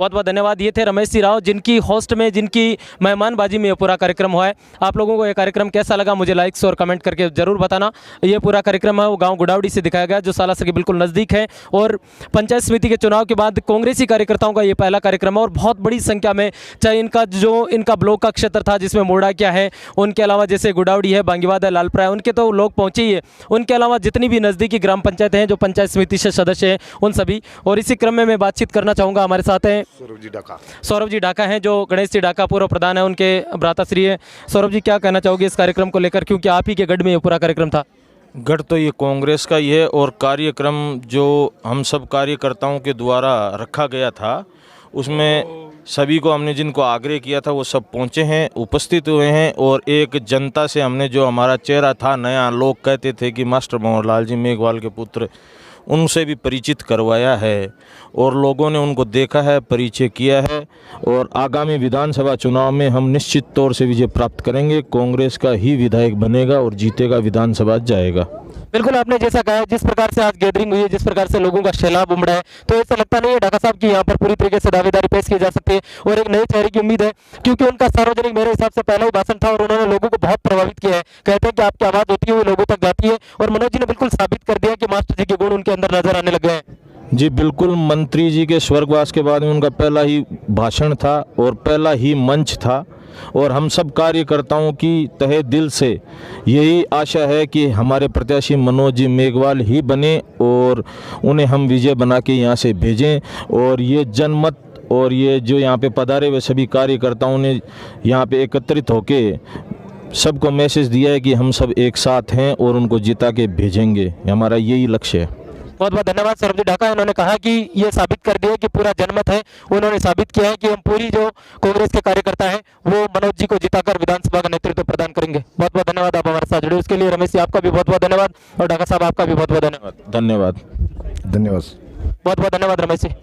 बहुत बहुत धन्यवाद। ये थे रमेश जी राव, जिनकी होस्ट में, जिनकी मेहमानबाजी में ये पूरा कार्यक्रम हुआ है। आप लोगों को ये कार्यक्रम कैसा लगा मुझे लाइक्स और कमेंट करके ज़रूर बताना। ये पूरा कार्यक्रम है वो गांव गुडावड़ी से दिखाया गया जो सालासर के बिल्कुल नज़दीक है और पंचायत समिति के चुनाव के बाद कांग्रेसी कार्यकर्ताओं का ये पहला कार्यक्रम है और बहुत बड़ी संख्या में, चाहे इनका ब्लॉक का क्षेत्र था जिसमें मोड़ा क्या है, उनके अलावा जैसे गुडावड़ी है, बांगीवाद है, लालपुरा है, उनके तो लोग पहुँचे ही है, उनके अलावा जितनी भी नज़दीकी ग्राम पंचायतें हैं जो पंचायत समिति से सदस्य हैं उन सभी। और इसी क्रम में मैं बातचीत करना चाहूँगा, हमारे साथ हैं सौरभ जी ढाका हैं जो गणेश जी ढाका पूर्व प्रधान है, उनके भ्राताश्री है। सौरभ जी, क्या कहना चाहोगे इस कार्यक्रम को लेकर, क्योंकि आप ही के गढ़ में ये पूरा कार्यक्रम था? गढ़ तो ये कांग्रेस का ही है और कार्यक्रम जो हम सब कार्यकर्ताओं के द्वारा रखा गया था उसमें सभी को हमने जिनको आग्रह किया था वो सब पहुँचे हैं, उपस्थित हुए हैं और एक जनता से हमने जो हमारा चेहरा था नया, लोग कहते थे कि मास्टर भंवरलाल जी मेघवाल के पुत्र, उनसे भी परिचित करवाया है और लोगों ने उनको देखा है, परिचय किया है और आगामी विधानसभा चुनाव में हम निश्चित तौर से विजय प्राप्त करेंगे। कांग्रेस का ही विधायक बनेगा और जीतेगा, विधानसभा जाएगा। बिल्कुल, आपने जैसा कहा, जिस प्रकार से आज गैदरिंग हुई है, जिस प्रकार से लोगों का सैलाब उमड़ा है, तो ऐसा लगता नहीं है ढाका साहब की यहाँ पर पूरी तरीके से दावेदारी पेश की जा सकती है और एक नए चेहरे की उम्मीद है, क्योंकि उनका सार्वजनिक मेरे हिसाब से पहला ही भाषण था और उन्होंने लोगों को बहुत प्रभावित किया है। कहते हैं कि आपकी आवाज़ होती है वो लोगों तक जाती है और मनोज जी ने बिल्कुल साबित कर दिया कि मास्टर जी के गुण उनके अंदर नजर आने लग गए हैं। जी बिल्कुल, मंत्री जी के स्वर्गवास के बाद में उनका पहला ही भाषण था और पहला ही मंच था और हम सब कार्यकर्ताओं की तहे दिल से यही आशा है कि हमारे प्रत्याशी मनोज जी मेघवाल ही बने और उन्हें हम विजय बना के यहाँ से भेजें। और ये जनमत और ये जो यहाँ पे पधारे हुए सभी कार्यकर्ताओं ने यहाँ पे एकत्रित होके सबको मैसेज दिया है कि हम सब एक साथ हैं और उनको जिता के भेजेंगे, हमारा यही लक्ष्य है। बहुत बहुत धन्यवाद सौरभ जी ढाका। उन्होंने कहा कि ये साबित कर दिया कि पूरा जनमत है, उन्होंने साबित किया है कि हम पूरी जो कांग्रेस के कार्यकर्ता हैं वो मनोज जी को जिताकर विधानसभा का नेतृत्व प्रदान करेंगे। बहुत बहुत धन्यवाद आप हमारे साथ जुड़े उसके लिए। रमेश जी, आपका भी बहुत बहुत धन्यवाद और ढाका साहब आपका भी बहुत बहुत धन्यवाद। धन्यवाद बहुत बहुत धन्यवाद रमेश जी।